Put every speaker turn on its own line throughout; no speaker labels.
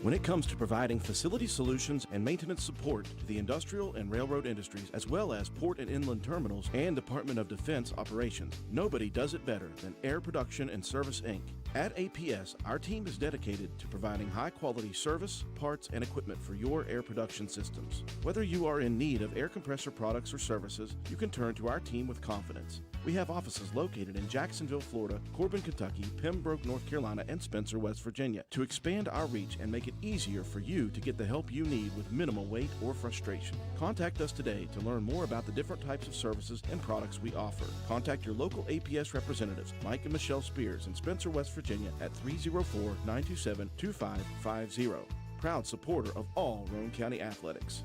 When it comes to providing facility solutions and maintenance support to the industrial and railroad industries, as well as port and inland terminals and Department of Defense operations, nobody does it better than Air Production and Service, Inc. At APS, our team is dedicated to providing high-quality service, parts, and equipment for your air production systems. Whether you are in need of air compressor products or services, you can turn to our team with confidence. We have offices located in Jacksonville, Florida, Corbin, Kentucky, Pembroke, North Carolina, and Spencer, West Virginia, to expand our reach and make it easier for you to get the help you need with minimal wait or frustration. Contact us today to learn more about the different types of services and products we offer. Contact your local APS representatives, Mike and Michelle Spears in Spencer, West Virginia at 304-927-2550. Proud supporter of all Roane County athletics.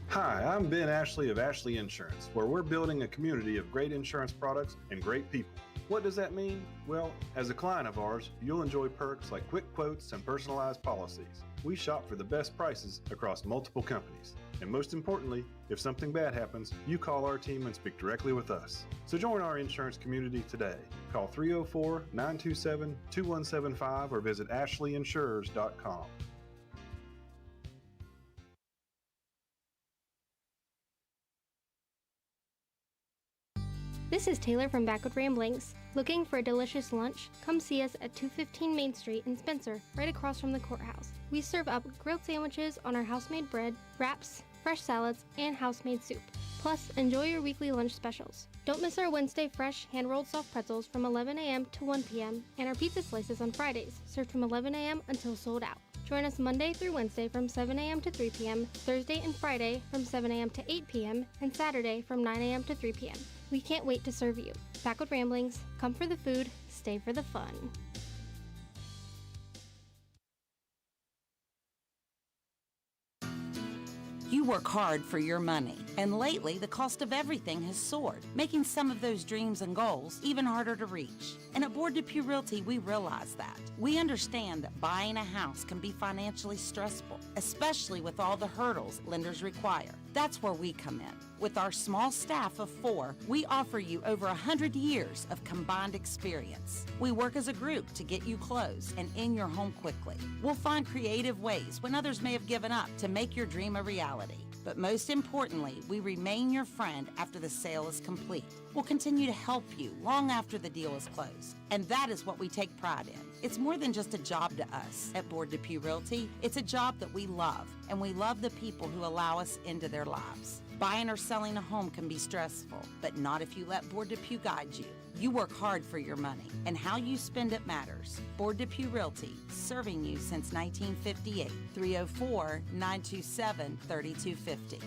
Hi, I'm Ben Ashley of Ashley Insurance, where we're building a community of great insurance products and great people. What does that mean? Well, as a client of ours, you'll enjoy perks like quick quotes and personalized policies. We shop for the best prices across multiple companies. And most importantly, if something bad happens, you call our team and speak directly with us. So join our insurance community today. Call 304-927-2175 or visit ashleyinsurers.com.
This is Taylor from Backwood Ramblings. Looking for a delicious lunch? Come see us at 215 Main Street in Spencer, right across from the courthouse. We serve up grilled sandwiches on our house-made bread, wraps, fresh salads, and house-made soup. Plus, enjoy your weekly lunch specials. Don't miss our Wednesday fresh hand-rolled soft pretzels from 11 a.m. to 1 p.m. and our pizza slices on Fridays, served from 11 a.m. until sold out. Join us Monday through Wednesday from 7 a.m. to 3 p.m., Thursday and Friday from 7 a.m. to 8 p.m., and Saturday from 9 a.m. to 3 p.m. We can't wait to serve you. Backwood Ramblings, come for the food, stay for the fun.
You work hard for your money, and lately the cost of everything has soared, making some of those dreams and goals even harder to reach. And at Board Depew Realty, we realize that. We understand that buying a house can be financially stressful, especially with all the hurdles lenders require. That's where we come in. With our small staff of 4, we offer you over 100 years of combined experience. We work as a group to get you closed and in your home quickly. We'll find creative ways when others may have given up to make your dream a reality. But most importantly, we remain your friend after the sale is complete. We'll continue to help you long after the deal is closed. And that is what we take pride in. It's more than just a job to us at Board Depew Realty. It's a job that we love, and we love the people who allow us into their lives. Buying or selling a home can be stressful, but not if you let Board Depew guide you. You work hard for your money, and how you spend it matters. Board Depew Realty, serving you since 1958. 304-927-3250.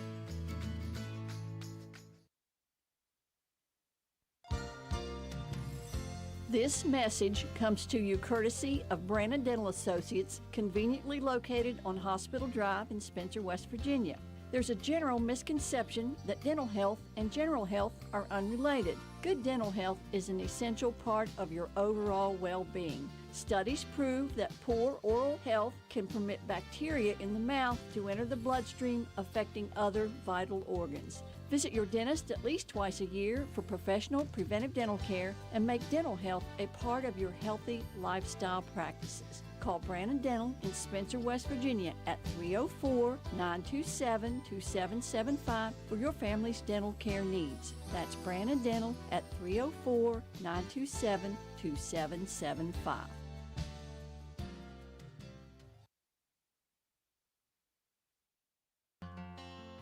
This message comes to you courtesy of Brannon Dental Associates, conveniently located on Hospital Drive in Spencer, West Virginia. There's a general misconception that dental health and general health are unrelated. Good dental health is an essential part of your overall well-being. Studies prove that poor oral health can permit bacteria in the mouth to enter the bloodstream, affecting other vital organs. Visit your dentist at least twice a year for professional preventive dental care and make dental health a part of your healthy lifestyle practices. Call Brannon Dental in Spencer, West Virginia at 304-927-2775 for your family's dental care needs. That's Brannon Dental at 304-927-2775.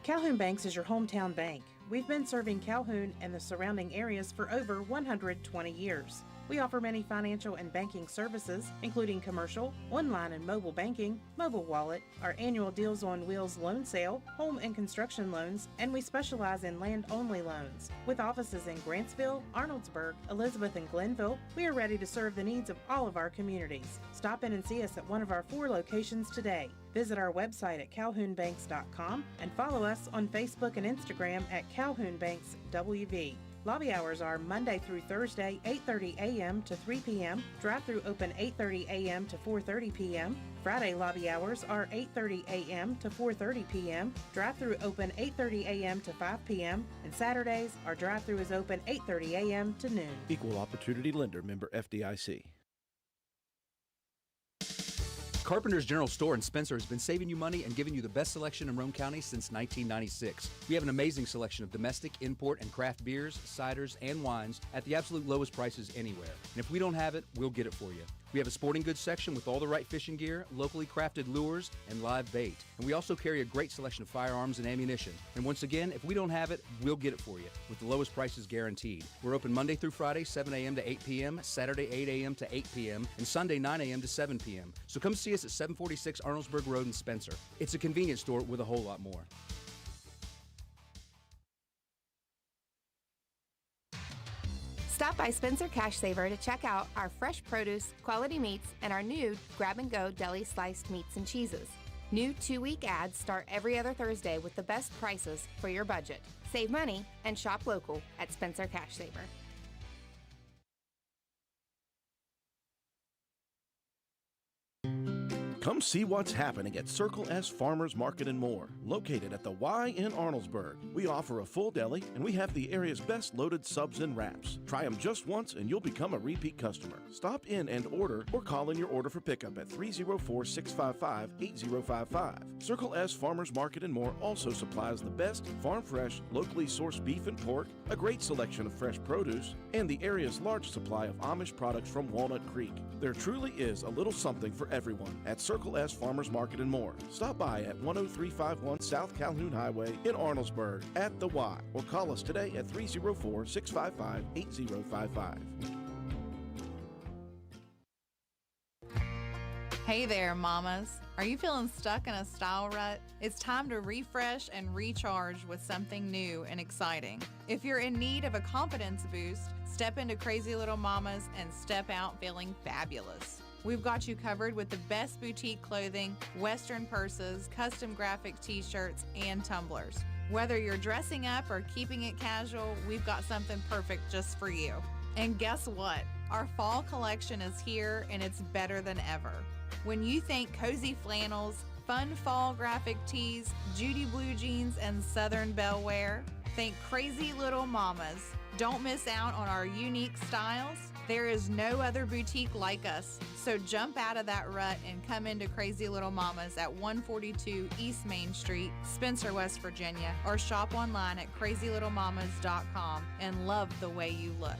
Calhoun Banks is your hometown bank. We've been serving Calhoun and the surrounding areas for over 120 years. We offer many financial and banking services, including commercial, online and mobile banking, mobile wallet, our annual Deals on Wheels loan sale, home and construction loans, and we specialize in land-only loans. With offices in Grantsville, Arnoldsburg, Elizabeth, and Glenville, we are ready to serve the needs of all of our communities. Stop in and see us at one of our 4 locations today. Visit our website at calhounbanks.com and follow us on Facebook and Instagram at Calhoun Banks WV. Lobby hours are Monday through Thursday, 8:30 a.m. to 3 p.m. Drive-through open 8:30 a.m. to 4:30 p.m. Friday lobby hours are 8:30 a.m. to 4:30 p.m. Drive-through open 8:30 a.m. to 5 p.m. And Saturdays, our drive-through is open 8:30 a.m. to noon.
Equal Opportunity Lender, member FDIC.
Carpenter's General Store in Spencer has been saving you money and giving you the best selection in Roane County since 1996. We have an amazing selection of domestic, import, and craft beers, ciders, and wines at the absolute lowest prices anywhere. And if we don't have it, we'll get it for you. We have a sporting goods section with all the right fishing gear, locally crafted lures, and live bait. And we also carry a great selection of firearms and ammunition. And once again, if we don't have it, we'll get it for you with the lowest prices guaranteed. We're open Monday through Friday, 7 a.m. to 8 p.m., Saturday, 8 a.m. to 8 p.m., and Sunday, 9 a.m. to 7 p.m. So come see us at 746 Arnoldesburg Road in Spencer. It's a convenience store with a whole lot more.
Stop by Spencer Cash Saver to check out our fresh produce, quality meats, and our new grab-and-go deli sliced meats and cheeses. New 2-week ads start every other Thursday with the best prices for your budget. Save money and shop local at Spencer Cash Saver.
Come see what's happening at Circle S Farmers Market and More, located at the Y in Arnoldesburg. We offer a full deli, and we have the area's best loaded subs and wraps. Try them just once, and you'll become a repeat customer. Stop in and order, or call in your order for pickup at 304-655-8055. Circle S Farmers Market and More also supplies the best farm-fresh, locally sourced beef and pork, a great selection of fresh produce, and the area's large supply of Amish products from Walnut Creek. There truly is a little something for everyone at Circle S Farmers Market and More. Stop by at 10351 South Calhoun Highway in Arnoldesburg at the Y, or call us today at 304-655-8055.
Hey there, mamas. Are you feeling stuck in a style rut? It's time to refresh and recharge with something new and exciting. If you're in need of a confidence boost, step into Crazy Little Mamas and step out feeling fabulous. We've got you covered with the best boutique clothing, Western purses, custom graphic t-shirts, and tumblers. Whether you're dressing up or keeping it casual, we've got something perfect just for you. And guess what? Our fall collection is here, and it's better than ever. When you think cozy flannels, fun fall graphic tees, Judy blue jeans, and Southern Belle wear, think Crazy Little Mamas. Don't miss out on our unique styles. There is no other boutique like us, so jump out of that rut and come into Crazy Little Mamas at 142 East Main Street, Spencer, West Virginia, or shop online at crazylittlemamas.com and love the way you look.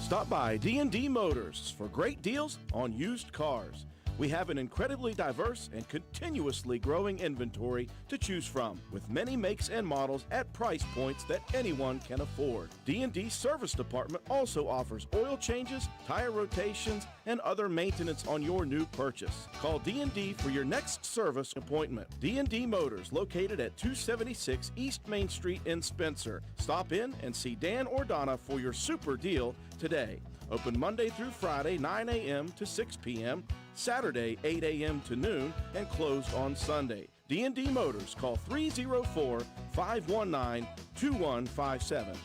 Stop by D&D Motors for great deals on used cars. We have an incredibly diverse and continuously growing inventory to choose from, with many makes and models at price points that anyone can afford. D&D Service Department also offers oil changes, tire rotations, and other maintenance on your new purchase. Call D&D for your next service appointment. D&D Motors, located at 276 East Main Street in Spencer. Stop in and see Dan or Donna for your super deal today. Open Monday through Friday, 9 a.m. to 6 p.m., Saturday, 8 a.m. to noon, and closed on Sunday. D&D Motors, call 304-519-2157.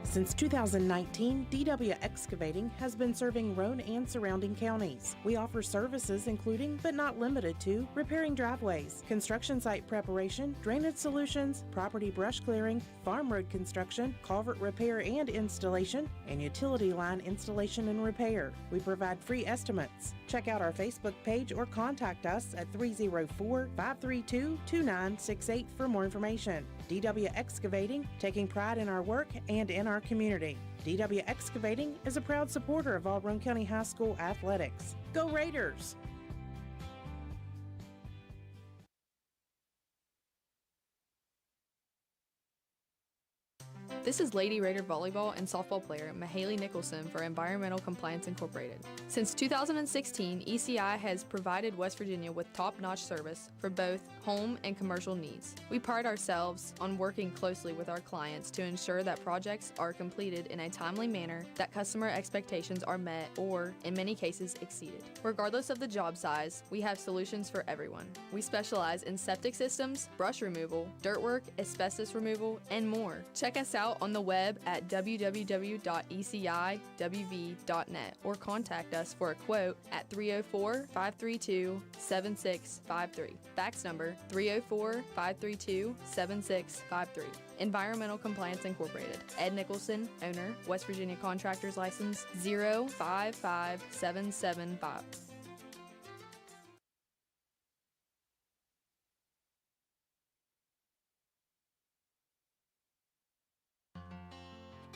Since 2019, DW Excavating has been serving Roane and surrounding counties. We offer services including, but not limited to, repairing driveways, construction site preparation, drainage solutions, property brush clearing, farm road construction, culvert repair and installation, and utility line installation and repair. We provide free estimates. Check out our Facebook page or contact us at 304-532-2968 for more information. DW Excavating, taking pride in our work and in our community. DW Excavating is a proud supporter of all Roane County High School athletics. Go Raiders!
This is Lady Raider volleyball and softball player Mahaley Nicholson for Environmental Compliance Incorporated. Since 2016, ECI has provided West Virginia with top-notch service for both home and commercial needs. We pride ourselves on working closely with our clients to ensure that projects are completed in a timely manner, that customer expectations are met or, in many cases, exceeded. Regardless of the job size, we have solutions for everyone. We specialize in septic systems, brush removal, dirt work, asbestos removal, and more. Check us out on the web at www.eciwv.net or contact us for a quote at 304-532-7653. Fax number 304-532-7653. Environmental Compliance Incorporated. Ed Nicholson, owner, West Virginia Contractors License 055775.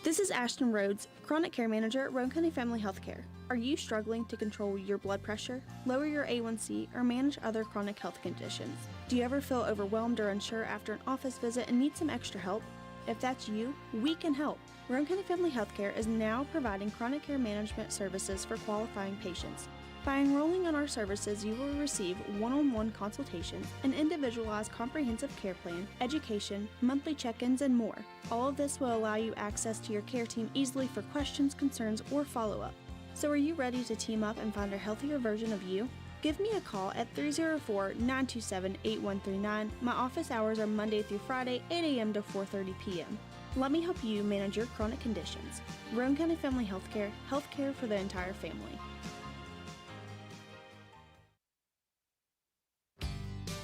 This is Ashton Rhodes, Chronic Care Manager at Roane County Family Healthcare. Are you struggling to control your blood pressure, lower your A1C, or manage other chronic health conditions? Do you ever feel overwhelmed or unsure after an office visit and need some extra help? If that's you, we can help. Roane County Family Healthcare is now providing chronic care management services for qualifying patients. By enrolling in our services, you will receive one-on-one consultations, an individualized comprehensive care plan, education, monthly check-ins, and more. All of this will allow you access to your care team easily for questions, concerns, or follow-up. So are you ready to team up and find a healthier version of you? Give me a call at 304-927-8139. My office hours are Monday through Friday, 8 a.m. to 4:30 p.m. Let me help you manage your chronic conditions. Roane County Family Healthcare, healthcare for the entire family.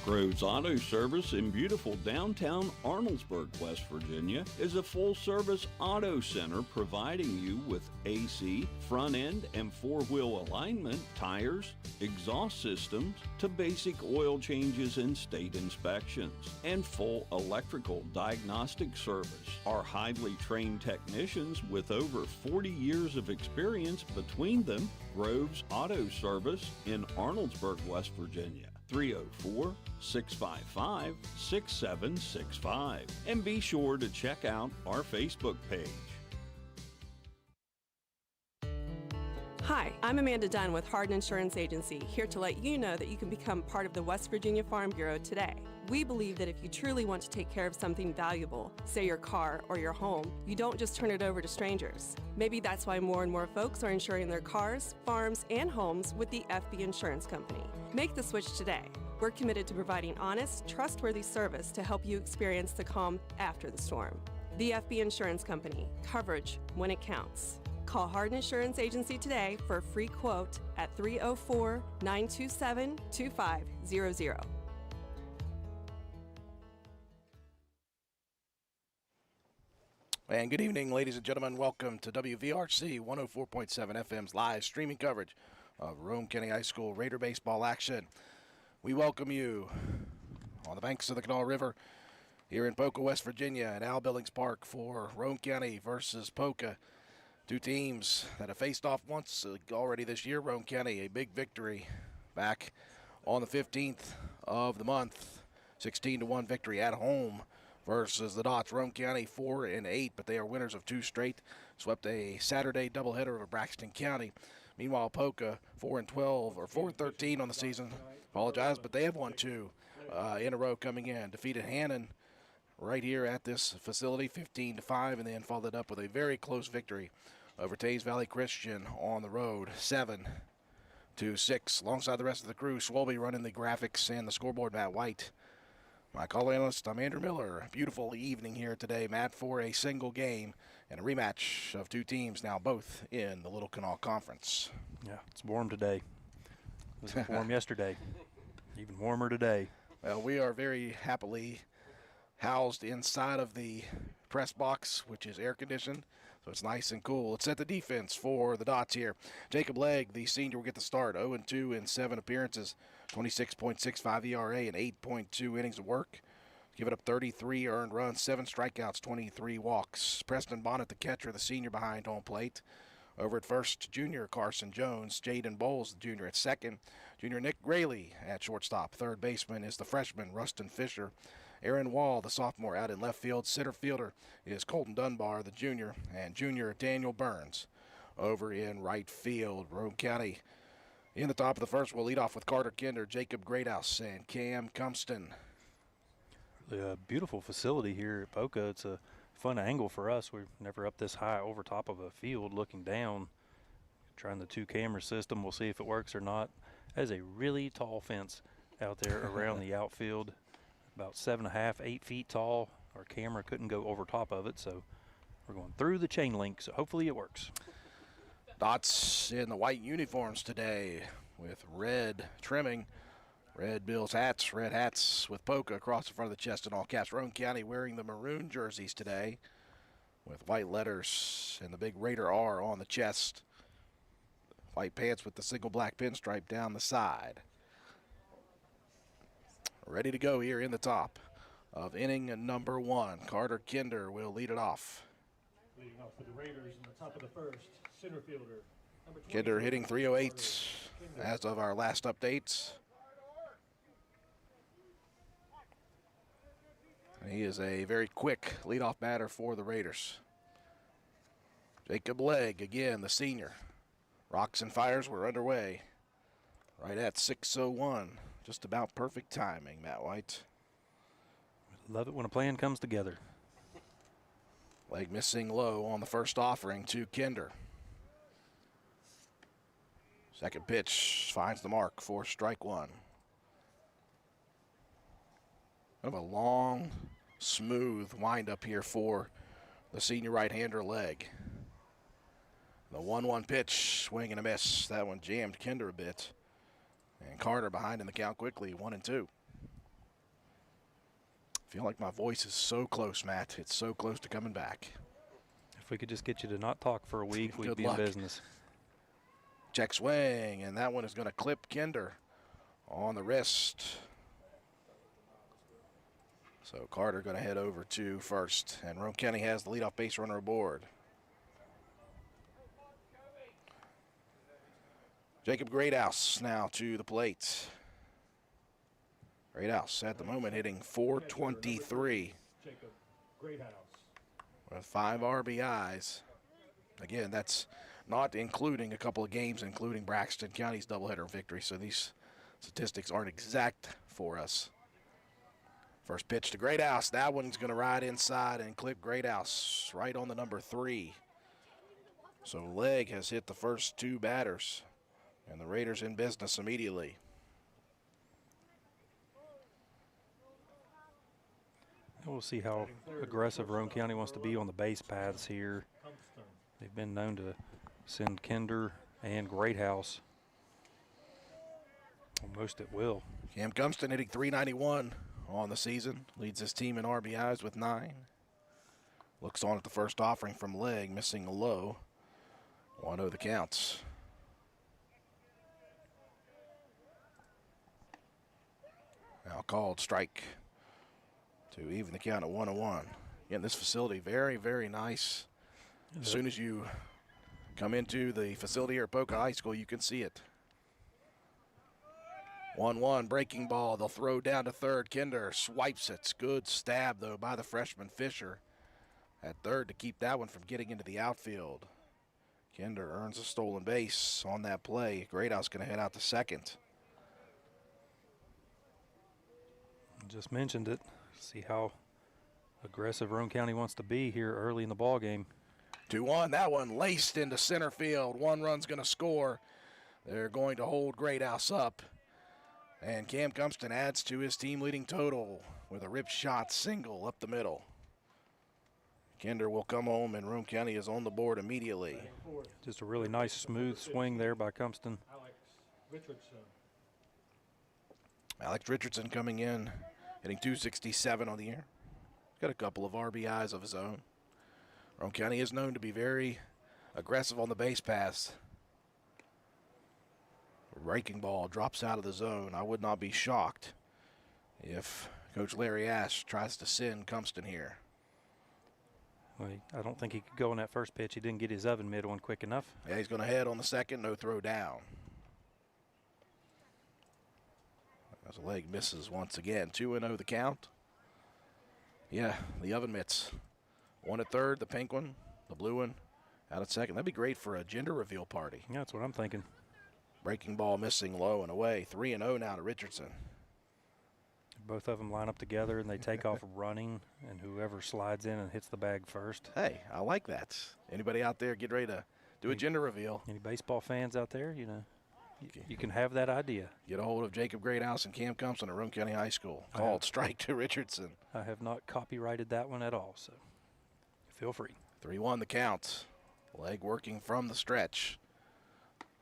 Groves Auto Service in beautiful downtown Arnoldesburg, West Virginia, is a full-service auto center providing you with AC, front-end and four-wheel alignment, tires, exhaust systems, to basic oil changes and state inspections, and full electrical diagnostic service. Our highly trained technicians with over 40 years of experience between them, Groves Auto Service in Arnoldesburg, West Virginia. 304-655-6765. And be sure to check out our Facebook page.
Hi, I'm Amanda Dunn with Hardin Insurance Agency, here to let you know that you can become part of the West Virginia Farm Bureau today. We believe that if you truly want to take care of something valuable, say your car or your home, you don't just turn it over to strangers. Maybe that's why more and more folks are insuring their cars, farms, and homes with the FB Insurance Company. Make the switch today. We're committed to providing honest, trustworthy service to help you experience the calm after the storm. The FB Insurance Company, coverage when it counts. Call Hardin Insurance Agency today for a free quote at 304-927-2500.
And good evening, ladies and gentlemen. Welcome to WVRC 104.7 FM's live streaming coverage of Roane County High School Raider baseball action. We welcome you on the banks of the Kanawha River here in Poca, West Virginia at Al Billings Park for Roane County versus Poca. Two teams that have faced off once already this year. Roane County, a big victory back on the 15th of the month. 16-1 victory at home versus the Dots. Roane County 4-8, but they are winners of two straight. Swept a Saturday doubleheader over Braxton County. Meanwhile, Poca 4-12 or 4-13 on the season. Apologize, but they have won two in a row coming in. Defeated Hannon right here at this facility, 15-5, and then followed up with a very close victory over Tays Valley Christian on the road, 7-6. Alongside the rest of the crew, Swolby running the graphics and the scoreboard, Matt White. My call analyst, I'm Andrew Miller. Beautiful evening here today, Matt, for a single game and a rematch of two teams now both in the Little Kanawha Conference.
Yeah, it's warm today. It was warm yesterday. Even warmer today.
Well, we are very happily housed inside of the press box, which is air conditioned, so it's nice and cool. Let's set the defense for the Dots here. Jacob Legg, the senior, will get the start. 0-2 in 7 appearances, 26.65 ERA and 8.2 innings of work. giving up 33 earned runs, 7 strikeouts, 23 walks. Preston Bonnet, the catcher, the senior behind home plate. Over at first, junior Carson Jones. Jaden Bowles, the junior, at second. Junior Nick Graley at shortstop. Third baseman is the freshman Rustin Fisher. Aaron Wall, the sophomore, out in left field. Center fielder is Colton Dunbar, the junior, and junior Daniel Burns over in right field. Roane County in the top of the first will lead off with Carter Kinder, Jacob Greathouse, and Cam Cumston.
The beautiful facility here at Poca. It's a fun angle for us. We're never up this high over top of a field looking down. Trying the 2-camera system. We'll see if it works or not. There's a really tall fence out there around the outfield, about 7.5, 8 feet tall. Our camera couldn't go over top of it, so we're going through the chain link, so hopefully it works.
Dots in the white uniforms today with red trimming. Red Bills hats, red hats with Poca across the front of the chest in all caps. Roane County wearing the maroon jerseys today with white letters and the big Raider R on the chest. White pants with the single black pinstripe down the side. Ready to go here in the top of inning number 1. Carter Kinder will lead it off.
Leading off for the Raiders in the top of the first, center fielder.
Kinder hitting 308 as of our last updates. He is a very quick leadoff batter for the Raiders. Jacob Legg, again, the senior. Rocks and fires were underway. Right at 6:01. Just about perfect timing, Matt White.
Love it when a plan comes together.
Legg missing low on the first offering to Kinder. Second pitch finds the mark for strike 1. Kind of a long, smooth windup here for the senior right-hander Legg. The 1-1 pitch, swing and a miss. That one jammed Kinder a bit. And Carter behind in the count quickly, 1-2. I feel like my voice is so close, Matt. It's so close to coming back.
If we could just get you to not talk for a week, we'd
Good
be
luck.
in business.
Check swing, and that one is going to clip Kinder on the wrist. So Carter going to head over to first, and Roane County has the leadoff base runner aboard. Jacob Greathouse now to the plate. Greathouse at the moment hitting .423
Jacob Greathouse.
with 5 RBIs. Again, that's not including a couple of games, including Braxton County's doubleheader victory, so these statistics aren't exact for us. First pitch to Greathouse. That one's going to ride inside and clip Greathouse right on the number 3. So Legg has hit the first 2 batters, and the Raiders in business immediately.
We'll see how aggressive Roane County wants to be on the base paths here. They've been known to send Kinder and Greathouse almost at will.
Cam Cumston hitting .391 on the season. Leads his team in RBIs with 9. Looks on at the first offering from Legg, missing a low. 1-0 the counts. Now called strike to even the count at 1-1. Again, this facility very, very nice. As soon as you come into the facility here at Poca High School, you can see it. 1-1 breaking ball. They'll throw down to third. Kinder swipes it. Good stab, though, by the freshman Fisher at third to keep that one from getting into the outfield. Kinder earns a stolen base on that play. Greathouse going to head out to second.
Just mentioned it. See how aggressive Roane County wants to be here early in the ball game.
2-1. That one laced into center field. 1 run's going to score. They're going to hold Greathouse up. And Cam Cumston adds to his team-leading total with a rip shot single up the middle. Kinder will come home, and Roane County is on the board immediately.
Just a really nice smooth swing there by Cumston.
Alex Richardson coming in, hitting .267 on the year. Got a couple of RBIs of his own. Roane County is known to be very aggressive on the base paths. Raking ball drops out of the zone. I would not be shocked if Coach Larry Ash tries to send Cumston here.
Well, I don't think he could go on that first pitch. He didn't get his oven mitt one quick enough.
Yeah, he's going to head on the second, no throw down. As the leg misses once again, 2-0 the count. Yeah, the oven mitts. One at third, the pink one, the blue one out at second. That'd be great for a gender reveal party.
Yeah, that's what I'm thinking.
Breaking ball missing low and away. 3-0 now to Richardson.
Both of them line up together and they take off running, and whoever slides in and hits the bag first.
Hey, I like that. Anybody out there get ready to do a gender reveal?
Any baseball fans out there, you know, you can have that idea.
Get a hold of Jacob Greathouse and Cam Cumston at Roane County High School. Called strike to Richardson.
I have not copyrighted that one at all, so feel free.
3-1 the count. Leg working from the stretch.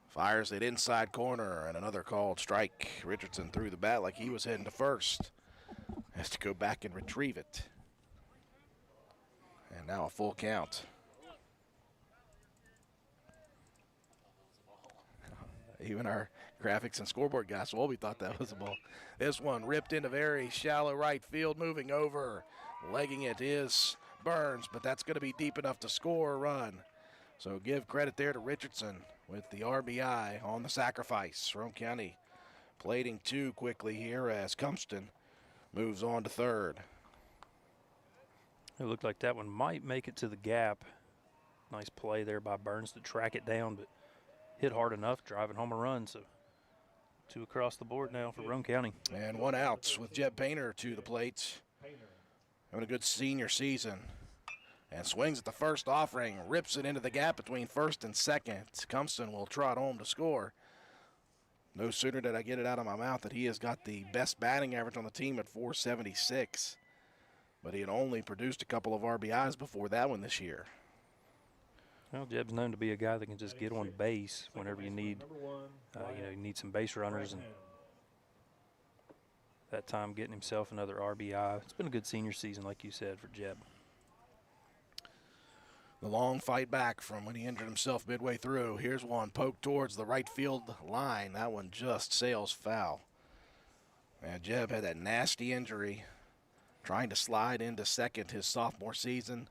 Fires it inside corner, and another called strike. Richardson threw the bat like he was heading to first. Has to go back and retrieve it. And now a full count. Even our graphics and scoreboard guys, well, we thought that was a ball. This one ripped into very shallow right field, moving over. Legging it is Burns, but that's going to be deep enough to score a run. So give credit there to Richardson with the RBI on the sacrifice. Roane County plating two quickly here as Cumston moves on to third.
It looked like that one might make it to the gap. Nice play there by Burns to track it down, but hit hard enough, driving home a run. So two across the board now for Roane County.
And one out with Jeb Painter to the plate. Having a good senior season. And swings at the first offering, rips it into the gap between first and second. Cumston will trot home to score. No sooner did I get it out of my mouth that he has got the best batting average on the team at .476. But he had only produced a couple of RBIs before that one this year.
Well, Jeb's known to be a guy that can just get on base whenever you need, you need some base runners. And that time getting himself another RBI. It's been a good senior season, like you said, for Jeb.
The long fight back from when he injured himself midway through. Here's one poked towards the right field line. That one just sails foul. And Jeb had that nasty injury trying to slide into second his sophomore season.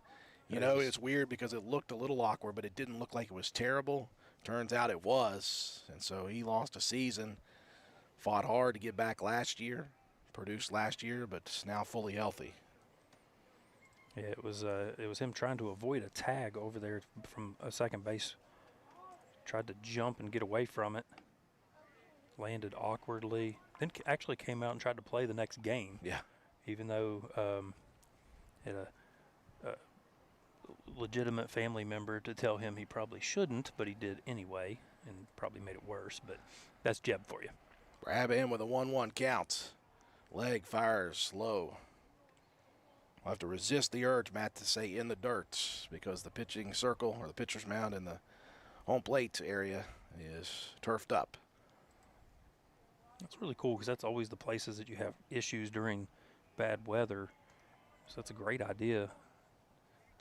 You know, it's weird because it looked a little awkward, but it didn't look like it was terrible. Turns out it was. And so he lost a season, fought hard to get back last year, produced last year, but is now fully healthy.
Yeah, it was him trying to avoid a tag over there from a second base. Tried to jump and get away from it. Landed awkwardly. Then actually came out and tried to play the next game.
Yeah.
Even though had a legitimate family member to tell him he probably shouldn't, but he did anyway and probably made it worse. But that's Jeb for you.
Grab him with a 1-1 count. Leg fires low. We'll have to resist the urge, Matt, to say in the dirt because the pitching circle or the pitcher's mound in the home plate area is turfed up.
That's really cool because that's always the places that you have issues during bad weather. So that's a great idea.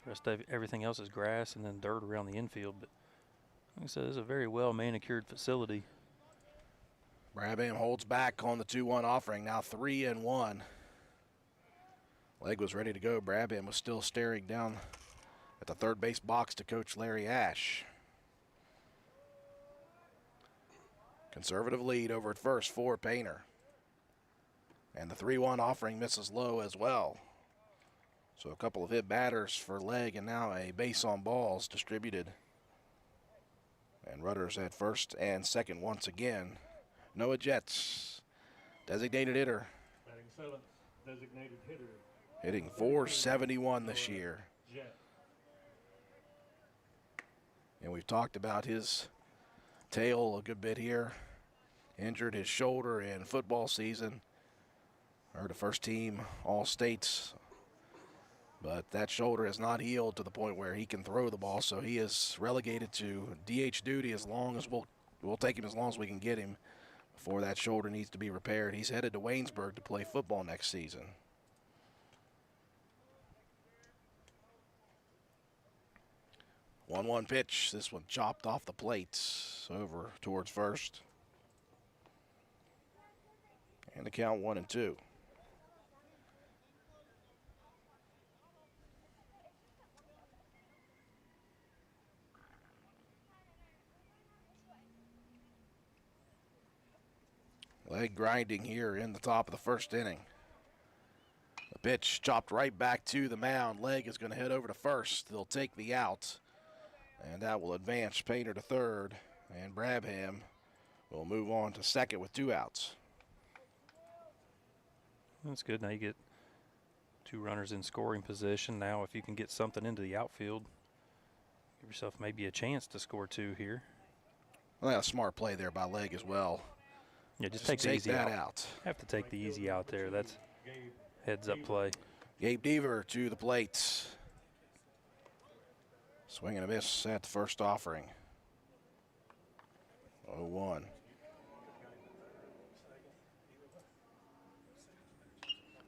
The rest of everything else is grass and then dirt around the infield. But like I said, it's a very well manicured facility.
Brabham holds back on the 2-1 offering. Now 3-1. Leg was ready to go. Brabham was still staring down at the third base box to Coach Larry Ash. Conservative lead over at first for Painter. And the 3-1 offering misses low as well. So a couple of hit batters for Leg and now a base on balls distributed. And runners at first and second once again. Noah Jets, designated hitter.
Batting seventh, designated hitter.
Hitting .471 this year. And we've talked about his tail a good bit here. Injured his shoulder in football season. Earned a first team All-States. But that shoulder has not healed to the point where he can throw the ball, so he is relegated to DH duty as long as we'll take him as long as we can get him before that shoulder needs to be repaired. He's headed to Waynesburg to play football next season. One pitch. This one chopped off the plate over towards first. And the count 1-2. Leg grinding here in the top of the first inning. The pitch chopped right back to the mound. Leg is going to head over to first. They'll take the out, and that will advance Painter to third, and Brabham will move on to second with 2 outs.
That's good. Now you get 2 runners in scoring position. Now if you can get something into the outfield, give yourself maybe a chance to score 2 here.
Well, that's a smart play there by Leg as well.
Yeah, just take the easy
that out.
Have to take the easy out there. That's heads-up play.
Gabe Deaver to the plate. Swing and a miss at the first offering. 0-1.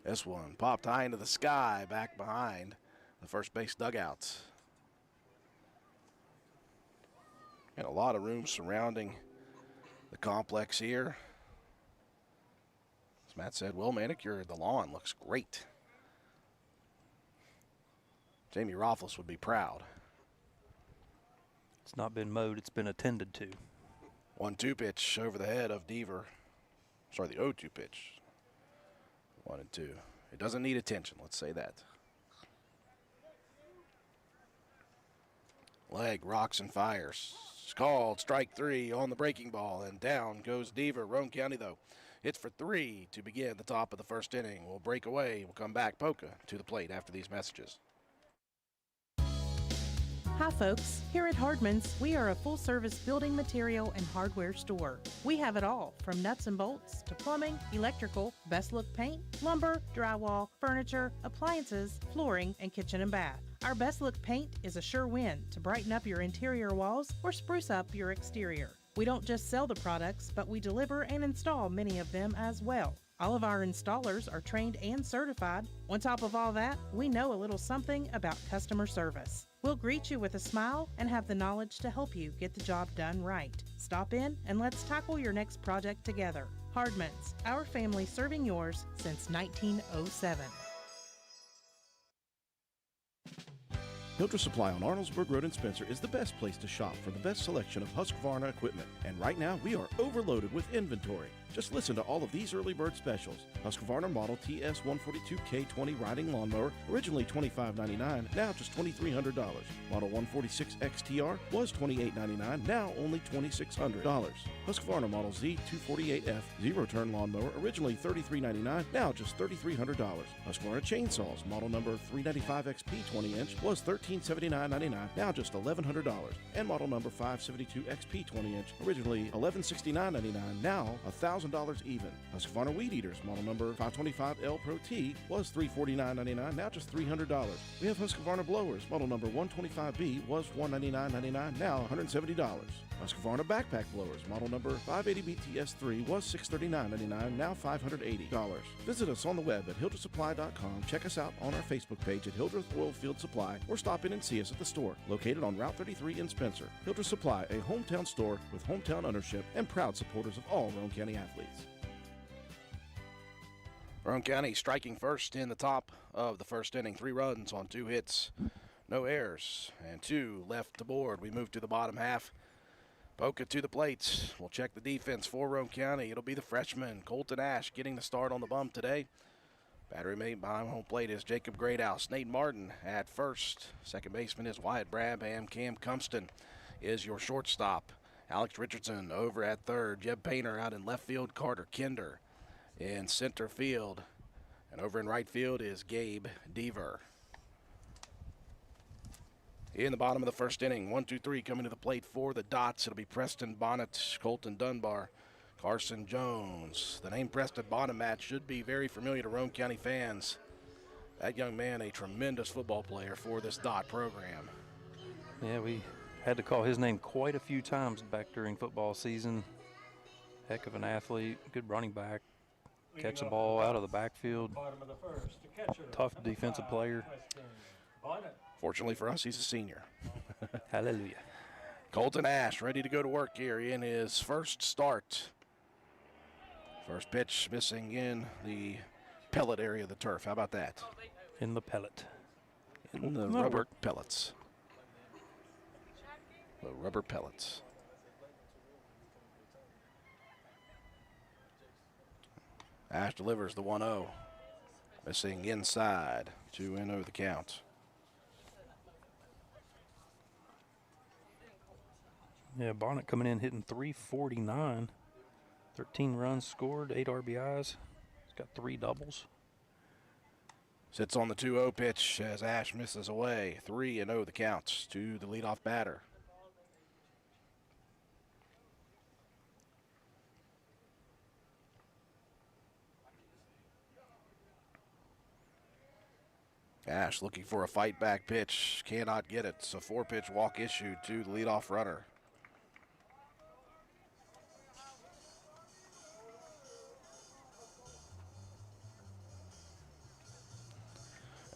This one popped high into the sky, back behind the first base dugout. And a lot of room surrounding the complex here. As Matt said, well manicured. The lawn looks great. Jamie Rothfuss would be proud.
It's not been mowed, it's been attended to.
1-2 pitch over the head of Deaver. Sorry, the 0-2 pitch. 1 and 2. It doesn't need attention, let's say that. Leg rocks and fires. It's called strike 3 on the breaking ball, and down goes Deaver. Roane County, though, hits for 3 to begin the top of the first inning. We'll break away. We'll come back. Poca to the plate after these messages.
Hi folks, here at Hardman's, we are a full-service building material and hardware store. We have it all, from nuts and bolts to plumbing, electrical, best look paint, lumber, drywall, furniture, appliances, flooring, and kitchen and bath. Our best look paint is a sure win to brighten up your interior walls or spruce up your exterior. We don't just sell the products, but we deliver and install many of them as well. All of our installers are trained and certified. On top of all that, we know a little something about customer service. We'll greet you with a smile and have the knowledge to help you get the job done right. Stop in and let's tackle your next project together. Hardman's, our family serving yours since 1907.
Hiltra Supply on Arnold'sburg Road in Spencer is the best place to shop for the best selection of Husqvarna equipment. And right now, we are overloaded with inventory. Just listen to all of these early bird specials. Husqvarna model TS142K20 riding lawnmower, originally $25.99, now just $2,300. Model 146 XTR was $28.99, now only $2,600. Husqvarna model Z248F zero-turn lawnmower, originally $33.99, now just $3,300. Husqvarna chainsaws, model number 395 XP 20-inch, was $1,379.99, now just $1,100. And model number 572 XP 20-inch, originally $1,169.99, now $1,000 even. Husqvarna Weed Eaters, model number 525L Pro T, was $349.99, now just $300. We have Husqvarna blowers, model number 125B, was $199.99, now $170. Husqvarna backpack blowers, model number 580BTS3, was $639.99, now $580. Visit us on the web at HildraSupply.com. Check us out on our Facebook page at Hildreth Oilfield Supply, or stop in and see us at the store, located on Route 33 in Spencer. Hildreth Supply, a hometown store with hometown ownership and proud supporters of all Roane County athletes. Roane County striking first in the top of the first inning. 3 runs on 2 hits, no errors, and 2 left to board. We move to the bottom half. Poca to the plate. We'll check the defense for Roane County. It'll be the freshman, Colton Ash, getting the start on the bump today. Battery mate behind home plate is Jacob Greathouse. Nate Martin at first. Second baseman is Wyatt Brabham. Cam Cumston is your shortstop. Alex Richardson over at third. Jeb Painter out in left field. Carter Kinder in center field. And over in right field is Gabe Deaver. In the bottom of the first inning, 1-2-3 coming to the plate for the Dots. It'll be Preston Bonnet, Colton Dunbar, Carson Jones. The name Preston Bonnet should be very familiar to Roane County fans. That young man, a tremendous football player for this Dot program.
Yeah, we had to call his name quite a few times back during football season. Heck of an athlete, good running back, catch the ball out of the backfield. Tough defensive player.
Fortunately for us, he's a senior.
Hallelujah.
Colton Ash ready to go to work here in his first start. First pitch missing in the pellet area of the turf. How about that?
In the pellet.
In the rubber pellets. The rubber pellets. Ash delivers the 1-0. Missing inside. 2-0 the count.
Yeah, Bonnet coming in hitting 349. 13 runs scored, 8 RBIs. He's got 3 doubles.
Sits on the 2-0 pitch as Ash misses away. 3-0 the count to the leadoff batter. Ash looking for a fight back pitch. Cannot get it. So 4-pitch walk issued to the leadoff runner.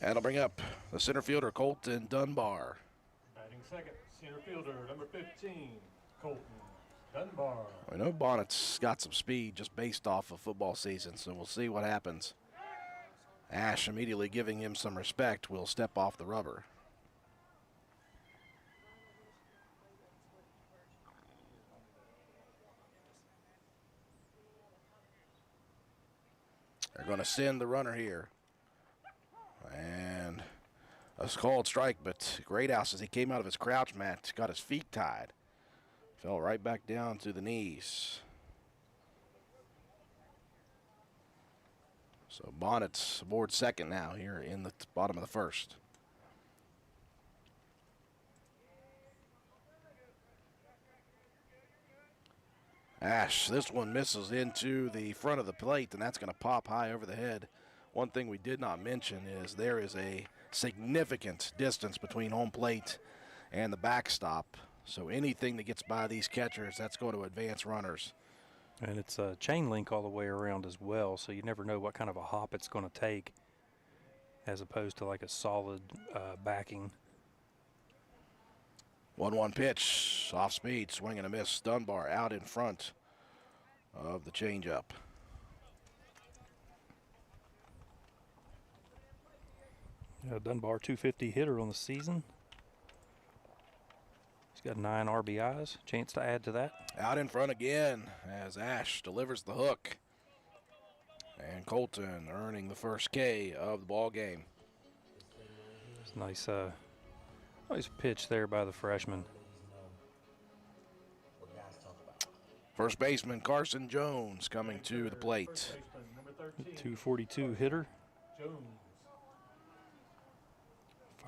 That'll bring up the center fielder, Colton Dunbar.
Batting second, center fielder, number 15, Colton Dunbar.
I know Bonnet's got some speed just based off of football season, so we'll see what happens. Ash immediately giving him some respect will step off the rubber. They're going to send the runner here. And a called strike, but Greathouse, as he came out of his crouch mat, got his feet tied. Fell right back down to the knees. So Bonnet's aboard second now here in the bottom of the first. Ash, this one misses into the front of the plate, and that's going to pop high over the head. One thing we did not mention is there is a significant distance between home plate and the backstop. So anything that gets by these catchers, that's going to advance runners.
And it's a chain link all the way around as well, so you never know what kind of a hop it's going to take as opposed to like a solid backing.
1-1 pitch, off speed, swing and a miss. Dunbar out in front of the changeup.
Dunbar 250 hitter on the season. He's got 9 RBIs. Chance to add to that.
Out in front again as Ash delivers the hook. And Colton earning the first K of the ball game.
It's nice, nice pitch there by the freshman.
First baseman Carson Jones coming to the plate.
242 hitter.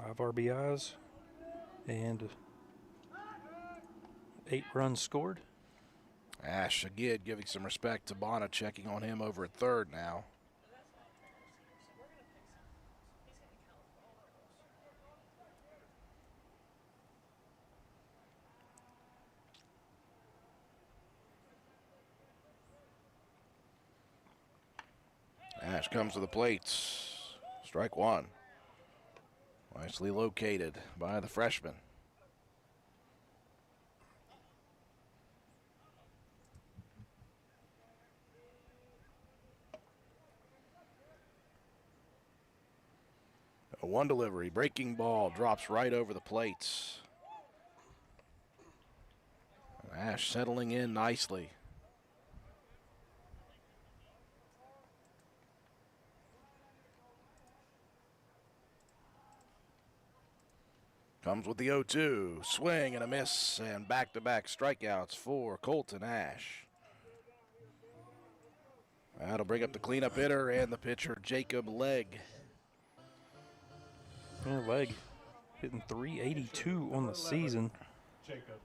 5 RBIs and 8 runs scored.
Ash again giving some respect to Bonnet, checking on him over at third now. Ash comes to the plate. Strike one. Nicely located by the freshman. A one delivery, breaking ball, drops right over the plates. Ash settling in nicely. Comes with the 0-2, swing and a miss, and back-to-back strikeouts for Colton Ash. That'll bring up the cleanup hitter and the pitcher, Jacob Legg.
Yeah, Legg hitting 382 on the season.
Jacob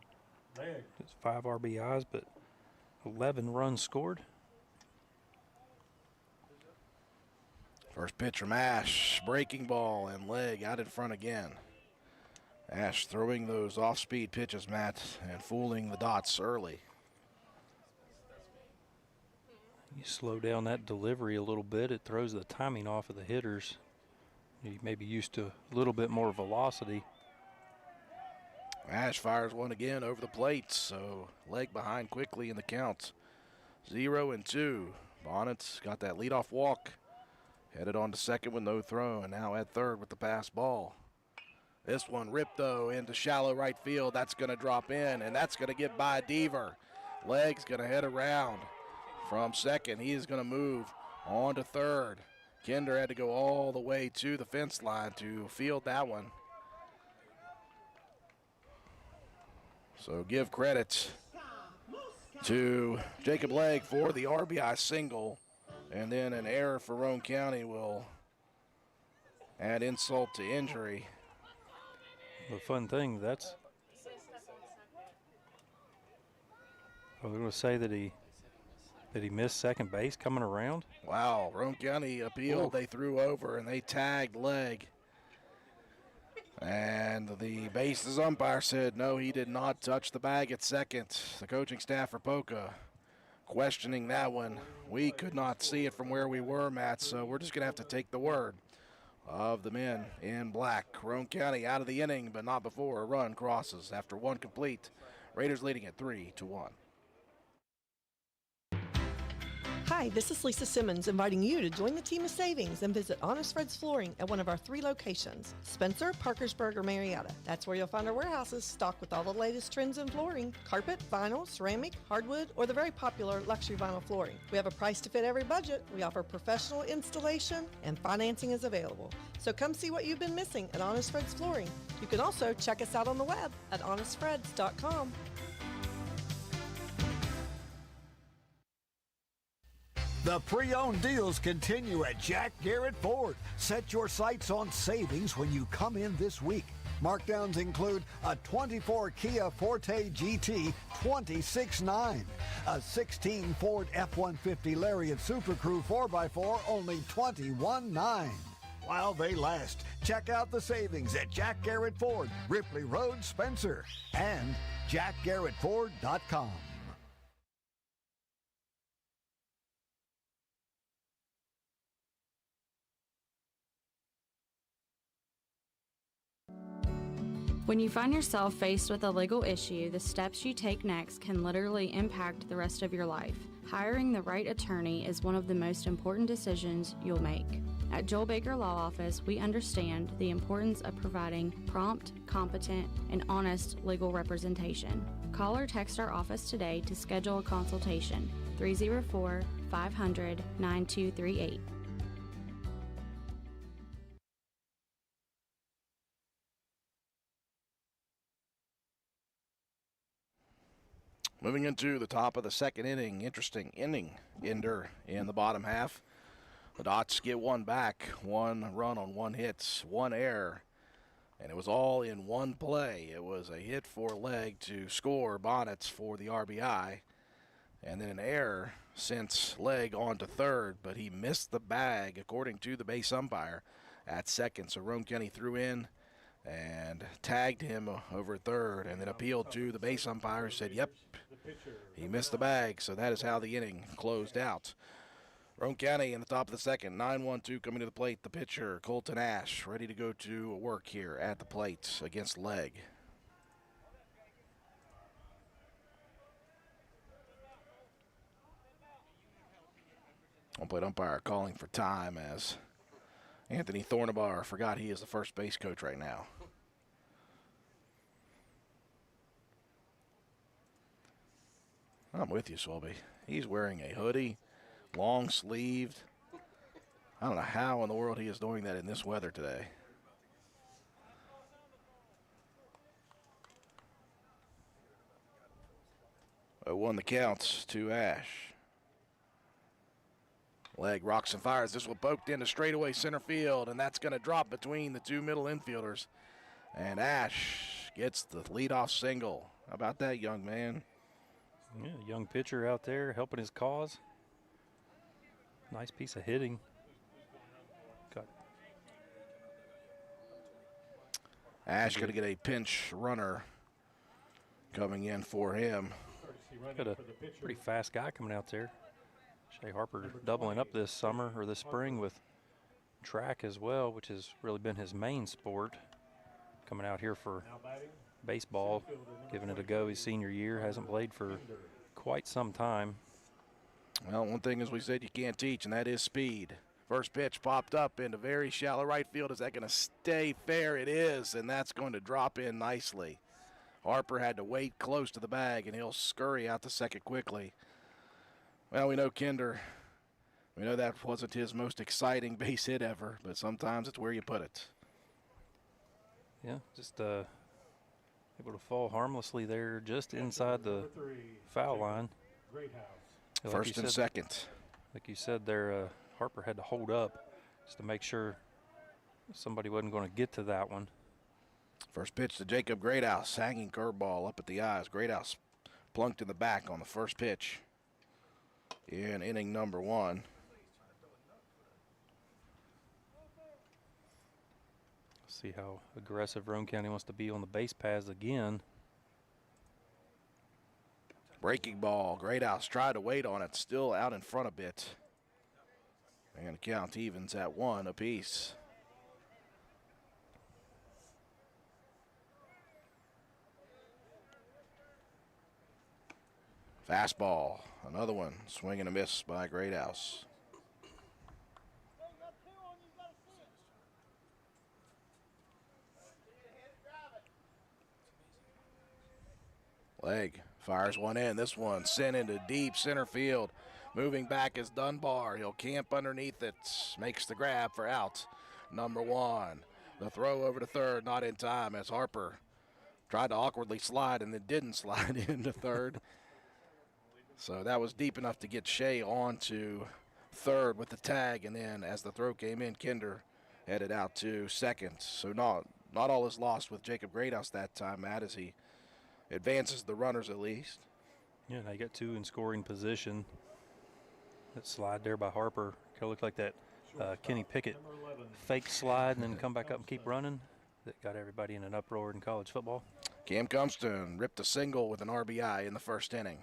Legg.
It's 5 RBIs, but 11 runs scored.
First pitch from Ash, breaking ball, and Legg out in front again. Ash throwing those off-speed pitches, Matt, and fooling the dots early.
You slow down that delivery a little bit, it throws the timing off of the hitters. You may be used to a little bit more velocity.
Ash fires one again over the plate, so Legg behind quickly in the count. 0-2. Bonnet's got that leadoff walk. Headed on to second with no throw, and now at third with the pass ball. This one ripped, though, into shallow right field. That's going to drop in, and that's going to get by Deaver. Legg's going to head around from second. He is going to move
On to third. Kinder had to go all the way to the fence line to field that one. So give credit to Jacob Legg for the RBI single. And then an error for Roane County will add insult to injury.
The fun thing, that's... I was going to say that he missed second base coming around.
Wow, Roane County appealed. They threw over and they tagged Legg. And the bases umpire said, no, he did not touch the bag at second. The coaching staff for Poca questioning that one. We could not see it from where we were, Matt, so we're just going to have to take the word of the men in black. Roane County out of the inning, but not before a run crosses after one complete. Raiders leading at 3-1.
Hi, this is Lisa Simmons inviting you to join the team of savings and visit Honest Fred's Flooring at one of our 3 locations, Spencer, Parkersburg, or Marietta. That's where you'll find our warehouses stocked with all the latest trends in flooring, carpet, vinyl, ceramic, hardwood, or the very popular luxury vinyl flooring. We have a price to fit every budget. We offer professional installation and financing is available. So come see what you've been missing at Honest Fred's Flooring. You can also check us out on the web at honestfreds.com.
The pre-owned deals continue at Jack Garrett Ford. Set your sights on savings when you come in this week. Markdowns include a 24 Kia Forte GT $26,900, a 16 Ford F-150 Lariat Super Crew 4x4 only $21,900. While they last, check out the savings at Jack Garrett Ford, Ripley Road, Spencer, and jackgarrettford.com.
When you find yourself faced with a legal issue, the steps you take next can literally impact the rest of your life. Hiring the right attorney is one of the most important decisions you'll make. At Joel Baker Law Office, we understand the importance of providing prompt, competent, and honest legal representation. Call or text our office today to schedule a consultation. 304-500-9238.
Moving into the top of the second inning, interesting inning ender in the bottom half. The Dots get one back, 1 run on 1 hit, 1 error, and it was all in one play. It was a hit for Legg to score Bonnets for the RBI, and then an error since Legg on to third, but he missed the bag according to the base umpire at second. So Roane County threw in and tagged him over third, and then appealed to the base umpire, who said, yep, he missed the bag. So that is how the inning closed out. Roane County in the top of the second, 9-1-2 coming to the plate. The pitcher, Colton Ash, ready to go to work here at the plate against Legg. Home-plate umpire calling for time as Anthony Thornabar forgot he is the first base coach right now. I'm with you, Swelby. He's wearing a hoodie, long-sleeved. I don't know how in the world he is doing that in this weather today. Won the counts to Ash. Legg rocks and fires. This will poked into straightaway center field, and that's going to drop between the 2 middle infielders. And Ash gets the leadoff single. How about that, young man?
Yeah, young pitcher out there helping his cause. Nice piece of hitting.
Ash going to get a pinch runner coming in for him.
Got a pretty fast guy coming out there. Shea Harper doubling up this summer or this spring with track as well, which has really been his main sport. Coming out here for baseball, giving it a go his senior year. Hasn't played for quite some time.
Well, one thing, as we said, you can't teach, and that is speed. First pitch popped up into very shallow right field. Is that going to stay fair? It is, and that's going to drop in nicely. Harper had to wait close to the bag, and he'll scurry out to second quickly. Well, we know Kinder We know that wasn't his most exciting base hit ever, but sometimes it's where you put it.
Yeah, just able to fall harmlessly there just inside the foul line. Like
First and second.
Like you said there, Harper had to hold up just to make sure somebody wasn't going to get to that one.
First pitch to Jacob Greathouse, hanging curveball up at the eyes. Greathouse plunked in the back on the first pitch in inning number 1.
See how aggressive Roane County wants to be on the base paths again.
Breaking ball. Greathouse tried to wait on it. Still out in front a bit. And the count evens at 1 apiece. Fastball. Another one. Swing and a miss by Greathouse. Leg fires one in. This one sent into deep center field. Moving back is Dunbar. He'll camp underneath it. Makes the grab for out number 1. The throw over to third, not in time as Harper tried to awkwardly slide and then didn't slide into third. So that was deep enough to get Shea onto third with the tag, and then as the throw came in, Kinder headed out to second. So not all is lost with Jacob Greathouse that time, Matt, as he advances the runners at least.
Yeah, now you got 2 in scoring position. That slide there by Harper kind of looked like that Kenny Pickett fake slide and then come back up and keep running. That got everybody in an uproar in college football.
Cam Cumston ripped a single with an RBI in the first inning.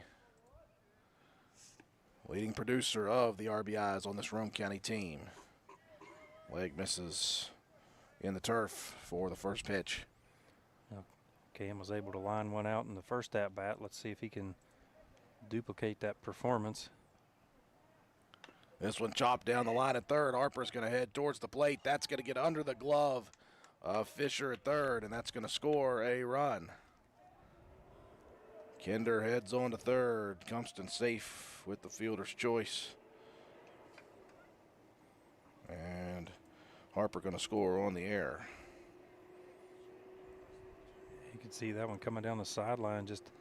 Leading producer of the RBIs on this Roane County team. Leg misses in the turf for the first pitch.
Cam was able to line one out in the first at-bat. Let's see if he can duplicate that performance.
This one chopped down the line at third. Harper's going to head towards the plate. That's going to get under the glove of Fisher at third, and that's going to score a run. Kinder heads on to third. Cumston safe with the fielder's choice. And Harper going to score on the air.
You can see that one coming down the sideline, just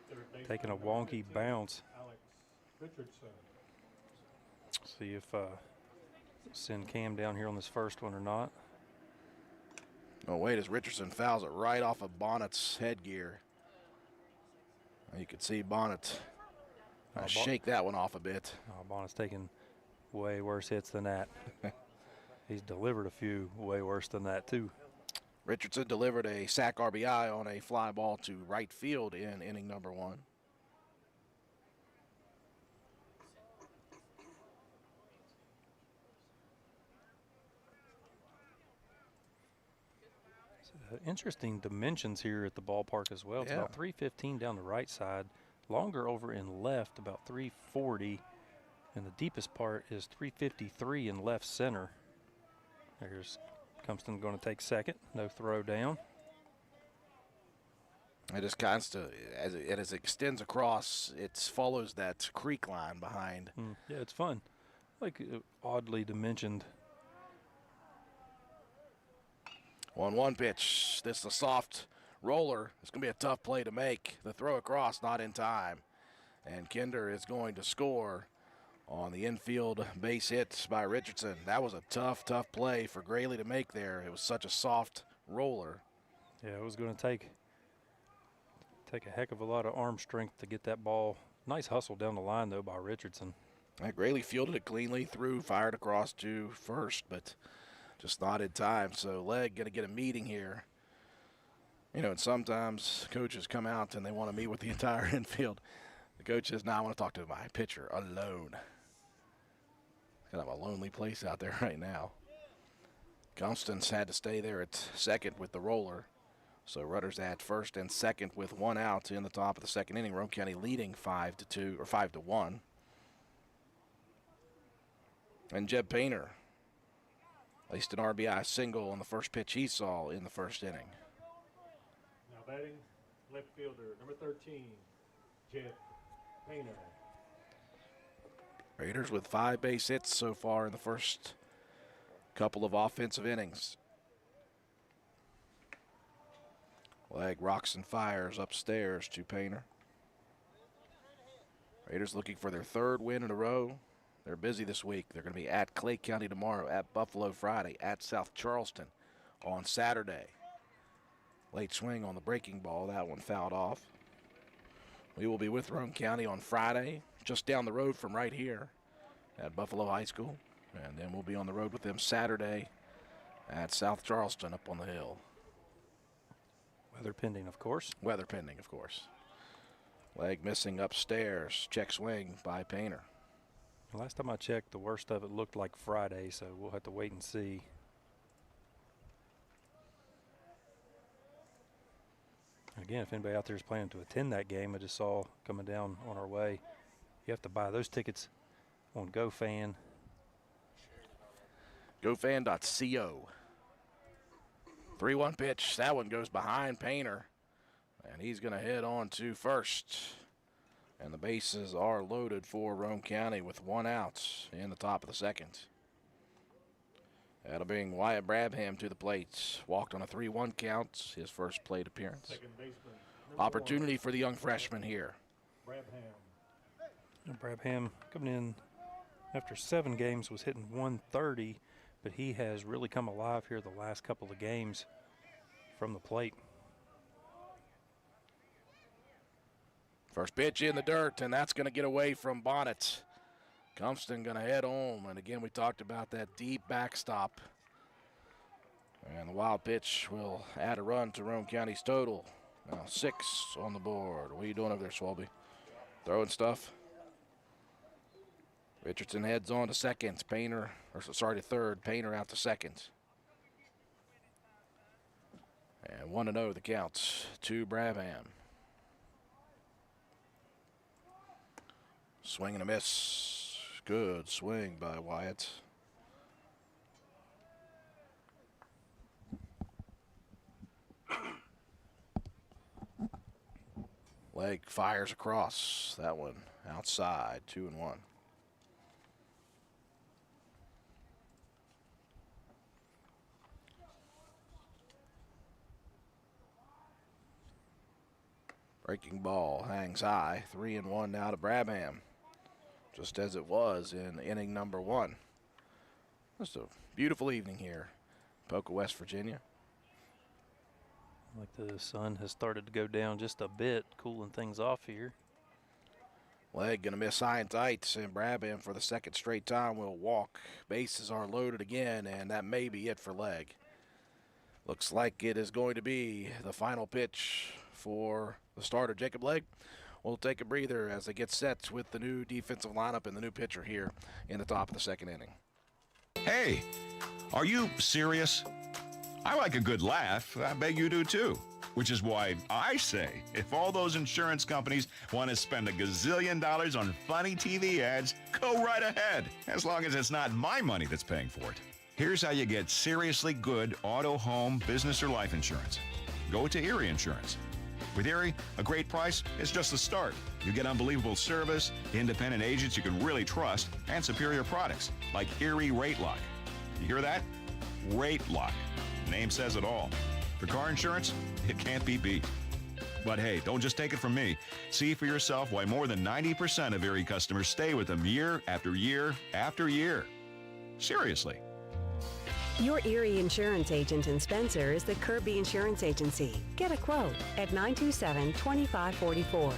taking a wonky bounce. See if send Cam down here on this first one or not.
Oh, wait, as Richardson fouls it right off of Bonnet's headgear. You can see Bonnet shake that one off a bit.
Bonnet's taking way worse hits than that. He's delivered a few way worse than that, too.
Richardson delivered a sac RBI on a fly ball to right field in inning number 1.
Interesting dimensions here at the ballpark as well. It's about 315 down the right side, longer over in left, about 340, and the deepest part is 353 in left center. There's Cumston going to take second, no throw down.
It just constantly, as it extends across, it follows that creek line behind.
Yeah, it's fun. Like oddly dimensioned.
1-1 pitch. This is a soft roller. It's going to be a tough play to make. The throw across, not in time. And Kinder is going to score on the infield base hit by Richardson. That was a tough play for Graley to make there. It was such a soft roller.
Yeah, it was going to take a heck of a lot of arm strength to get that ball. Nice hustle down the line, though, by Richardson.
Graley fielded it cleanly, fired across to first, but just not in time. So Leg going to get a meeting here. You know, and sometimes coaches come out and they want to meet with the entire infield. The coach says, "No, I want to talk to my pitcher alone." It's kind of a lonely place out there right now. Cumston's had to stay there at second with the roller. So runners at first and second with one out in the top of the second inning. Roane County leading 5-2 or 5-1. And Jeb Painter placed an RBI single on the first pitch he saw in the first inning.
Now batting, left fielder, number 13, Jeb Painter.
Raiders with 5 base hits so far in the first couple of offensive innings. Leg rocks and fires upstairs to Painter. Raiders looking for their 3rd win in a row. They're busy this week. They're going to be at Clay County tomorrow, at Buffalo Friday, at South Charleston on Saturday. Late swing on the breaking ball. That one fouled off. We will be with Roane County on Friday, just down the road from right here at Buffalo High School. And then we'll be on the road with them Saturday at South Charleston up on the hill.
Weather pending, of course.
Weather pending, of course. Leg missing upstairs. Check swing by Painter.
Last time I checked, the worst of it looked like Friday, so we'll have to wait and see. Again, if anybody out there is planning to attend that game, I just saw coming down on our way, you have to buy those tickets on GoFan.
GoFan.co. 3-1 pitch. That one goes behind Painter. And he's going to head on to first. And the bases are loaded for Roane County with 1 out in the top of the 2nd. That'll bring Wyatt Brabham to the plate. Walked on a 3-1 count, his first plate appearance. Opportunity for the young freshman here.
Brabham coming in after 7 games was hitting 130, but he has really come alive here the last couple of games from the plate.
First pitch in the dirt, and that's going to get away from Bonnet. Compston going to head home, and again we talked about that deep backstop. And the wild pitch will add a run to Roane County's total. Now 6 on the board. What are you doing over there, Swalby? Throwing stuff? Richardson heads on to second. To third. Painter out to second. And 1-0 the count to Brabham. Swing and a miss. Good swing by Wyatt. Leg fires across. That one outside. 2-1. Breaking ball hangs high. 3-1 now to Brabham. Just as it was in inning number 1. Just a beautiful evening here, Poca, West Virginia.
Like the sun has started to go down just a bit, cooling things off here.
Leg gonna miss high and tight, and Brabham for the 2nd straight time will walk. Bases are loaded again, and that may be it for Leg. Looks like it is going to be the final pitch for the starter, Jacob Leg. We'll take a breather as they get set with the new defensive lineup and the new pitcher here in the top of the 2nd inning.
Hey, are you serious? I like a good laugh. I bet you do too. Which is why I say, if all those insurance companies want to spend $1 gazillion on funny TV ads, go right ahead, as long as it's not my money that's paying for it. Here's how you get seriously good auto, home, business, or life insurance. Go to Erie Insurance. With Erie, a great price is just the start. You get unbelievable service, independent agents you can really trust, and superior products like Erie Rate Lock. You hear that? Rate Lock. The name says it all. For car insurance, it can't be beat. But hey, don't just take it from me. See for yourself why more than 90% of Erie customers stay with them year after year after year. Seriously.
Your Erie Insurance agent in Spencer is the Kirby Insurance Agency. Get a quote at 927-2544.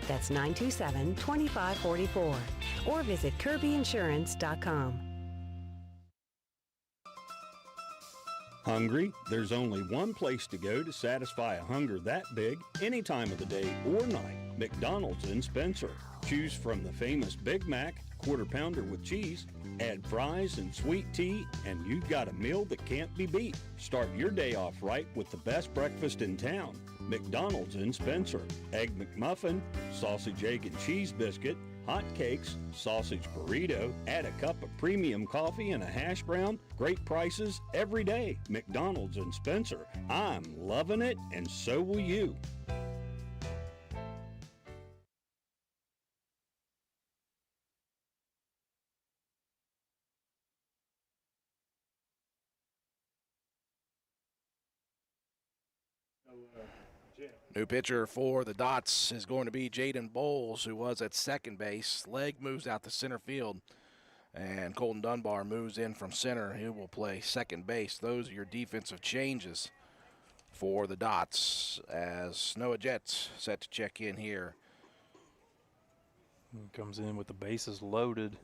That's 927-2544. Or visit kirbyinsurance.com.
Hungry? There's only one place to go to satisfy a hunger that big any time of the day or night. McDonald's in Spencer. Choose from the famous Big Mac, Quarter Pounder with cheese, add fries and sweet tea, and you've got a meal that can't be beat. Start your day off right with the best breakfast in town. McDonald's in Spencer. Egg McMuffin, sausage, egg, and cheese biscuit, hot cakes, sausage burrito, add a cup of premium coffee and a hash brown. Great prices every day. McDonald's in Spencer. I'm loving it, and so will you.
New pitcher for the Dots is going to be Jaden Bowles, who was at second base. Leg moves out to center field, and Colton Dunbar moves in from center. He will play second base. Those are your defensive changes for the Dots as Noah Jets set to check in here.
Comes in with the bases loaded.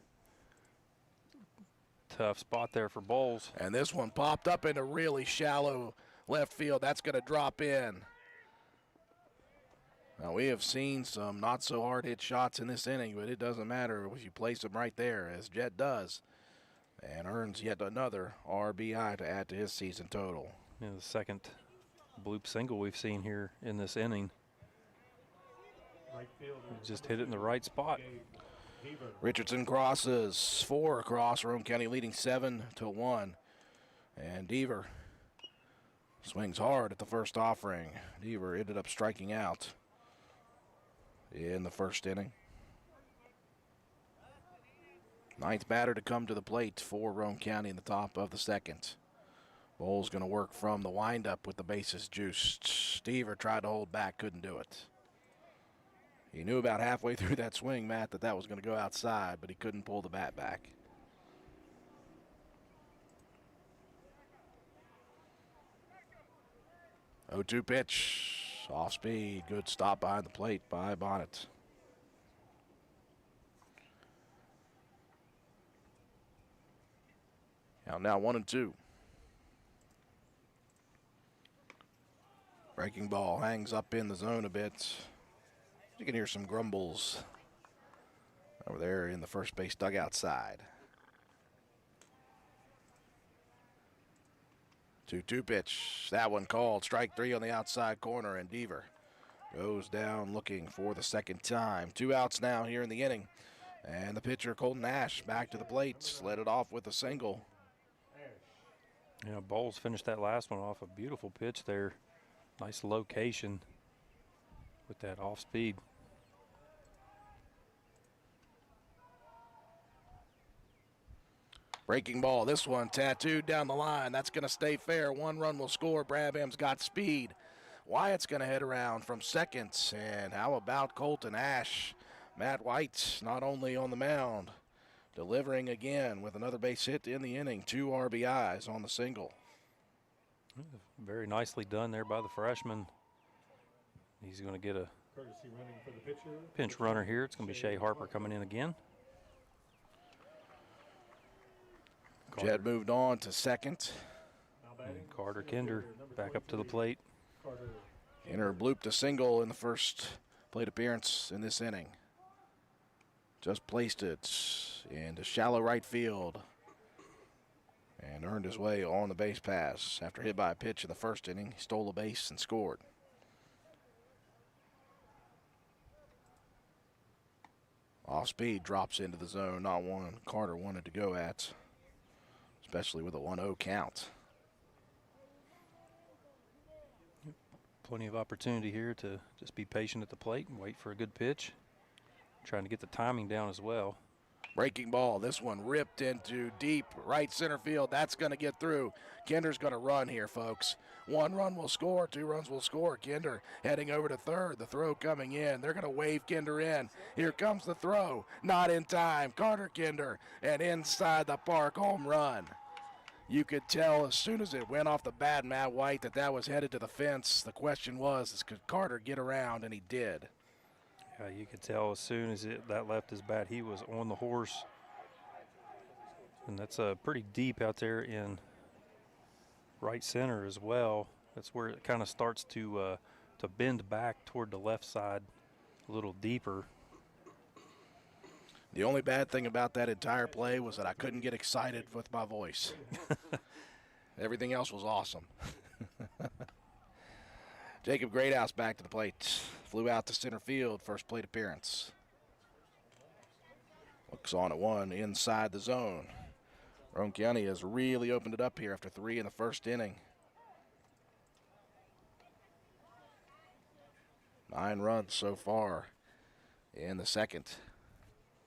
Tough spot there for Bowles.
And this one popped up into really shallow left field. That's going to drop in. Now, we have seen some not so hard hit shots in this inning, but it doesn't matter if you place them right there, as Jet does, and earns yet another RBI to add to his season total.
Yeah, the second bloop single we've seen here in this inning. He just hit it in the right spot.
Richardson crosses 4 across, Roane County leading 7-1. And Deaver swings hard at the first offering. Deaver ended up striking out in the first inning. Ninth batter to come to the plate for Roane County in the top of the second. Bowles going to work from the windup with the bases juiced. Deaver tried to hold back, couldn't do it. He knew about halfway through that swing, Matt, that was going to go outside, but he couldn't pull the bat back. Oh, 2 pitch. Off speed. Good stop behind the plate by Bonnet. Now 1-2. Breaking ball hangs up in the zone a bit. You can hear some grumbles over there in the first base dugout side. 2-2 pitch. That one called. Strike 3 on the outside corner, and Deaver goes down looking for the second time. 2 outs now here in the inning. And the pitcher, Colton Nash, back to the plate. Led it off with a single.
Yeah, Bowles finished that last one off. A beautiful pitch there. Nice location with that off speed.
Breaking ball, this one tattooed down the line. That's going to stay fair. 1 run will score. Brabham's got speed. Wyatt's going to head around from second. And how about Colton Ash? Matt White not only on the mound, delivering again with another base hit in the inning. 2 RBIs on the single.
Very nicely done there by the freshman. He's going to get a pinch runner here. It's going to be Shea Harper coming in again.
Jed moved on to second.
And Carter Kinder back up to the plate.
Kinder blooped a single in the first plate appearance in this inning. Just placed it into shallow right field and earned his way on the base pass. After hit by a pitch in the first inning, he stole a base and scored. Off speed drops into the zone, not one Carter wanted to go at, especially with a 1-0 count.
Plenty of opportunity here to just be patient at the plate and wait for a good pitch. Trying to get the timing down as well.
Breaking ball, this one ripped into deep right center field. That's going to get through. Kinder's going to run here, folks. 1 run will score, 2 runs will score. Kinder heading over to third. The throw coming in. They're going to wave Kinder in. Here comes the throw. Not in time. Carter Kinder, and inside the park home run. You could tell as soon as it went off the bat, Matt White, that was headed to the fence. The question was, could Carter get around, and he did.
You could tell as soon as that left his bat, he was on the horse. And that's pretty deep out there in right center as well. That's where it kind of starts to bend back toward the left side a little deeper.
The only bad thing about that entire play was that I couldn't get excited with my voice. Everything else was awesome. Jacob Greathouse back to the plate. Flew out to center field, first plate appearance. Looks on at 1 inside the zone. Roane County has really opened it up here after 3 in the first inning. 9 runs so far in the second.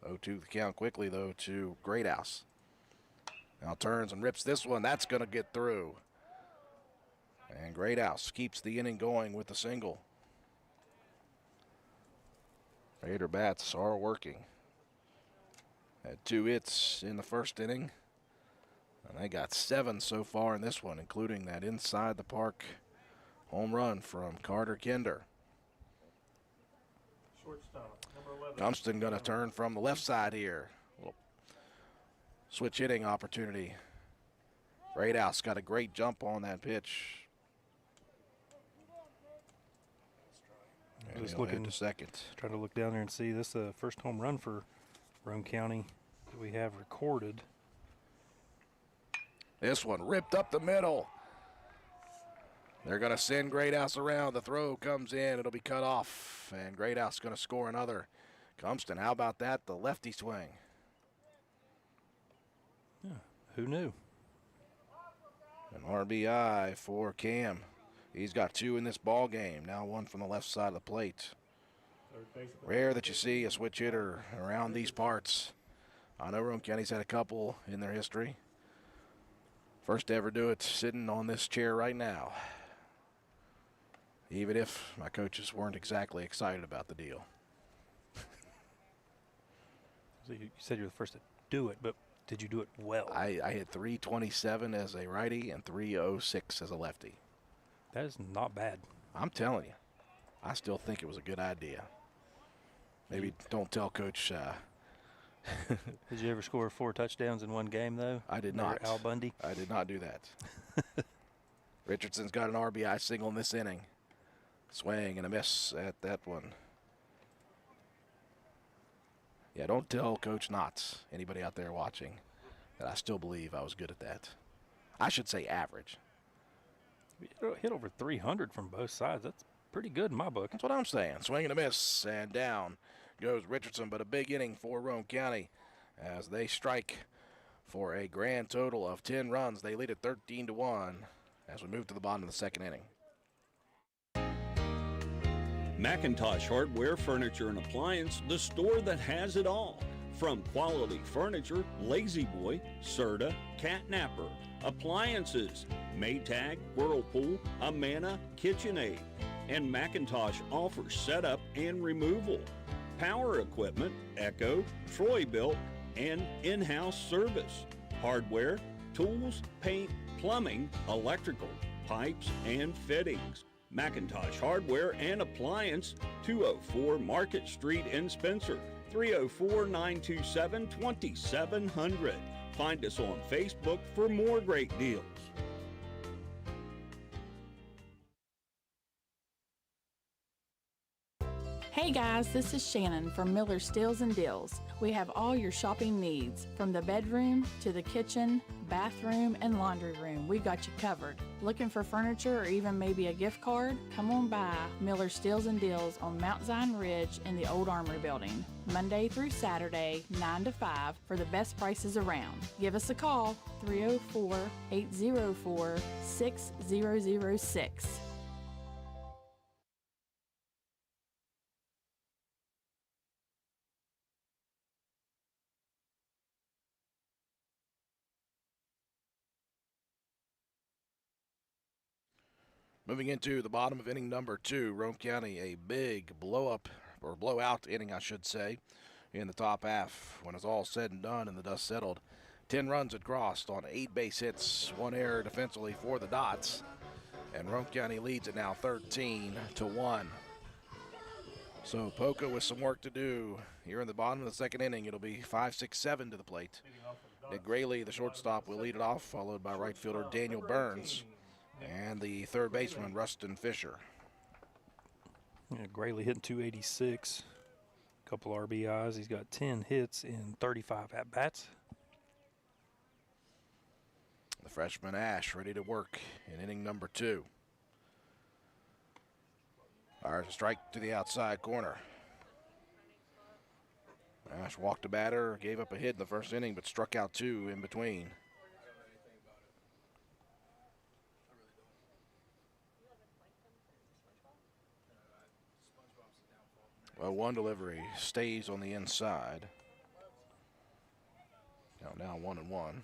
0-2 the count quickly, though, to Greathouse. Now turns and rips this one. That's going to get through. And Greathouse keeps the inning going with the single. Raider bats are working. Had 2 hits in the first inning. And they got 7 so far in this one, including that inside the park home run from Carter Kinder.
Shortstop, number 11.
Johnston going to turn from the left side here. Little switch hitting opportunity. Greathouse got a great jump on that pitch. And
Just
he'll
looking
head to second.
Trying to look down there and see this is the first home run for Roane County that we have recorded.
This one ripped up the middle. They're going to send Greathouse around. The throw comes in. It'll be cut off. And Greathouse going to score another. Cumston, how about that? The lefty swing.
Yeah, who knew?
An RBI for Cam. He's got 2 in this ball game. Now 1 from the left side of the plate. Rare that you see a switch hitter around these parts. I know Roane County's had a couple in their history. First to ever do it sitting on this chair right now. Even if my coaches weren't exactly excited about the deal.
So you said you're the first to do it, but did you do it well?
I hit 327 as a righty and 306 as a lefty.
That is not bad.
I'm telling you, I still think it was a good idea. Maybe don't tell Coach.
Did you ever score 4 touchdowns in one game, though?
I did not.
Al Bundy?
I did not do that. Richardson's got an RBI single in this inning. Swing and a miss at that one. Yeah, don't tell Coach Knotts, anybody out there watching, that I still believe I was good at that. I should say average.
You hit over 300 from both sides. That's pretty good in my book.
That's what I'm saying. Swing and a miss, and down goes Richardson, but a big inning for Roane County as they strike for a grand total of 10 runs. They lead it 13-1 as we move to the bottom of the second inning.
Macintosh Hardware, Furniture, and Appliance, the store that has it all. From quality furniture, Lazy Boy, Serta, Catnapper, appliances, Maytag, Whirlpool, Amana, KitchenAid, and Macintosh offers setup and removal, power equipment, Echo, Troy-Bilt, and in-house service, hardware, tools, paint, plumbing, electrical, pipes, and fittings. Macintosh Hardware and Appliance, 204 Market Street in Spencer, 304-927-2700. Find us on Facebook for more great deals.
Hey guys, this is Shannon from Miller Steels and Deals. We have all your shopping needs, from the bedroom to the kitchen, bathroom, and laundry room. We've got you covered. Looking for furniture or even maybe a gift card? Come on by Miller Steels and Deals on Mount Zion Ridge in the Old Armory Building, Monday through Saturday, 9 to 5 for the best prices around. Give us a call, 304-804-6006.
Moving into the bottom of inning number 2, Roane County a big blowout inning, I should say, in the top half. When it's all said and done and the dust settled, 10 runs had crossed on 8 base hits, 1 error defensively for the Dots, and Roane County leads it now 13-1. So Poca with some work to do here in the bottom of the second inning. It'll be 5-6-7 to the plate. Nick Grayley, the shortstop, will lead it off, followed by right fielder Daniel Burns and the third baseman, Rustin Fisher.
Yeah, Grayley hitting 286, a couple RBIs. He's got 10 hits in 35 at-bats.
The freshman Ash ready to work in inning number 2. Fires a strike to the outside corner. Ash walked a batter, gave up a hit in the first inning, but struck out 2 in between. Well, one delivery stays on the inside. Count now 1-1.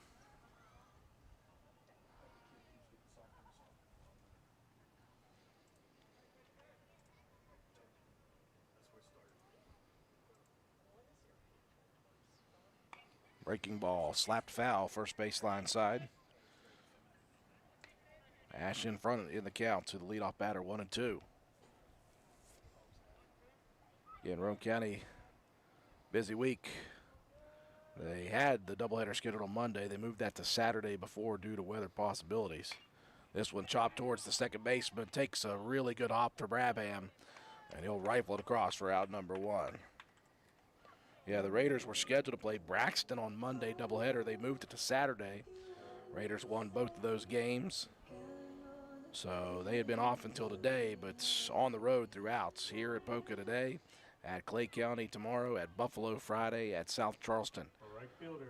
Breaking ball, slapped foul, first baseline side. Ash in front in the count to the leadoff batter, 1-2. Again, Roane County, busy week. They had the doubleheader scheduled on Monday. They moved that to Saturday before due to weather possibilities. This one chopped towards the second baseman, takes a really good hop to Brabham, and he'll rifle it across for out number 1. Yeah, the Raiders were scheduled to play Braxton on Monday doubleheader. They moved it to Saturday. Raiders won both of those games. So they had been off until today, but on the road throughout. Here at Poca today, at Clay County tomorrow, at Buffalo Friday, at South Charleston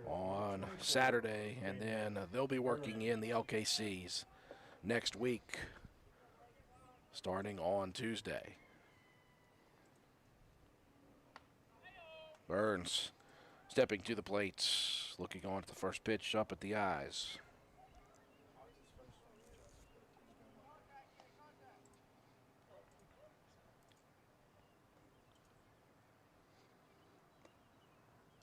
on Saturday, and then they'll be working in the LKCs next week, starting on Tuesday. Burns stepping to the plate, looking on at the first pitch, up at the eyes.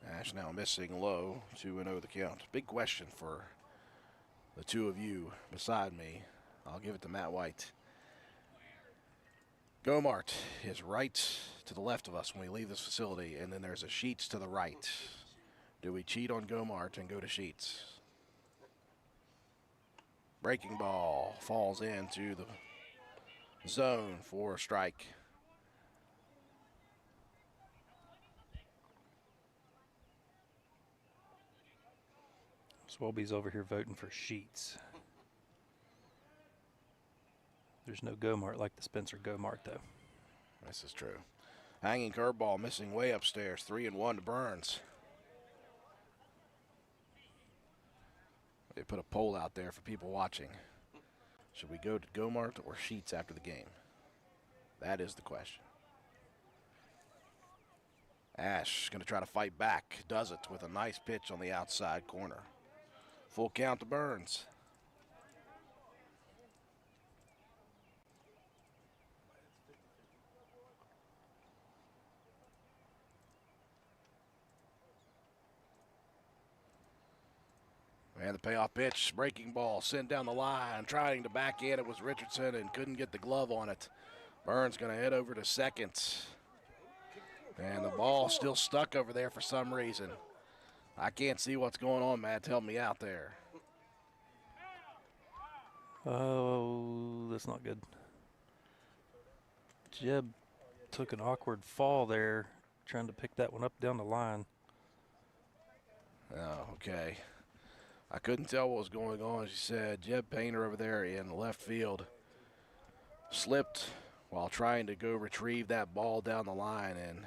Ash now missing low, 2-0 the count. Big question for the two of you beside me. I'll give it to Matt White. Gomart is right to the left of us when we leave this facility, and then there's a Sheets to the right. Do we cheat on Gomart and go to Sheets? Breaking ball falls into the zone for a strike.
Swalby's over here voting for Sheets. There's no Gomart like the Spencer Gomart, though.
This is true. Hanging curveball, missing way upstairs. 3-1 to Burns. They put a poll out there for people watching. Should we go to Gomart or Sheets after the game? That is the question. Ash going to try to fight back. Does it with a nice pitch on the outside corner. Full count to Burns. And the payoff pitch, breaking ball, sent down the line, trying to back in. It was Richardson and couldn't get the glove on it. Burns going to head over to second. And the ball still stuck over there for some reason. I can't see what's going on, Matt. Help me out there.
Oh, that's not good. Jeb took an awkward fall there, trying to pick that one up down the line.
Oh, okay. I couldn't tell what was going on. As you said, Jeb Painter over there in left field slipped while trying to go retrieve that ball down the line, and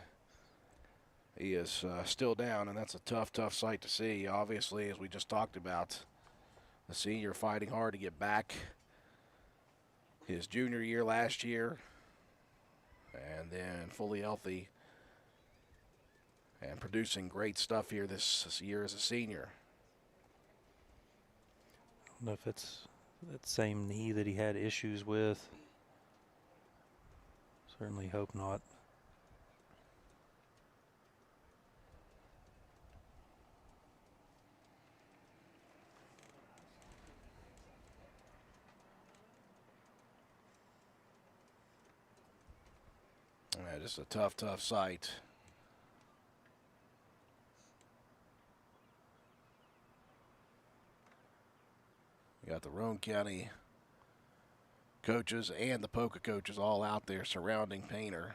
he is still down, and that's a tough, tough sight to see. Obviously, as we just talked about, the senior fighting hard to get back his junior year last year, and then fully healthy and producing great stuff here this year as a senior.
I don't know if it's that same knee that he had issues with. Certainly hope not.
Yeah, just a tough, tough sight. You got the Roane County coaches and the Poca coaches all out there surrounding Painter.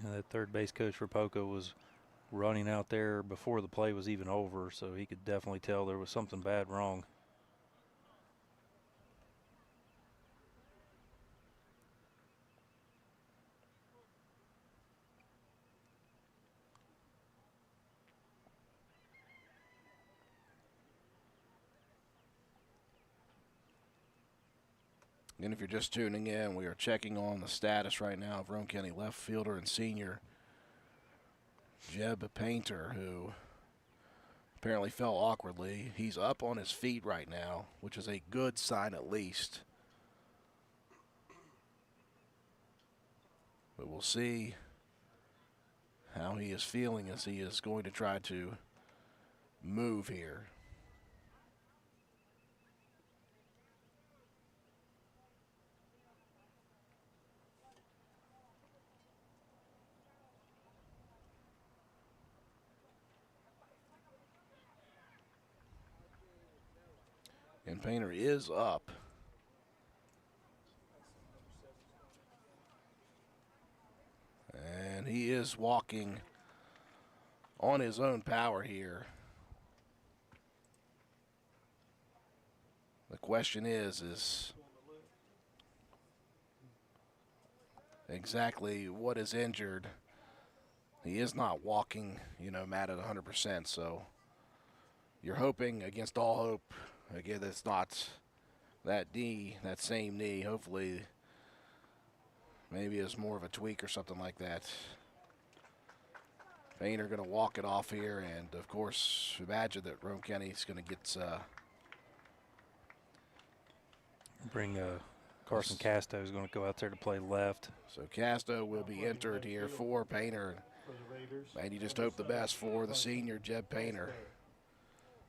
And that third base coach for Poca was running out there before the play was even over, so he could definitely tell there was something bad wrong.
And if you're just tuning in, we are checking on the status right now of Roane County left fielder and senior Jeb Painter, who apparently fell awkwardly. He's up on his feet right now, which is a good sign at least. But we'll see how he is feeling as he is going to try to move here. And Painter is up. And he is walking on his own power here. The question is exactly what is injured. He is not walking, Matt, at 100%, so you're hoping against all hope. Again, it's not that knee, that same knee. Hopefully, maybe it's more of a tweak or something like that. Painter going to walk it off here, and of course, imagine that Roane County is going to get.
Bring Carson Casto is going to go out there to play left.
So Casto will be entered here for Painter. And you just hope the best for the senior, Jeb Painter.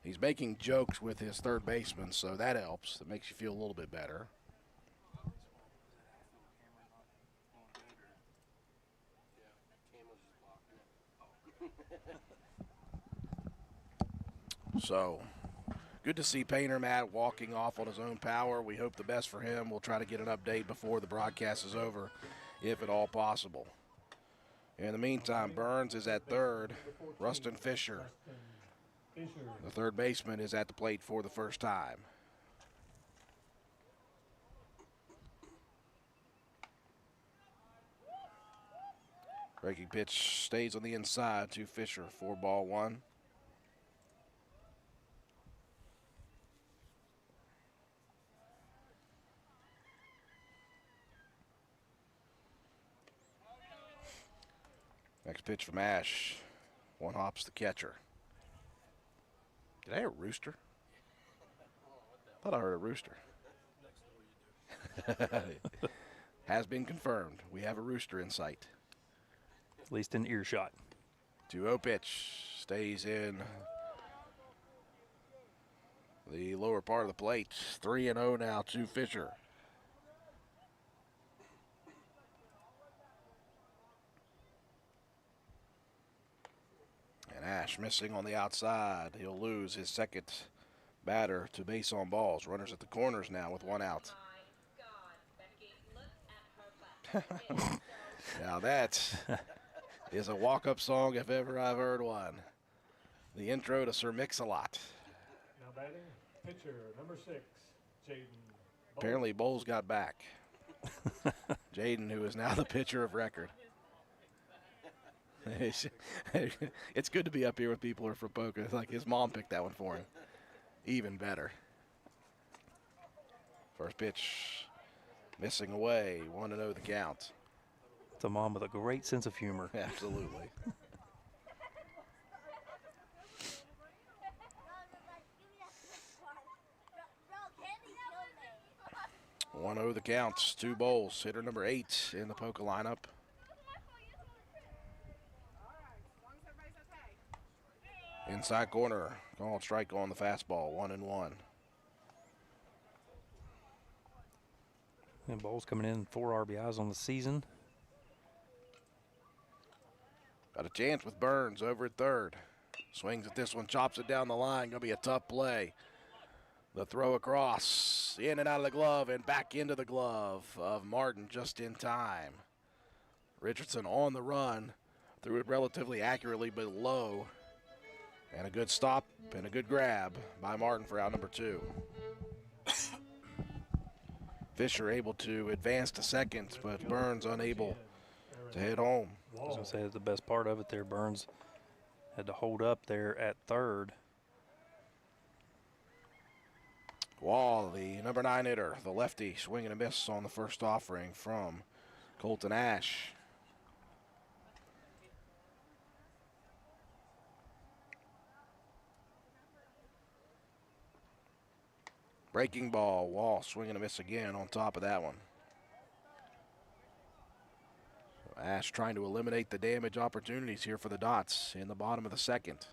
He's making jokes with his third baseman, so that helps. That makes you feel a little bit better. So, good to see Painter, Matt, walking off on his own power. We hope the best for him. We'll try to get an update before the broadcast is over, if at all possible. In the meantime, Burns is at third. Rustin Fisher, the third baseman, is at the plate for the first time. Breaking pitch stays on the inside to Fisher for ball one. Next pitch from Ash. One hops the catcher. Did I hear a rooster? I thought I heard a rooster. Has been confirmed. We have a rooster in sight.
At least in earshot.
2-0 pitch. Stays in the lower part of the plate. 3-0 now to Fisher. And Ash missing on the outside. He'll lose his second batter to base on balls. Runners at the corners now with one out. Now that is a walk-up song if ever I've heard one. The intro to Sir Mix-a-Lot.
Now batting, pitcher number 6, Jaden.
Apparently Bowles got back. Jaden, who is now the pitcher of record. It's good to be up here with people who are from Poca. It's like his mom picked that one for him. Even better. First pitch missing away. 1-0 the count.
It's a mom with a great sense of humor.
Absolutely. 1-0 the counts. 2 Bowles. Hitter number 8 in the Poca lineup. Inside corner, called strike on the fastball, 1-1.
And Bowles coming in 4 RBIs on the season.
Got a chance with Burns over at third. Swings at this one, chops it down the line. Gonna be a tough play. The throw across, in and out of the glove, and back into the glove of Martin just in time. Richardson on the run, threw it relatively accurately but low. And a good stop and a good grab by Martin for out number 2. Fisher able to advance to second, but Burns unable to head home.
I was going to say the best part of it there, Burns had to hold up there at third.
Wall, the number 9 hitter, the lefty, swing and a miss on the first offering from Colton Ash. Breaking ball, Wall swing and a miss again on top of that one. Ash trying to eliminate the damage opportunities here for the Dots in the bottom of the second.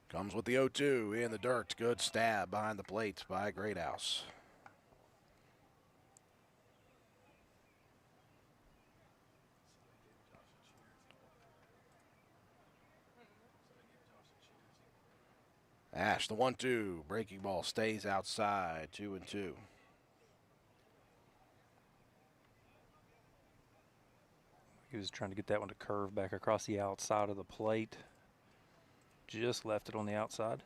Comes with the 0-2 in the dirt. Good stab behind the plate by Greathouse. Ash, the 1-2. Breaking ball stays outside. 2-2.
He was trying to get that one to curve back across the outside of the plate. Just left it on the outside.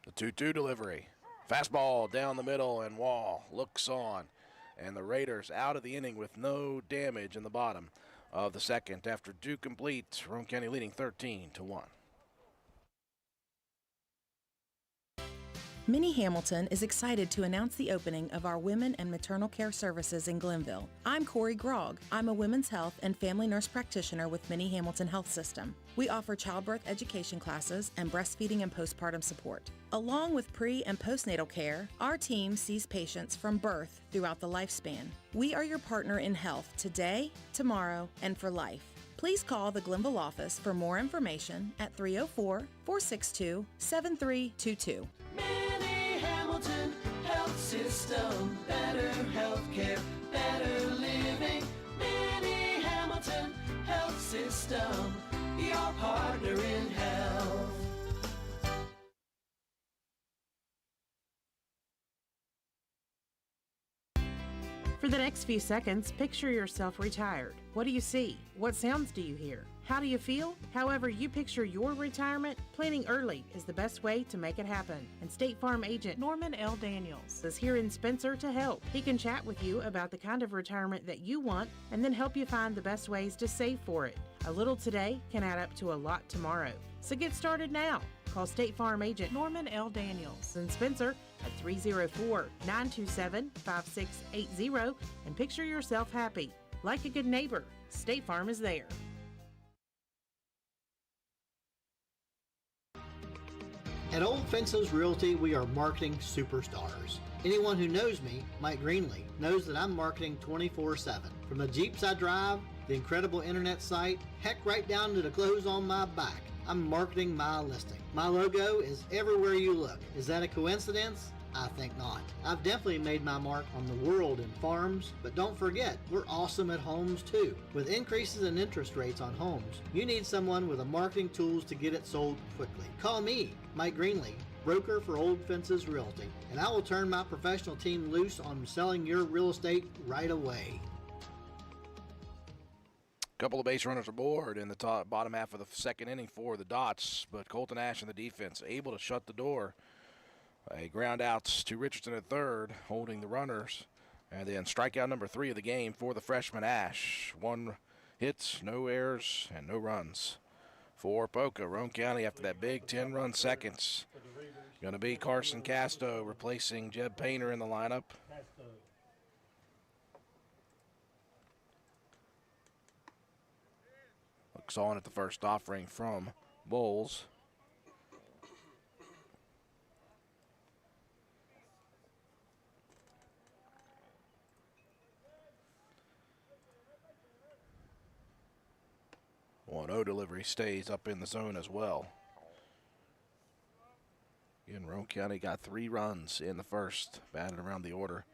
The 2-2 delivery. Fastball down the middle, and Wall looks on. And the Raiders out of the inning with no damage in the bottom of the second after 2 complete. Roane County leading 13-1.
Minnie Hamilton is excited to announce the opening of our Women and Maternal Care Services in Glenville. I'm Corey Grogg. I'm a women's health and family nurse practitioner with Minnie Hamilton Health System. We offer childbirth education classes and breastfeeding and postpartum support. Along with pre- and postnatal care, our team sees patients from birth throughout the lifespan. We are your partner in health today, tomorrow, and for life. Please call the Glenville office for more information at 304-462-7322.
Minnie Hamilton Health System, better healthcare, better living. Minnie Hamilton Health System, your partner in health.
For the next few seconds, picture yourself retired. What do you see? What sounds do you hear? How do you feel? However you picture your retirement, planning early is the best way to make it happen. And State Farm agent Norman L. Daniels is here in Spencer to help. He can chat with you about the kind of retirement that you want and then help you find the best ways to save for it. A little today can add up to a lot tomorrow. So get started now. Call State Farm agent Norman L. Daniels in Spencer at 304-927-5680 and picture yourself happy. Like a good neighbor, State Farm is there.
At Old Fences Realty, we are marketing superstars. Anyone who knows me, Mike Greenlee, knows that I'm marketing 24/7. From the Jeeps I drive, the incredible internet site, heck, right down to the clothes on my back, I'm marketing my listing. My logo is everywhere you look. Is that a coincidence? I think not. I've definitely made my mark on the world in farms, but don't forget, we're awesome at homes too. With increases in interest rates on homes, you need someone with the marketing tools to get it sold quickly. Call me, Mike Greenlee, broker for Old Fences Realty, and I will turn my professional team loose on selling your real estate right away.
Couple of base runners aboard in the bottom half of the second inning for the Dots, but Colton Ash and the defense able to shut the door. A ground out to Richardson at third, holding the runners. And then strikeout number 3 of the game for the freshman Ash. 1 hit, no errors, and no runs for Poca. Roane County after that big 10-run seconds. Going to be Carson Casto replacing Jeb Painter in the lineup. Looks on at the first offering from Bowles. One-0 delivery stays up in the zone as well. Again, Roane County got 3 runs in the first, batted around the order,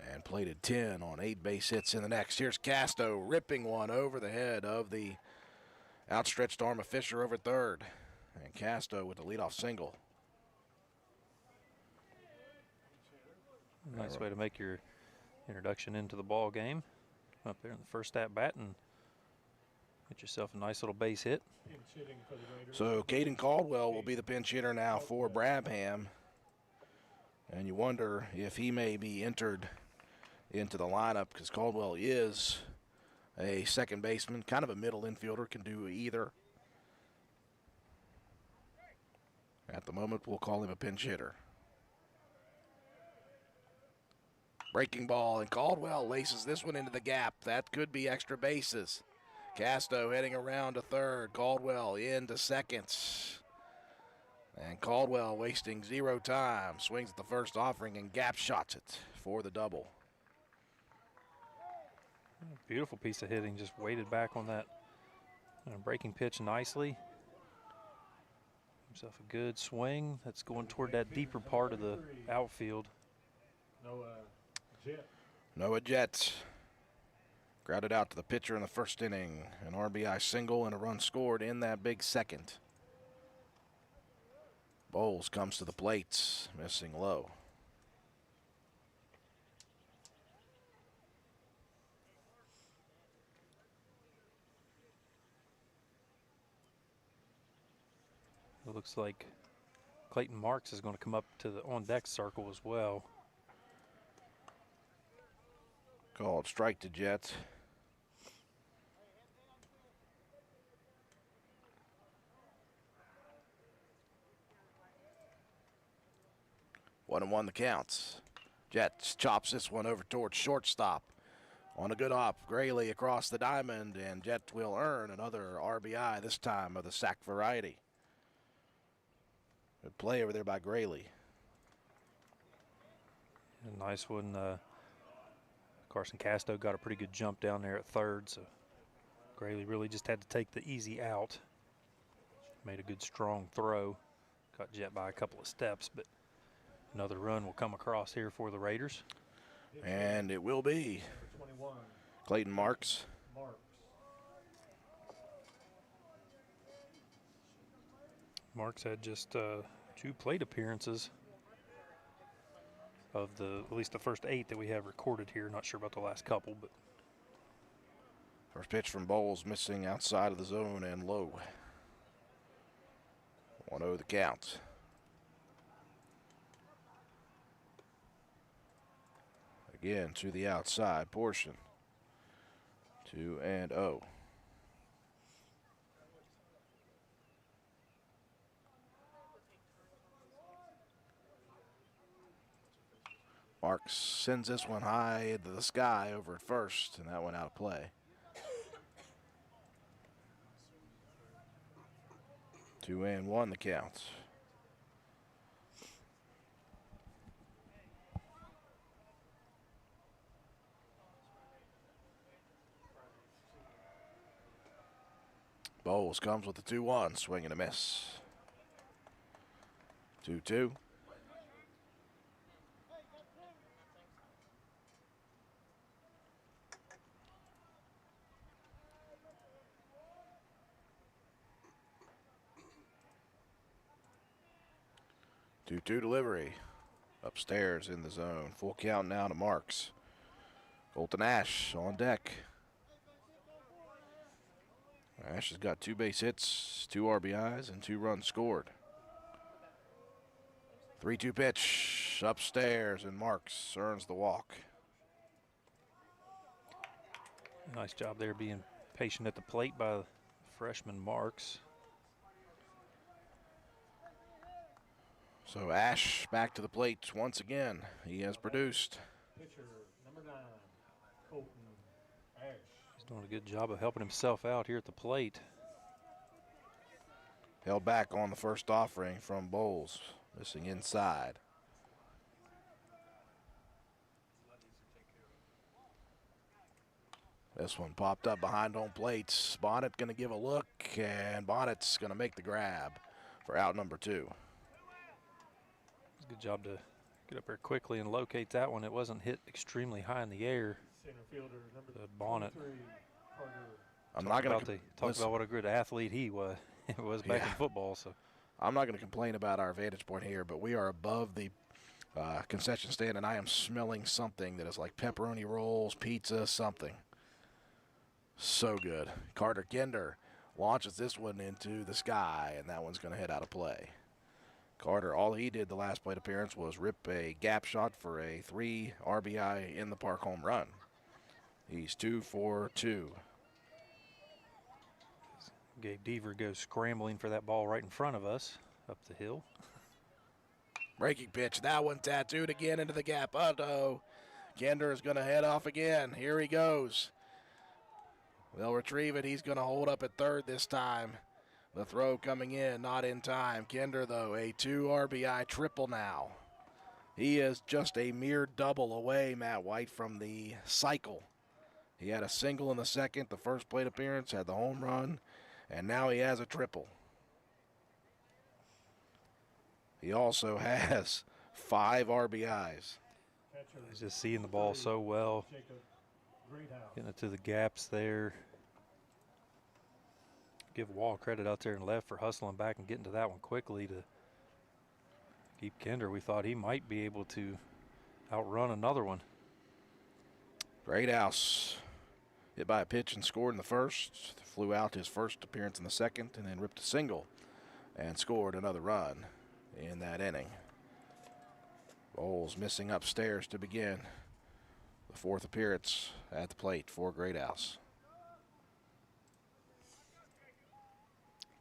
and plated 10 on 8 base hits in the next. Here's Casto ripping one over the head of the outstretched arm of Fisher over third. And Casto with the leadoff single.
Nice way to make your introduction into the ball game. Up there in the first at bat and get yourself a nice little base hit.
So Caden Caldwell will be the pinch hitter now for Brabham. And you wonder if he may be entered into the lineup because Caldwell is a second baseman, kind of a middle infielder, can do either. At the moment, we'll call him a pinch hitter. Breaking ball, and Caldwell laces this one into the gap. That could be extra bases. Casto heading around to third. Caldwell into second. And Caldwell wasting 0 time. Swings at the first offering and gap shots it for the double.
Beautiful piece of hitting, just weighted back on that breaking pitch nicely. Himself a good swing. That's going toward that deeper part of the outfield.
Noah Jett grounded out to the pitcher in the first inning. An RBI single and a run scored in that big second. Bowles comes to the plate, missing low.
It looks like Clayton Marks is going to come up to the on-deck circle as well.
Called strike to Jett. One and one the counts. Jett chops this one over towards shortstop. On a good hop, Graley across the diamond, and Jett will earn another RBI, this time of the sack variety. Good play over there by Graley.
A nice one. Carson Casto got a pretty good jump down there at third, so Graley really just had to take the easy out. Made a good strong throw. Got Jett by a couple of steps, but another run will come across here for the Raiders.
And it will be Clayton Marks.
Marks had just 2 plate appearances of at least the first 8 that we have recorded here. Not sure about the last couple, but
First pitch from Bowles, missing outside of the zone and low. 1-0 the count. Again to the outside portion. 2-0. Marks sends this one high into the sky over at first, and that went out of play. 2-1 the count. Bowles comes with the 2-1, swing and a miss. 2-2. Delivery. Upstairs in the zone. Full count now to Marks. Colton Ash on deck. Ash has got 2 base hits, 2 RBIs, and 2 runs scored. 3-2 pitch upstairs, and Marks earns the walk.
nice job there being patient at the plate by freshman Marks.
So Ash back to the plate once again. He has produced.
Pitcher number 9, Colton Ash.
He's doing a good job of helping himself out here at the plate.
Held back on the first offering from Bowles, missing inside. This one popped up behind home plate. Bonnet going to give a look, and Bonnet's going to make the grab for out number 2.
Good job to get up there quickly and locate that one. It wasn't hit extremely high in the air.
Center fielder number
Bonnet.
23, Carter.
I'm not going to
talk about what a good athlete he was. It was back in football. So
I'm not going to complain about our vantage point here, but we are above the concession stand, and I am smelling something that is like pepperoni rolls, pizza, something. So good. Carter Kinder launches this one into the sky, and that one's going to head out of play. Carter, all he did the last plate appearance was rip a gap shot for a 3 RBI in the park home run. He's 2 for 2.
Gabe Deaver goes scrambling for that ball right in front of us up the hill.
Breaking pitch, that one tattooed again into the gap. Uh-oh. Kinder is going to head off again. Here he goes. They'll retrieve it. He's going to hold up at third this time. The throw coming in, not in time. Kinder, though, a 2 RBI triple now. He is just a mere double away, Matt White, from the cycle. He had a single in the second, the first plate appearance, had the home run, and now he has a triple. He also has 5 RBIs.
He's just seeing the ball so well, getting it to the gaps there. Give Wall credit out there and left for hustling back and getting to that one quickly to keep Kinder. We thought he might be able to outrun another one.
Greathouse hit by a pitch and scored in the first. Flew out his first appearance in the second and then ripped a single and scored another run in that inning. Bowles missing upstairs to begin the 4th appearance at the plate for Greathouse.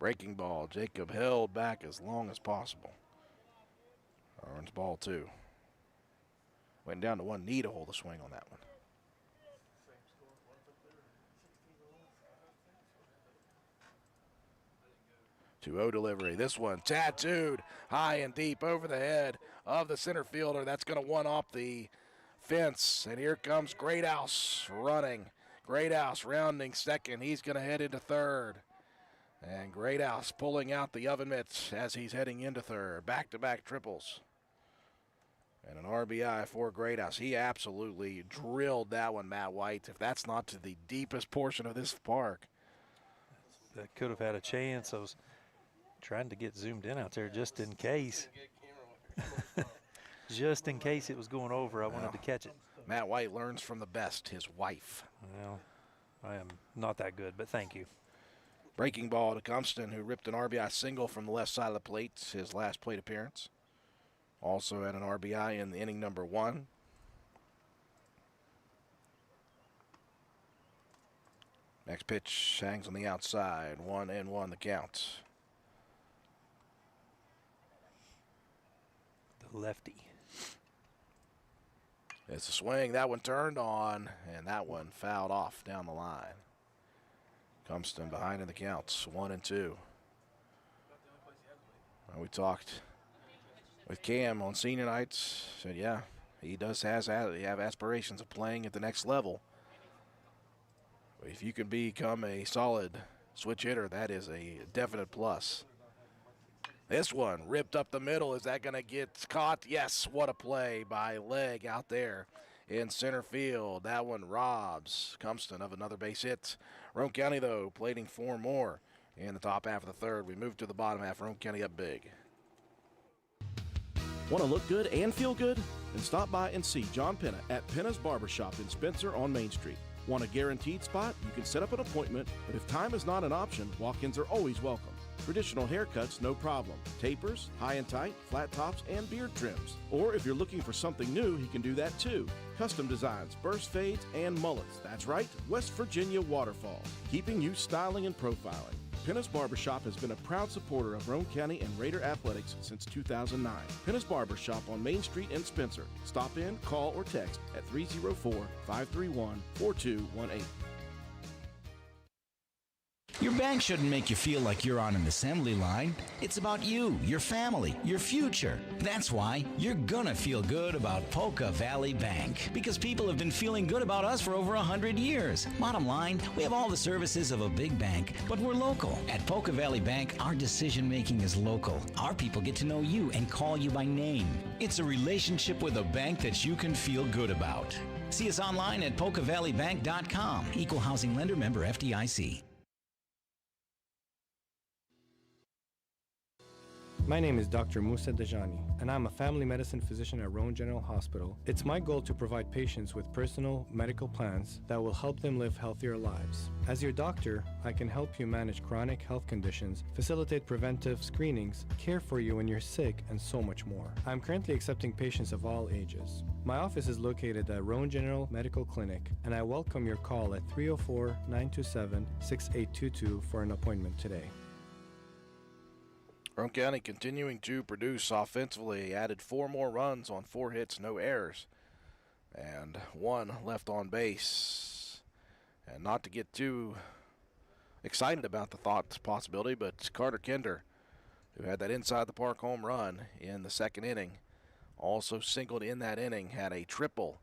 Breaking ball. Jacob held back as long as possible. Earns ball 2. Went down to one knee to hold the swing on that one. 2-0 delivery. This one tattooed high and deep over the head of the center fielder. That's going to one off the fence. And here comes Greathouse running. Greathouse rounding second. He's going to head into third. And Greathouse pulling out the oven mitts as he's heading into third. Back-to-back triples. And an RBI for Greathouse. He absolutely drilled that one, Matt White. If that's not to the deepest portion of this park.
That could have had a chance. I was trying to get zoomed in out there just in case. Just in case it was going over, I wanted to catch it.
Matt White learns from the best, his wife.
Well, I am not that good, but thank you.
Breaking ball to Cumston, who ripped an RBI single from the left side of the plate, his last plate appearance. Also had an RBI in the inning number 1. Next pitch hangs on the outside. 1-1 the count.
The lefty.
It's a swing. That one turned on, and that one fouled off down the line. Cumston behind in the counts, 1-2. Well, we talked with Cam on senior nights. Said, yeah, he have aspirations of playing at the next level. But if you can become a solid switch hitter, that is a definite plus. This one ripped up the middle. Is that going to get caught? Yes, what a play by Legg out there in center field. That one robs Cumston of another base hit. Roane County, though, plating 4 more in the top half of the third. We move to the bottom half. Roane County up big.
Want to look good and feel good? Then stop by and see John Penna at Penna's Barbershop in Spencer on Main Street. Want a guaranteed spot? You can set up an appointment, but if time is not an option, walk-ins are always welcome. Traditional haircuts, no problem. Tapers, high and tight, flat tops, and beard trims. Or if you're looking for something new, he can do that too. Custom designs, burst fades, and mullets. That's right, West Virginia waterfalls, keeping you styling and profiling. Penna's Barbershop has been a proud supporter of Roane County and Raider athletics since 2009. Penna's Barbershop on Main Street in Spencer. Stop in, call, or text at 304-531-4218.
Your bank shouldn't make you feel like you're on an assembly line. It's about you, your family, your future. That's why you're gonna feel good about Poca Valley Bank, because people have been feeling good about us for over 100 years. Bottom line, we have all the services of a big bank, but we're local. At Poca Valley Bank, our decision making is local. Our people get to know you and call you by name. It's a relationship with a bank that you can feel good about. See us online at PocaValleyBank.com. Equal housing lender, member FDIC.
My name is Dr. Musa Dajani, and I'm a family medicine physician at Roane General Hospital. It's my goal to provide patients with personal medical plans that will help them live healthier lives. As your doctor, I can help you manage chronic health conditions, facilitate preventive screenings, care for you when you're sick, and so much more. I'm currently accepting patients of all ages. My office is located at Roane General Medical Clinic, and I welcome your call at 304-927-6822 for an appointment today.
Roane County continuing to produce offensively, added 4 more runs on 4 hits, no errors, and 1 left on base. And not to get too excited about the possibility, but Carter Kinder, who had that inside the park home run in the second inning, also singled in that inning, had a triple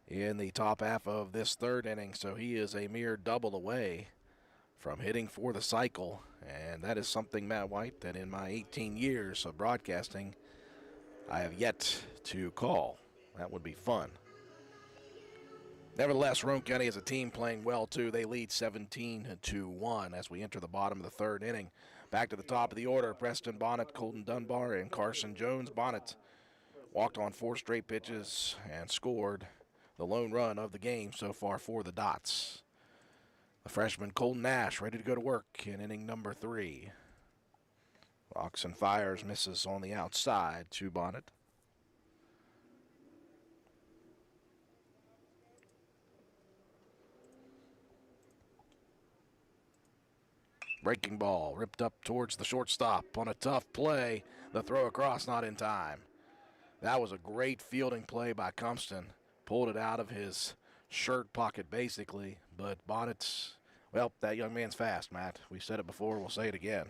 in the top half of this third inning, so he is a mere double away from hitting for the cycle, and that is something, Matt White, that in my 18 years of broadcasting, I have yet to call. That would be fun. Nevertheless, Roane County is a team playing well, too. They lead 17-1 as we enter the bottom of the third inning. Back to the top of the order, Preston Bonnet, Colton Dunbar, and Carson Jones. Bonnet walked on 4 straight pitches and scored the lone run of the game so far for the Dots. The freshman Colton Nash ready to go to work in inning number 3. Rocks and fires, misses on the outside to Bonnet. Breaking ball ripped up towards the shortstop on a tough play. The throw across not in time. That was a great fielding play by Compston. Pulled it out of his shirt pocket basically, but Bonnet's, well, that young man's fast, Matt. We said it before, we'll say it again.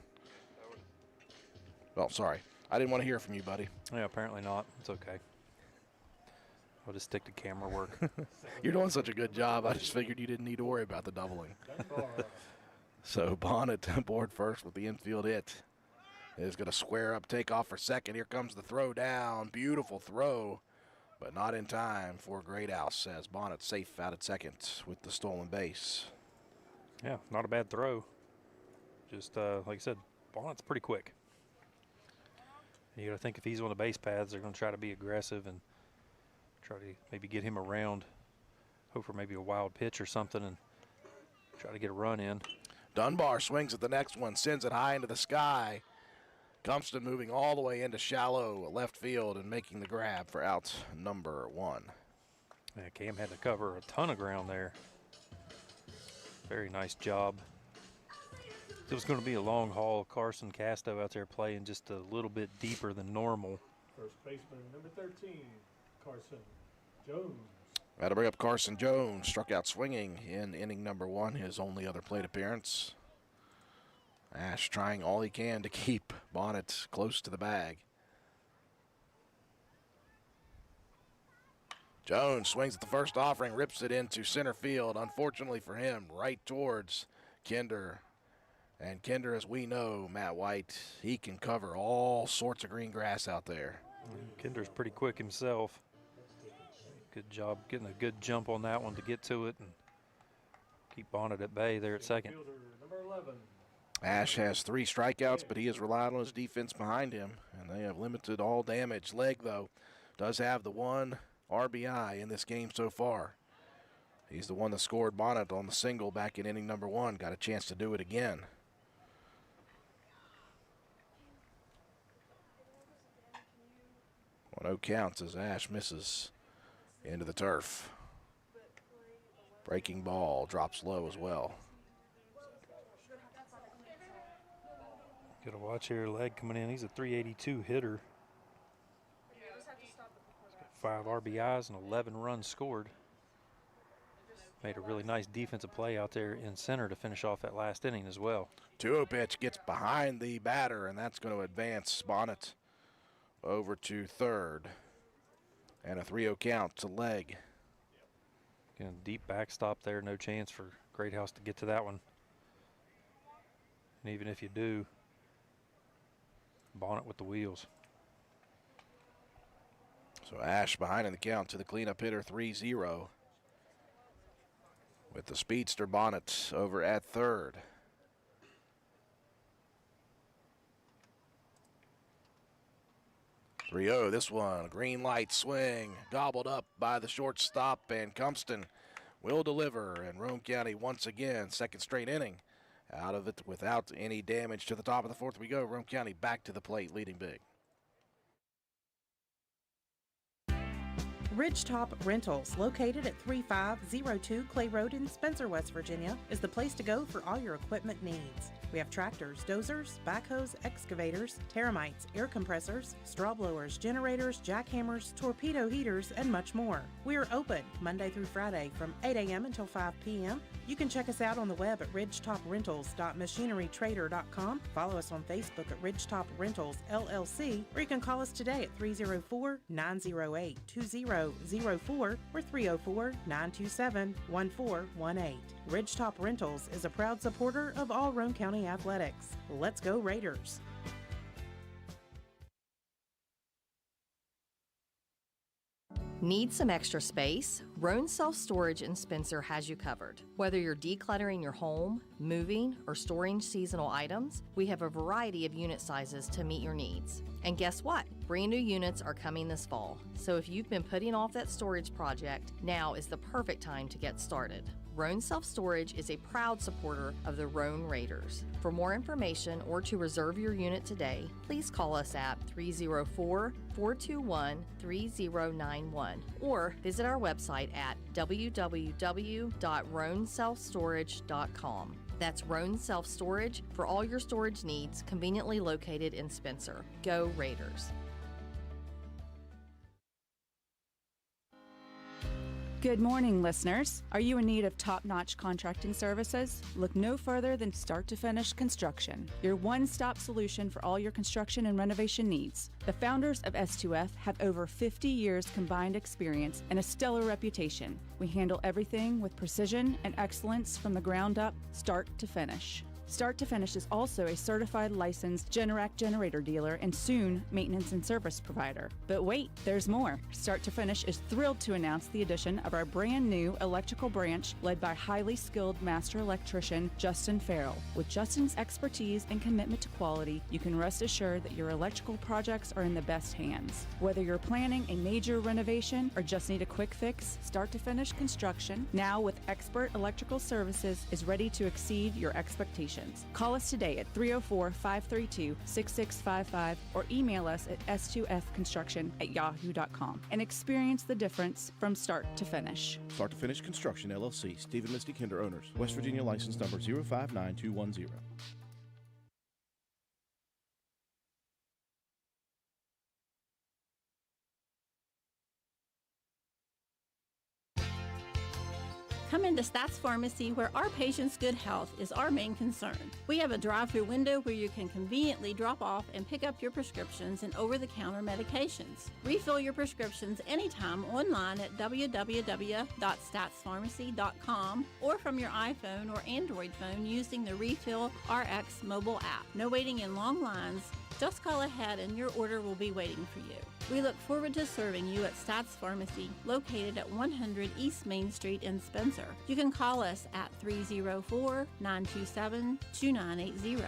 Well, sorry. I didn't want to hear from you, buddy.
Yeah, apparently not. It's okay. I'll just stick to camera work.
You're doing such a good job, I just figured you didn't need to worry about the doubling. So Bonnet aboard first with the infield hit. Is going to square up, take off for second. Here comes the throw down. Beautiful throw, but not in time for Greathouse as Bonnet safe out at second with the stolen base.
Yeah, not a bad throw. Just like I said, Bonnet's pretty quick. You got to think if he's on the base paths, they're going to try to be aggressive and try to maybe get him around, hope for maybe a wild pitch or something, and try to get a run in.
Dunbar swings at the next one, sends it high into the sky. Compston moving all the way into shallow left field and making the grab for out number 1.
Yeah, Cam had to cover a ton of ground there. Very nice job. It was going to be a long haul. Carson Casto out there playing just a little bit deeper than normal.
First baseman, number 13, Carson Jones.
Got to bring up Carson Jones. Struck out swinging in inning number 1, his only other plate appearance. Ash trying all he can to keep Bonnet close to the bag. Jones swings at the first offering, rips it into center field. Unfortunately for him, right towards Kinder. And Kinder, as we know, Matt White, he can cover all sorts of green grass out there.
Kinder's pretty quick himself. Good job getting a good jump on that one to get to it and keep Bonnet at bay there at second.
Number 11.
Ash has 3 strikeouts, but he has relied on his defense behind him, and they have limited all damage. Leg, though, does have the 1 RBI in this game so far. He's the one that scored Bonnet on the single back in inning number 1. Got a chance to do it again. 1-0 counts as Ash misses into the turf. Breaking ball drops low as well.
Got to watch here, Leg coming in. He's a 382 hitter. He's got 5 RBIs and 11 runs scored. Made a really nice defensive play out there in center to finish off that last inning as well.
2-0 pitch gets behind the batter, and that's going to advance Bonnet over to third. And a 3-0 count to Leg.
Again, deep backstop there. No chance for Greathouse to get to that one. And even if you do, Bonnet with the wheels.
So Ash behind in the count to the cleanup hitter, 3-0. With the speedster Bonnet over at third. (3-0) this one, green light swing, gobbled up by the shortstop, and Compston will deliver. And Roane County once again, second straight inning, out of it without any damage. To the top of the 4th we go. Roane County back to the plate, leading big.
Ridgetop Rentals, located at 3502 Clay Road in Spencer, West Virginia, is the place to go for all your equipment needs. We have tractors, dozers, backhoes, excavators, termites, air compressors, straw blowers, generators, jackhammers, torpedo heaters, and much more. We are open Monday through Friday from 8 a.m. until 5 p.m. You can check us out on the web at ridgetoprentals.machinerytrader.com. Follow us on Facebook at Ridgetop Rentals LLC, or you can call us today at 304-908-2004 or 304-927-1418. Ridgetop Rentals is a proud supporter of all Roane County athletics. Let's go Raiders!
Need some extra space? Roane Self-Storage in Spencer has you covered. Whether you're decluttering your home, moving, or storing seasonal items, we have a variety of unit sizes to meet your needs. And guess what? Brand new units are coming this fall. So if you've been putting off that storage project, now is the perfect time to get started. Roane Self-Storage is a proud supporter of the Roane Raiders. For more information or to reserve your unit today, please call us at 304-421-3091 or visit our website at www.roaneselfstorage.com. That's Roane Self-Storage for all your storage needs, conveniently located in Spencer. Go Raiders!
Good morning, listeners. Are you in need of top-notch contracting services? Look no further than Start to Finish Construction, your one-stop solution for all your construction and renovation needs. The founders of S2F have over 50 years combined experience and a stellar reputation. We handle everything with precision and excellence from the ground up, start to finish. Start to Finish is also a certified licensed Generac generator dealer and soon maintenance and service provider. But wait, there's more. Start to Finish is thrilled to announce the addition of our brand new electrical branch led by highly skilled master electrician Justin Farrell. With Justin's expertise and commitment to quality, you can rest assured that your electrical projects are in the best hands. Whether you're planning a major renovation or just need a quick fix, Start to Finish Construction, now with expert electrical services, is ready to exceed your expectations. Call us today at 304-532-6655 or email us at s2fconstruction@yahoo.com and experience the difference from start to finish.
Start to Finish Construction, LLC, Stephen Misty Kinder owners, West Virginia license number 059210.
Come into Stats Pharmacy, where our patients' good health is our main concern. We have a drive-through window where you can conveniently drop off and pick up your prescriptions and over-the-counter medications. Refill your prescriptions anytime online at www.statspharmacy.com or from your iPhone or Android phone using the Refill RX mobile app. No waiting in long lines. Just call ahead and your order will be waiting for you. We look forward to serving you at Stats Pharmacy, located at 100 East Main Street in Spencer. You can call us at 304-927-2980.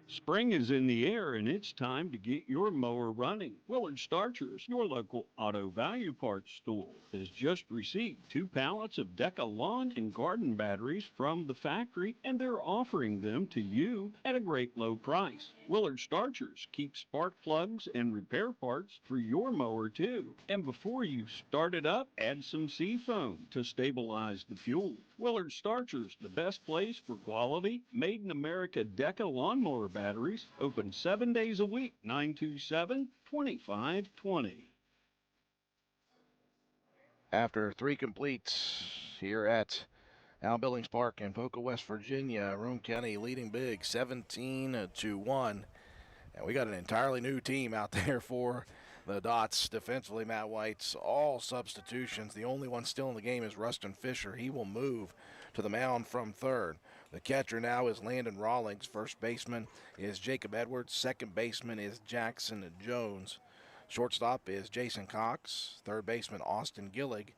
Spring is in the air and it's time to get your mower running. Willard Starchers, your local auto value parts store, has just received 2 pallets of Deca lawn and garden batteries from the factory, and they're offering them to you at a great low price. Willard Starchers keeps spark plugs and repair parts for your mower too. And before you start it up, add some Seafoam to stabilize the fuel. Willard Starchers, the best place for quality, made in America Deca lawnmower batteries, open 7 days a week, 927-2520.
After 3 completes here at Al Billings Park in Poca, West Virginia, Roane County leading big 17-1. And we got an entirely new team out there for the Dots. Defensively, Matt White's all substitutions. The only one still in the game is Rustin Fisher. He will move to the mound from third. The catcher now is Landon Rawlings. First baseman is Jacob Edwards. Second baseman is Jackson Jones. Shortstop is Jason Cox. Third baseman Austin Gillig.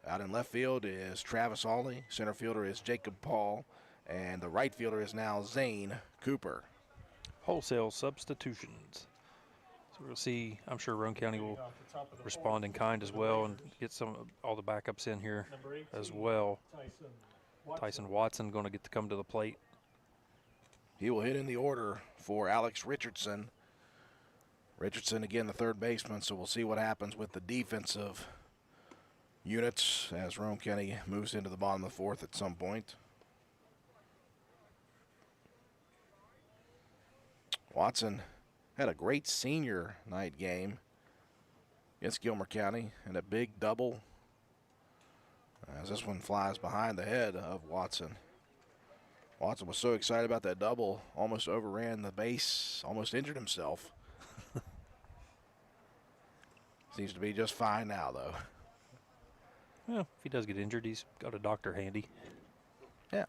Out in left field is Travis Hawley. Center fielder is Jacob Paul. And the right fielder is now Zane Cooper.
Wholesale substitutions. So we'll see. I'm sure Roane County will respond in kind as well and get all the backups in here as well. Tyson Watson going to get to come to the plate.
He will hit in the order for Alex Richardson. Richardson, again, the third baseman, so we'll see what happens with the defensive units as Roane County moves into the bottom of the fourth at some point. Watson had a great senior night game against Gilmer County and a big double as this one flies behind the head of Watson. Watson was so excited about that double, almost overran the base, almost injured himself. Seems to be just fine now, though.
Well, if he does get injured, he's got a doctor handy.
Yeah.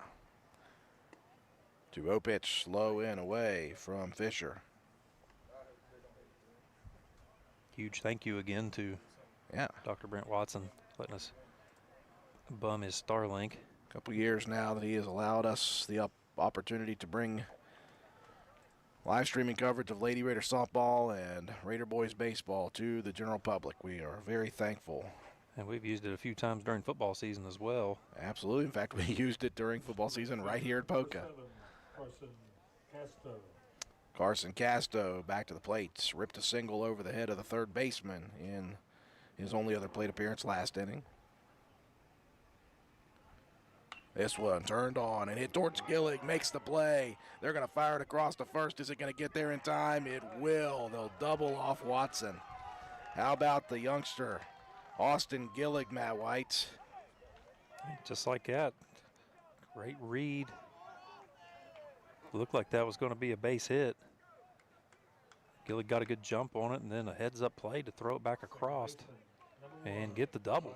2-0 pitch, low and away from Fisher.
Huge thank you again to Dr. Brent Watson letting us bum his Starlink.
A couple years now that he has allowed us the opportunity to bring live streaming coverage of Lady Raider softball and Raider boys baseball to the general public. We are very thankful.
And we've used it a few times during football season as well.
Absolutely. In fact, we used it during football season right here at Poca. Carson Casto back to the plate. Ripped a single over the head of the third baseman in his only other plate appearance last inning. This one turned on and hit towards Gillig, makes the play. They're going to fire it across to first. Is it going to get there in time? It will. They'll double off Watson. How about the youngster, Austin Gillig, Matt White?
Just like that. Great read. Looked like that was going to be a base hit. Gillig got a good jump on it and then a heads-up play to throw it back across and get the double.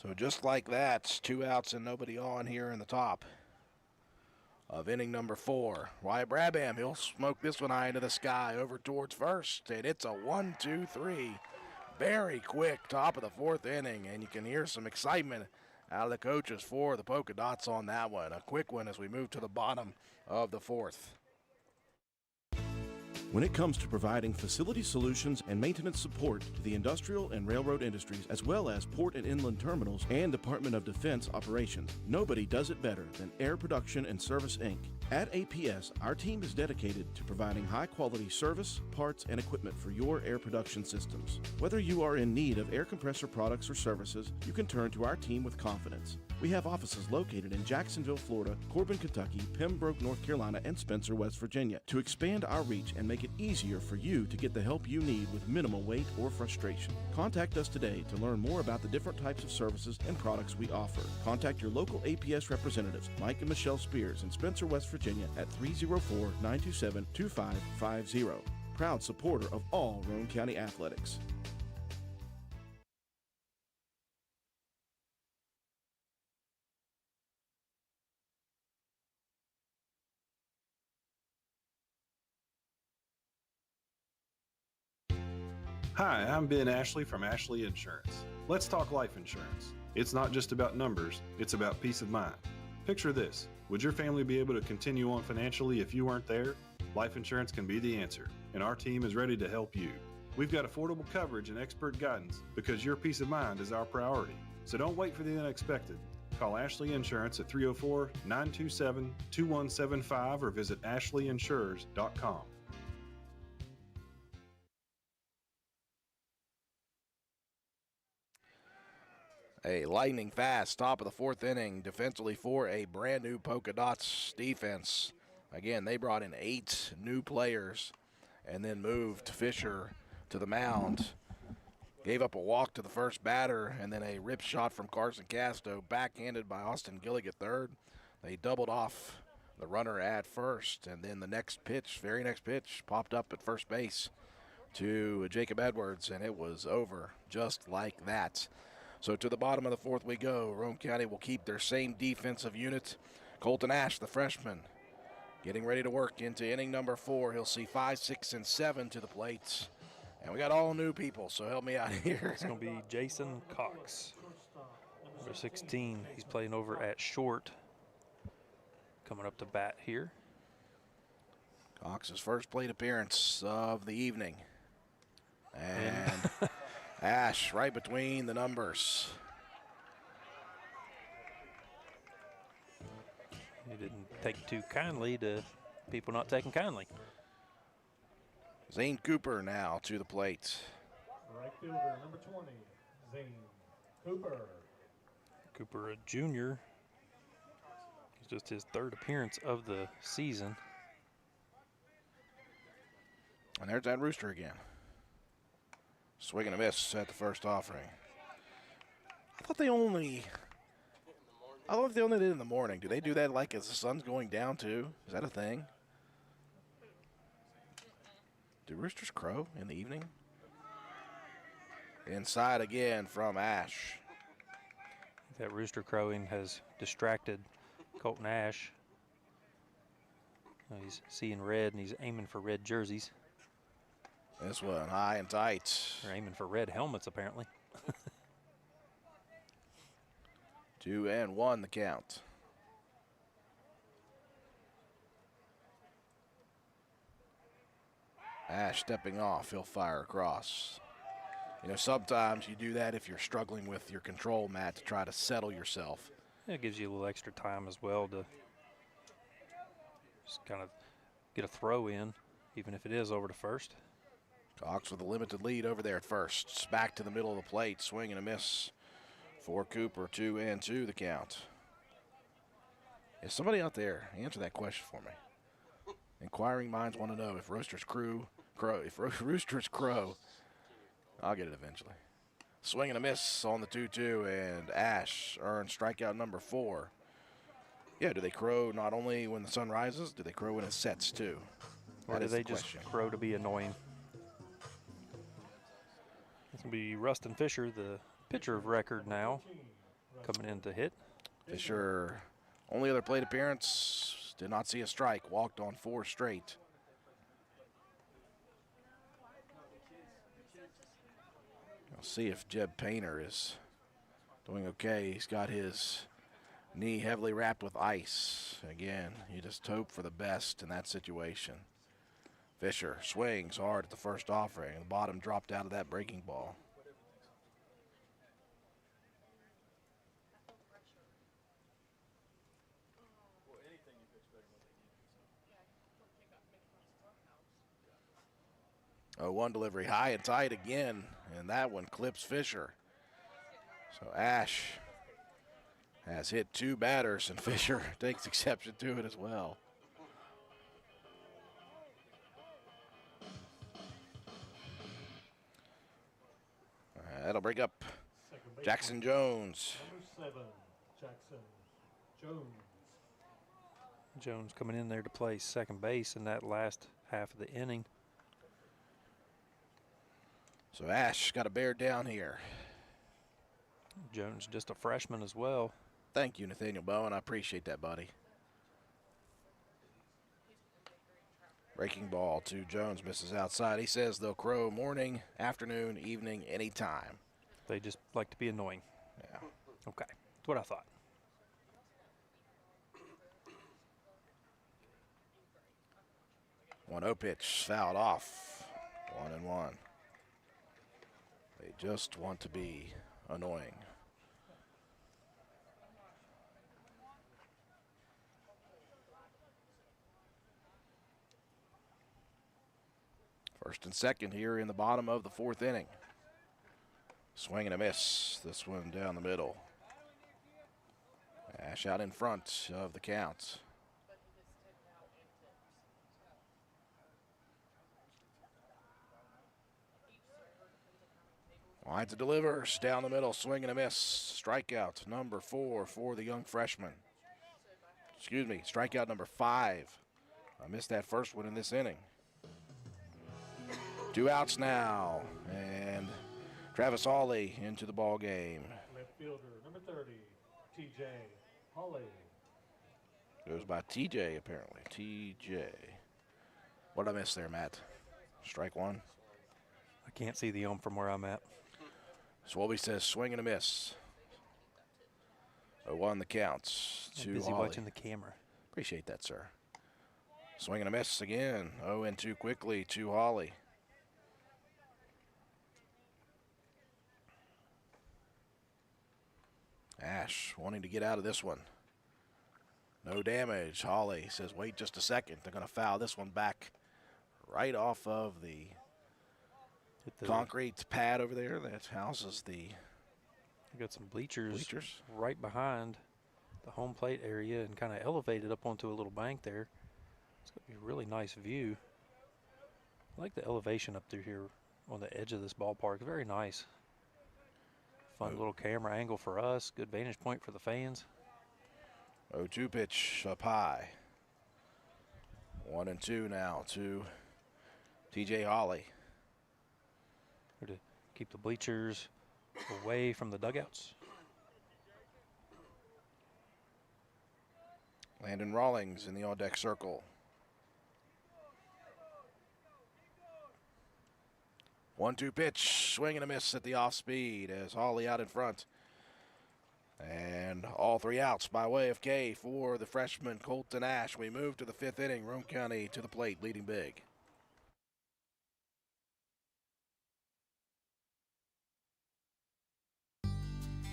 So just like that, 2 outs and nobody on here in the top of inning number 4. Wyatt Brabham, he'll smoke this one high into the sky over towards first, and it's a 1-2-3. Very quick top of the 4th inning, and you can hear some excitement out of the coaches for the Polka Dots on that one. A quick one as we move to the bottom of the 4th.
When it comes to providing facility solutions and maintenance support to the industrial and railroad industries, as well as port and inland terminals and Department of Defense operations, nobody does it better than Air Production and Service, Inc. At APS, our team is dedicated to providing high-quality service, parts, and equipment for your air production systems. Whether you are in need of air compressor products or services, you can turn to our team with confidence. We have offices located in Jacksonville, Florida, Corbin, Kentucky, Pembroke, North Carolina, and Spencer, West Virginia, to expand our reach and make it easier for you to get the help you need with minimal wait or frustration. Contact us today to learn more about the different types of services and products we offer. Contact your local APS representatives, Mike and Michelle Spears in Spencer, West Virginia at 304-927-2550. Proud supporter of all Roane County athletics.
Hi, I'm Ben Ashley from Ashley Insurance. Let's talk life insurance. It's not just about numbers, it's about peace of mind. Picture this. Would your family be able to continue on financially if you weren't there? Life insurance can be the answer, and our team is ready to help you. We've got affordable coverage and expert guidance because your peace of mind is our priority. So don't wait for the unexpected. Call Ashley Insurance at 304-927-2175 or visit ashleyinsurers.com.
A lightning fast top of the 4th inning defensively for a brand new Polka Dots defense. Again, they brought in 8 new players and then moved Fisher to the mound. Gave up a walk to the first batter and then a rip shot from Carson Casto, backhanded by Austin Gillig at third. They doubled off the runner at first, and then the next pitch, very next pitch, popped up at first base to Jacob Edwards, and it was over just like that. So to the bottom of the 4th we go. Roane County will keep their same defensive unit. Colton Ash, the freshman, getting ready to work into inning number 4. He'll see 5, 6, and 7 to the plate. And we got all new people, so help me out here.
It's going to be Jason Cox, number 16. He's playing over at short, coming up to bat here.
Cox's first plate appearance of the evening. And Ash right between the numbers.
He didn't take too kindly to people not taking kindly.
Zane Cooper now to the plate.
Right fielder, number 20, Zane Cooper.
Cooper, a junior. It's just his third appearance of the season.
And there's that rooster again. Swing and a miss at the first offering. I thought they only did it in the morning. Do they do that like as the sun's going down too? Is that a thing? Do roosters crow in the evening? Inside again from Ash.
That rooster crowing has distracted Colton Ash. He's seeing red and he's aiming for red jerseys.
This one high and tight.
They're aiming for red helmets apparently.
2-1 the count. Ash stepping off, he'll fire across. You know, sometimes you do that if you're struggling with your control, Matt, to try to settle yourself.
It gives you a little extra time as well to just kind of get a throw in, even if it is over to first.
Cox with a limited lead over there at first. It's back to the middle of the plate, swing and a miss for Cooper. 2-2 the count. Is somebody out there answer that question for me? Inquiring minds want to know if roosters crow. I'll get it eventually. Swing and a miss on the 2-2, and Ash earns strikeout number 4. Yeah, do they crow not only when the sun rises, do they crow when it sets too?
Or do they just crow to be annoying? This will be Rustin Fisher, the pitcher of record now, coming in to hit.
Fisher, only other plate appearance, did not see a strike, walked on 4 straight. I'll see if Jeb Painter is doing okay. He's got his knee heavily wrapped with ice. Again, you just hope for the best in that situation. Fisher swings hard at the first offering. The bottom dropped out of that breaking ball. Oh, one delivery high and tight again, and that one clips Fisher. So Ash has hit 2 batters, and Fisher takes exception to it as well. That'll bring up Jackson Jones.
Number 7, Jackson Jones.
Jones coming in there to play second base in that last half of the inning.
So Ash got to bear down here.
Jones just a freshman as well.
Thank you, Nathaniel Bowen. I appreciate that, buddy. Breaking ball to Jones, misses outside. He says they'll crow morning, afternoon, evening, anytime.
They just like to be annoying.
Yeah.
Okay, that's what I thought.
One 0 pitch, fouled off. 1-1. They just want to be annoying. First and second here in the bottom of the 4th inning. Swing and a miss. This one down the middle. Ash out in front of the count. Line to delivers down the middle, swing and a miss. Strikeout number 4 for the young freshman. Excuse me, strikeout number 5. I missed that first one in this inning. 2 outs now, and Travis Hawley into the ball game.
Left fielder, number 30, TJ Hawley.
Goes by TJ apparently. TJ. What did I miss there, Matt? Strike 1.
I can't see the from where I'm at.
Swolby says swing and a miss. 0-1 the counts to
Busy
Hawley.
watching the camera.
Appreciate that, sir. Swing and a miss again. 0-2 quickly to Hawley. Ash wanting to get out of this one. No damage. Hawley says, wait just a second. They're going to foul this one back right off of the concrete pad over there that houses the.
You got some bleachers right behind the home plate area and kind of elevated up onto a little bank there. It's going to be a really nice view. I like the elevation up through here on the edge of this ballpark. Very nice. Fun little camera angle for us. Good vantage point for the fans.
0-2 pitch up high. 1-2 now to TJ Hawley.
To keep the bleachers away from the dugouts.
Landon Rawlings in the on-deck circle. 1-2 pitch, swing and a miss at the off speed as Hawley out in front. And all three outs by way of K for the freshman Colton Ash. We move to the fifth inning. Roane County to the plate, leading big.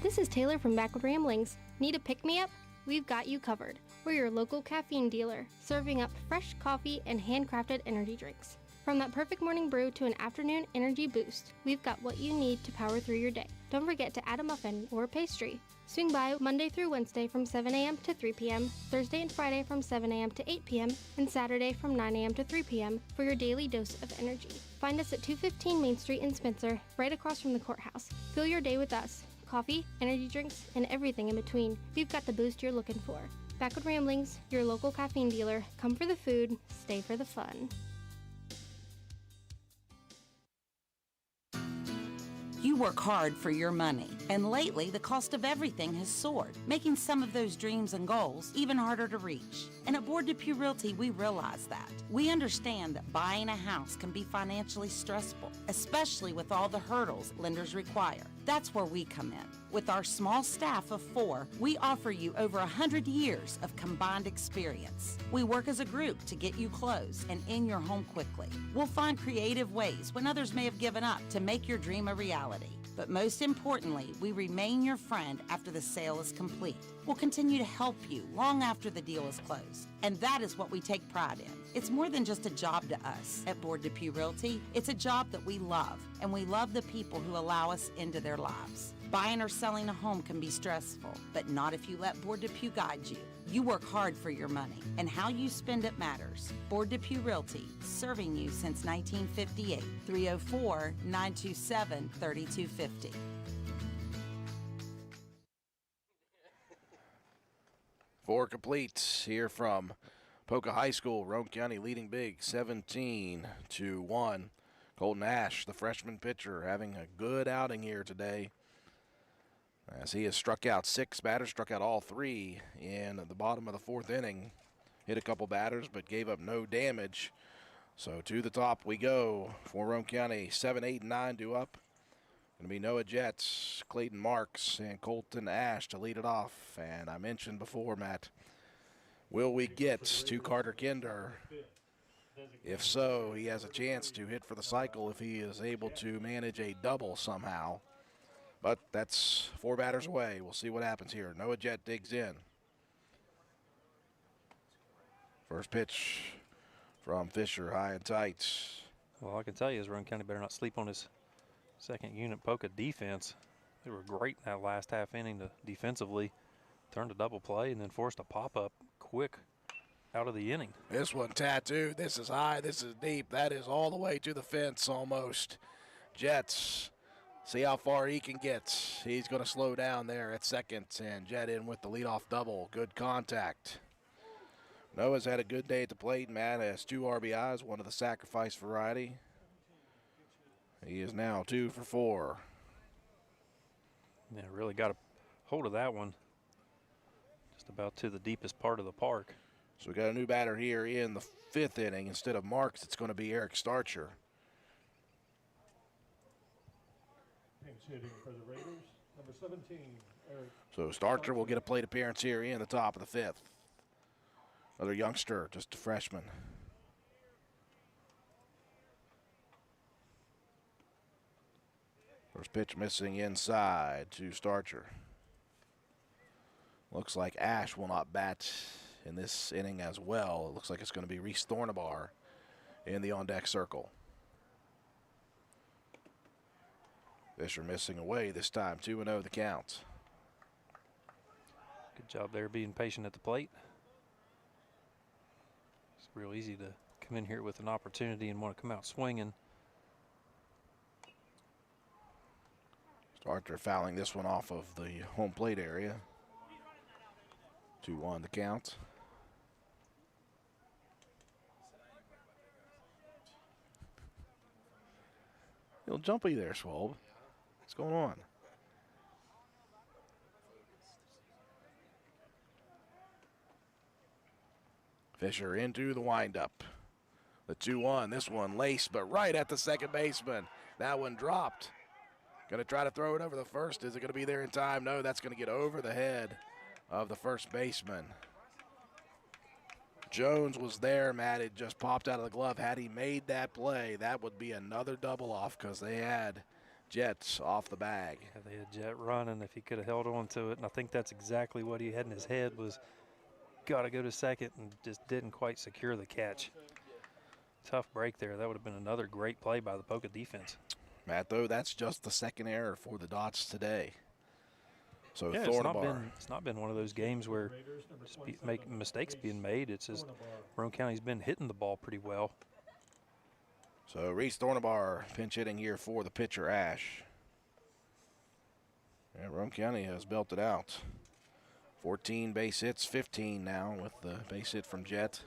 This is Taylor from Backward Ramblings. Need a pick-me-up? We've got you covered. We're your local caffeine dealer, serving up fresh coffee and handcrafted energy drinks. From that perfect morning brew to an afternoon energy boost, we've got what you need to power through your day. Don't forget to add a muffin or a pastry. Swing by Monday through Wednesday from 7 a.m. to 3 p.m., Thursday and Friday from 7 a.m. to 8 p.m., and Saturday from 9 a.m. to 3 p.m. for your daily dose of energy. Find us at 215 Main Street in Spencer, right across from the courthouse. Fill your day with us. Coffee, energy drinks, and everything in between. We've got the boost you're looking for. Backward Ramblings, your local caffeine dealer. Come for the food, stay for the fun.
You work hard for your money, and lately the cost of everything has soared, making some of those dreams and goals even harder to reach. And at Board Depew Realty, we realize that. We understand that buying a house can be financially stressful, especially with all the hurdles lenders require. That's where we come in. With our small staff of 4, we offer you over 100 years of combined experience. We work as a group to get you closed and in your home quickly. We'll find creative ways when others may have given up to make your dream a reality. But most importantly, we remain your friend after the sale is complete. We'll continue to help you long after the deal is closed. And that is what we take pride in. It's more than just a job to us at Board Depew Realty. It's a job that we love, and we love the people who allow us into their lives. Buying or selling a home can be stressful, but not if you let Board Depew guide you. You work hard for your money, and how you spend it matters. Board Depew Realty, serving you since 1958. 304-927-3250.
Four complete here from Poca High School. Roane County leading big 17-1. Colton Ash, the freshman pitcher, having a good outing here today, as he has struck out 6 batters, struck out all 3 in the bottom of the 4th inning. Hit a couple batters, but gave up no damage. So to the top we go for Roane County. 7, 8, and 9 due up. Going to be Noah Jets, Clayton Marks, and Colton Ash to lead it off. And I mentioned before, Matt, will we get to Carter Kinder? If so, he has a chance to hit for the cycle if he is able to manage a double somehow. But that's 4 batters away. We'll see what happens here. Noah Jet digs in. First pitch from Fisher, high and tight.
Well, I can tell you is Roane County better not sleep on his second unit Poca defense. They were great in that last half inning defensively. Turned a double play and then forced a pop-up quick out of the inning.
This one tattooed. This is high. This is deep. That is all the way to the fence almost. Jets, see how far he can get. He's going to slow down there at second, and Jet in with the leadoff double. Good contact. Noah's had a good day at the plate. Matt has 2 RBIs, one of the sacrifice variety. He is now 2 for 4.
Yeah, really got a hold of that one. Just about to the deepest part of the park.
So we got a new batter here in the 5th inning. Instead of Marks, it's going to be Eric Starcher.
Pinch hitting for the Raiders, number 17, Eric.
So Starcher will get a plate appearance here in the top of the 5th. Another youngster, just a freshman. First pitch missing inside to Starcher. Looks like Ash will not bat in this inning as well. It looks like it's going to be Reese Thornabar in the on-deck circle. Fisher missing away this time, 2-0 the count.
Good job there being patient at the plate. It's real easy to come in here with an opportunity and want to come out swinging.
Starcher fouling this one off of the home plate area. 2-1 the count. Little jumpy there, Schwalb. What's going on? Fisher into the windup. The 2-1. This one laced, but right at the second baseman. That one dropped. Going to try to throw it over the first. Is it going to be there in time? No, that's going to get over the head of the first baseman. Jones was there, Matt. It just popped out of the glove. Had he made that play, that would be another double off because they had Jets off the bag.
Yeah, they had Jet running if he could have held on to it, and I think that's exactly what he had in his head was got to go to second and just didn't quite secure the catch. Tough break there. That would have been another great play by the Poca defense.
Matt, though, that's just the second error for the Dots today. So
yeah,
Thornabar.
it's not been one of those games where just making mistakes being made. It's just Roane County's been hitting the ball pretty well.
So Reese Thornabar pinch hitting here for the pitcher, Ash. Yeah, Roane County has built it out. 14 base hits, 15 now with the base hit from Jet.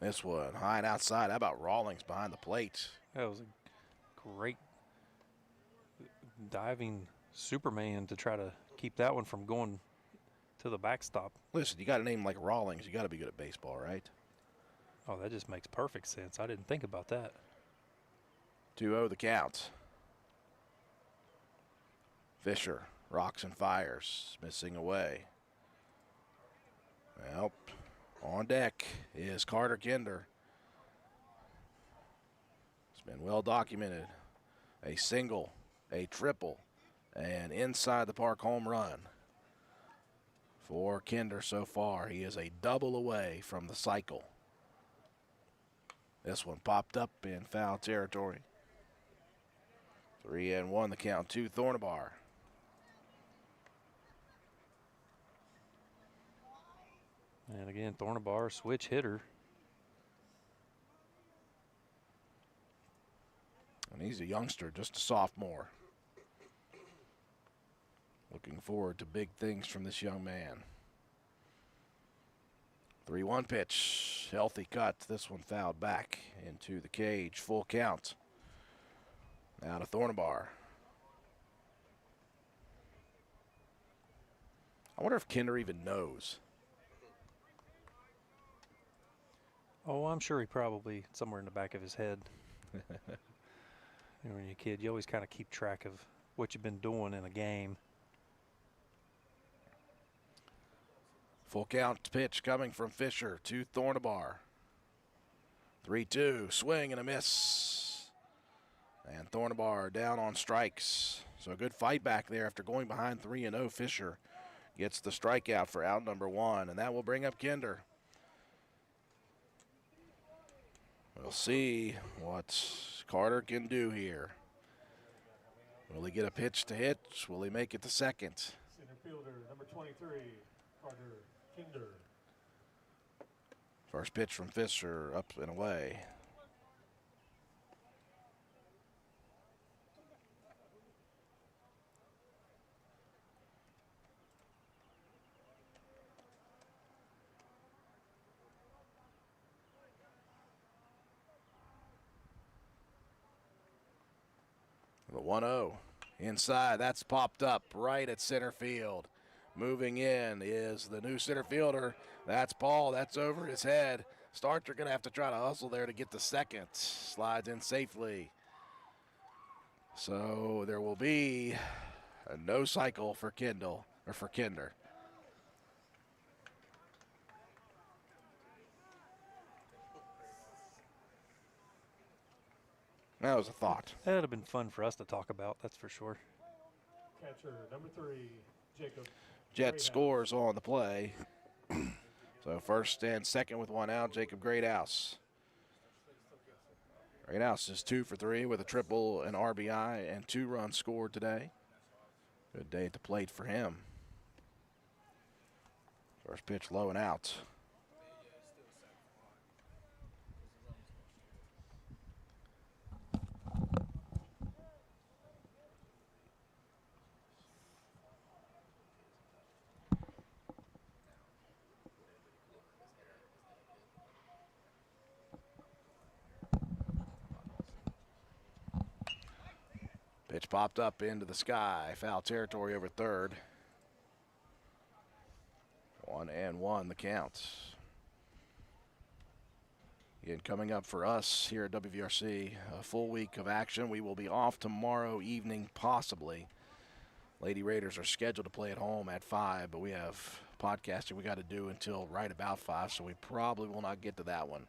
This one high and outside. How about Rawlings behind the plate?
That was a great diving Superman to try to keep that one from going to the backstop.
Listen, you got a name like Rawlings, you got to be good at baseball, right?
Oh, that just makes perfect sense. I didn't think about that.
2-0 the count. Fisher rocks and fires, missing away. Well, on deck is Carter Kinder. It's been well documented. A single, a triple, and inside the park home run for Kinder so far. He is a double away from the cycle. This one popped up in foul territory. 3-1 the count to Thornabar.
And again, Thornabar, switch hitter.
And he's a youngster, just a sophomore. Looking forward to big things from this young man. 3-1 pitch, healthy cut. This one fouled back into the cage, full count. Now to Thornabar. I wonder if Kinder even knows.
Oh, I'm sure he probably, somewhere in the back of his head. You know, when you're a kid, you always kind of keep track of what you've been doing in a game.
Full count pitch coming from Fisher to Thornabar. 3-2, swing and a miss. And Thornabar down on strikes. So a good fight back there after going behind 3-0. Fisher gets the strikeout for out number one, and that will bring up Kinder. We'll see what Carter can do here. Will he get a pitch to hit? Will he make it to second?
Center fielder, number 23, Carter Kinder.
First pitch from Fisher, up and away. The 1-0 inside, that's popped up right at center field. Moving in is the new center fielder. That's Paul, that's over his head. Starcher gonna have to try to hustle there to get to second. Slides in safely. So there will be a no cycle for Kinder. That was a thought.
That would have been fun for us to talk about, that's for sure.
Catcher number 3, Jacob.
Jet scores on the play. So first and second with one out, Jacob Greathouse. Greathouse is 2 for 3 with a triple, an RBI, and 2 runs scored today. Good day at the plate for him. First pitch low and out. Pitch popped up into the sky. Foul territory over third. 1-1 the count. Again, coming up for us here at WVRC, a full week of action. We will be off tomorrow evening, possibly. Lady Raiders are scheduled to play at home at 5, but we have podcasting we got to do until right about 5, so we probably will not get to that one.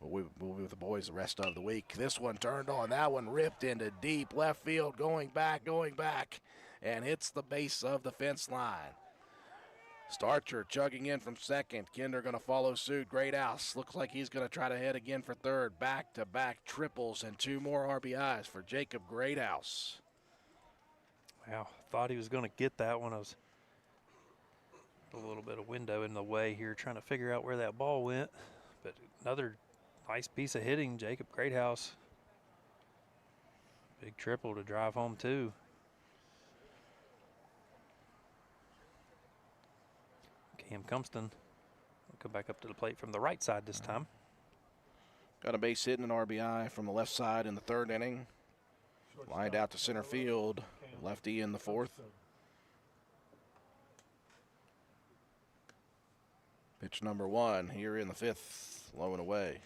We'll be with the boys the rest of the week. This one turned on. That one ripped into deep left field, going back, and hits the base of the fence line. Starcher chugging in from second. Kinder going to follow suit. Greathouse looks like he's going to try to head again for third. Back-to-back triples and 2 more RBIs for Jacob Greathouse.
Wow, thought he was going to get that one. I was a little bit of window in the way here trying to figure out where that ball went. But another nice piece of hitting, Jacob Greathouse. Big triple to drive home, too. Cam Cumston will come back up to the plate from the right side this time.
Got a base hit and an RBI from the left side in the third inning. Lined out to center field. Lefty in the fourth. Pitch number 1 here in the fifth. Low and away.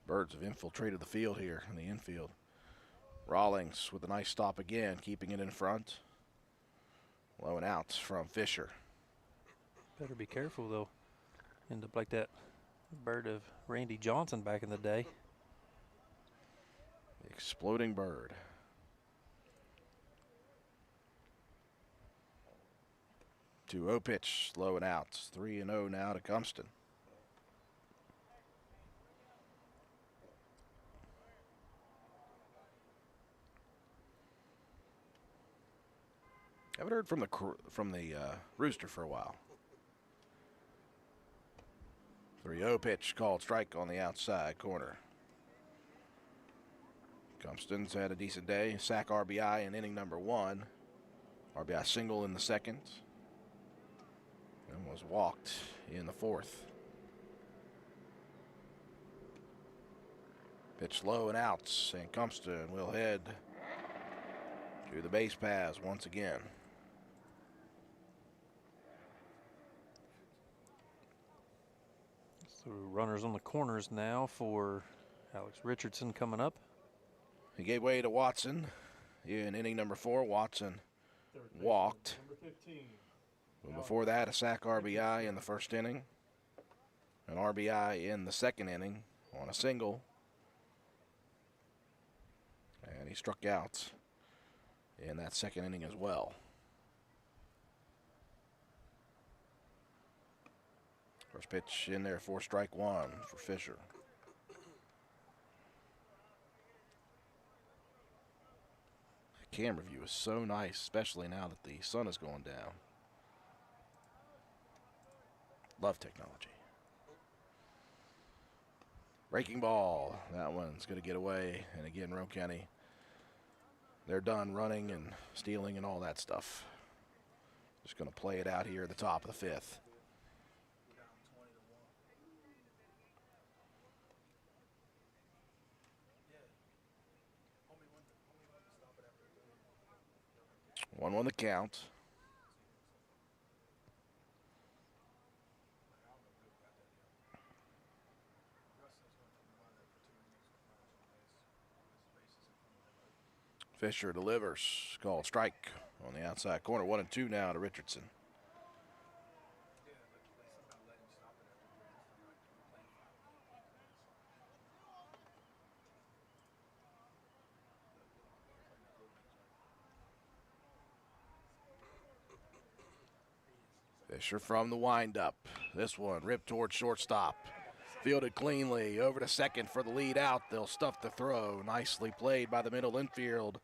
Birds have infiltrated the field here in the infield. Rawlings with a nice stop again, keeping it in front. Low and out from Fisher.
Better be careful, though. End up like that bird of Randy Johnson back in the day.
The exploding bird. 2-0 pitch, low and out. 3-0 now to Cumston. Haven't heard from the Rooster for a while. 3-0 pitch called strike on the outside corner. Cumston's had a decent day. Sack RBI in inning number 1. RBI single in the second. And was walked in the fourth. Pitch low and out. And Cumston will head to the base paths once again.
So runners on the corners now for Alex Richardson coming up.
He gave way to Watson in inning number 4. Watson walked. But before that, a sack RBI in the first inning. An RBI in the second inning on a single. And he struck out in that second inning as well. First pitch in there for strike 1 for Fisher. The camera view is so nice, especially now that the sun is going down. Love technology. Breaking ball. That one's going to get away. And again, Roane County, they're done running and stealing and all that stuff. Just going to play it out here at the top of the fifth. One the count. Fisher delivers. Called strike on the outside corner. 1-2 now to Richardson. Fisher from the windup. This one ripped towards shortstop. Fielded cleanly over to second for the lead out. They'll stuff the throw. Nicely played by the middle infield.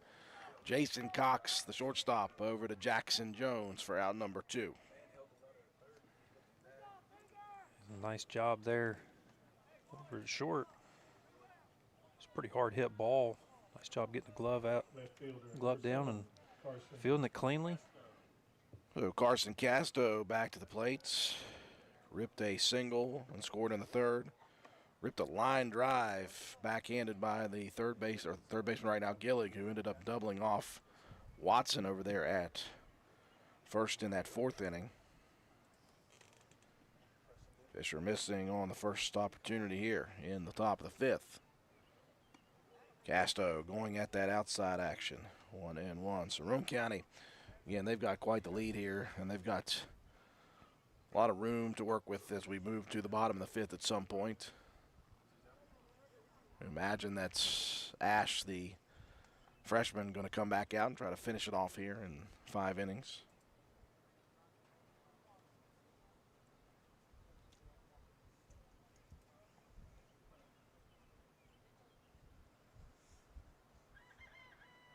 Jason Cox, the shortstop, over to Jackson Jones for out number 2.
Nice job there over to short. It's a pretty hard hit ball. Nice job getting the glove down and fielding it cleanly.
So Carson Casto back to the plates. Ripped a single and scored in the third. Ripped a line drive backhanded by the third baseman right now, Gillig, who ended up doubling off Watson over there at first in that 4th inning. Fisher missing on the first opportunity here in the top of the 5th. Casto going at that outside action. 1-1. So Roane County, again, they've got quite the lead here, and they've got a lot of room to work with as we move to the bottom of the 5th at some point. Imagine that's Ash, the freshman, going to come back out and try to finish it off here in 5 innings.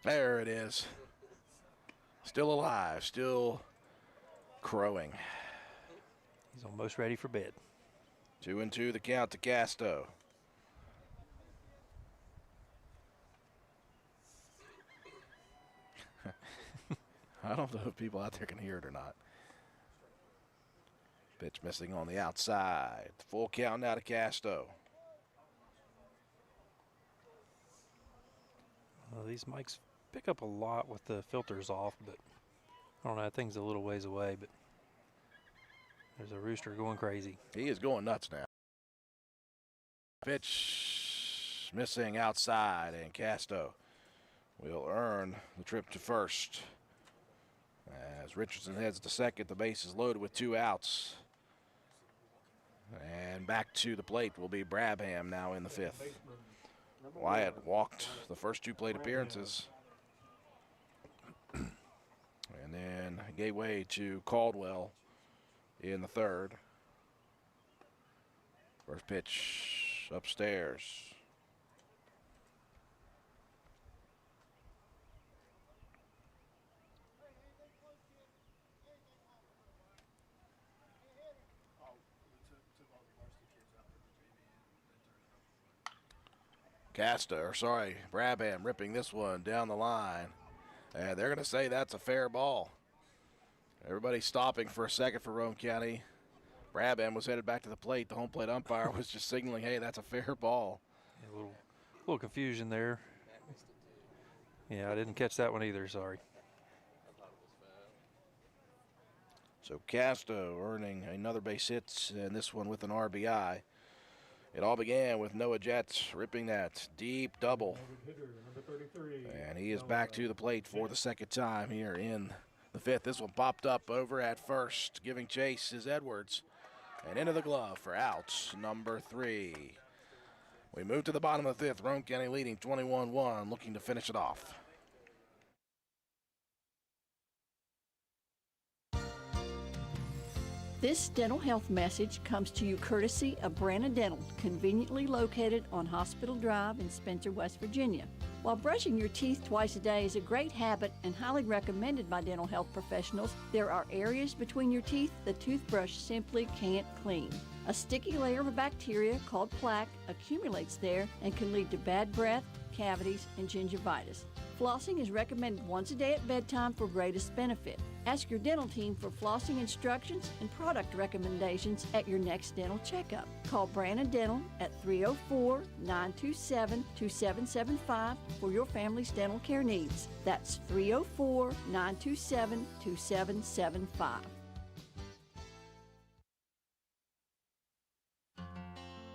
There it is. Still alive, still crowing.
He's almost ready for bed.
2-2 the count to Casto. I don't know if people out there can hear it or not. Pitch missing on the outside. Full count now to Casto.
Well, these mics pick up a lot with the filters off, but I don't know, that thing's a little ways away, but there's a rooster going crazy.
He is going nuts now. Pitch missing outside, and Casto will earn the trip to first. As Richardson heads to second, the base is loaded with 2 outs. And back to the plate will be Brabham now in the 5th. Wyatt walked the first 2 plate appearances. And then gave way to Caldwell in the 3rd. First pitch upstairs. Brabham ripping this one down the line. And they're going to say that's a fair ball. Everybody stopping for a second for Roane County. Brabham was headed back to the plate. The home plate umpire was just signaling, hey, that's a fair ball.
Yeah, a little confusion there. Yeah, I didn't catch that one either, sorry.
So Casto earning another base hit, and this one with an RBI. It all began with Noah Jets ripping that deep double. And he is back to the plate for the second time here in the 5th. This one popped up over at first. Giving chase is Edwards. And into the glove for out number 3. We move to the bottom of the 5th. Roane County leading 21-1, looking to finish it off.
This dental health message comes to you courtesy of Branna Dental, conveniently located on Hospital Drive in Spencer, West Virginia. While brushing your teeth twice a day is a great habit and highly recommended by dental health professionals, there are areas between your teeth the toothbrush simply can't clean. A sticky layer of bacteria called plaque accumulates there and can lead to bad breath, cavities, and gingivitis. Flossing is recommended once a day at bedtime for greatest benefit. Ask your dental team for flossing instructions and product recommendations at your next dental checkup. Call Branna Dental at 304-927-2775 for your family's dental care needs. That's 304-927-2775.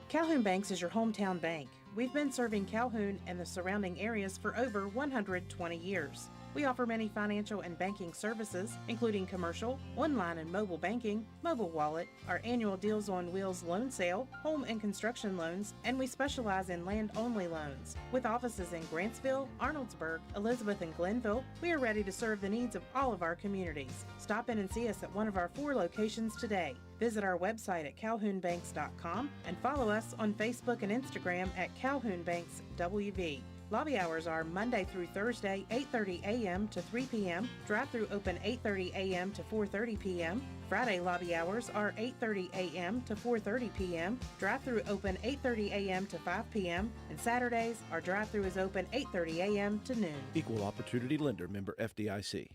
Calhoun Banks is your hometown bank. We've been serving Calhoun and the surrounding areas for over 120 years. We offer many financial and banking services, including commercial, online and mobile banking, mobile wallet, our annual Deals on Wheels loan sale, home and construction loans, and we specialize in land-only loans. With offices in Grantsville, Arnoldsburg, Elizabeth, and Glenville, we are ready to serve the needs of all of our communities. Stop in and see us at one of our 4 locations today. Visit our website at calhounbanks.com and follow us on Facebook and Instagram at Calhoun Banks WV. Lobby hours are Monday through Thursday, 8:30 a.m. to 3 p.m. Drive-through open 8:30 a.m. to 4:30 p.m. Friday lobby hours are 8:30 a.m. to 4:30 p.m. Drive-through open 8:30 a.m. to 5 p.m. And Saturdays, our drive-through is open 8:30 a.m. to noon.
Equal Opportunity Lender, member FDIC.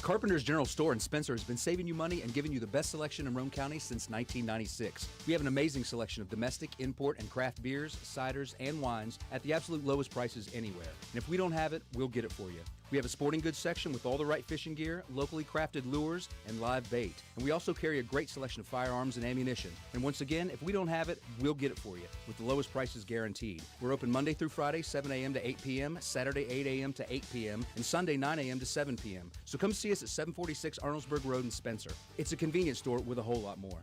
Carpenter's General Store in Spencer has been saving you money and giving you the best selection in Roane County since 1996. We have an amazing selection of domestic, import, and craft beers, ciders, and wines at the absolute lowest prices anywhere. And if we don't have it, we'll get it for you. We have a sporting goods section with all the right fishing gear, locally crafted lures, and live bait. And we also carry a great selection of firearms and ammunition. And once again, if we don't have it, we'll get it for you with the lowest prices guaranteed. We're open Monday through Friday, 7 a.m. to 8 p.m., Saturday, 8 a.m. to 8 p.m., and Sunday, 9 a.m. to 7 p.m. So come see us at 746 Arnoldsburg Road in Spencer. It's a convenience store with a whole lot more.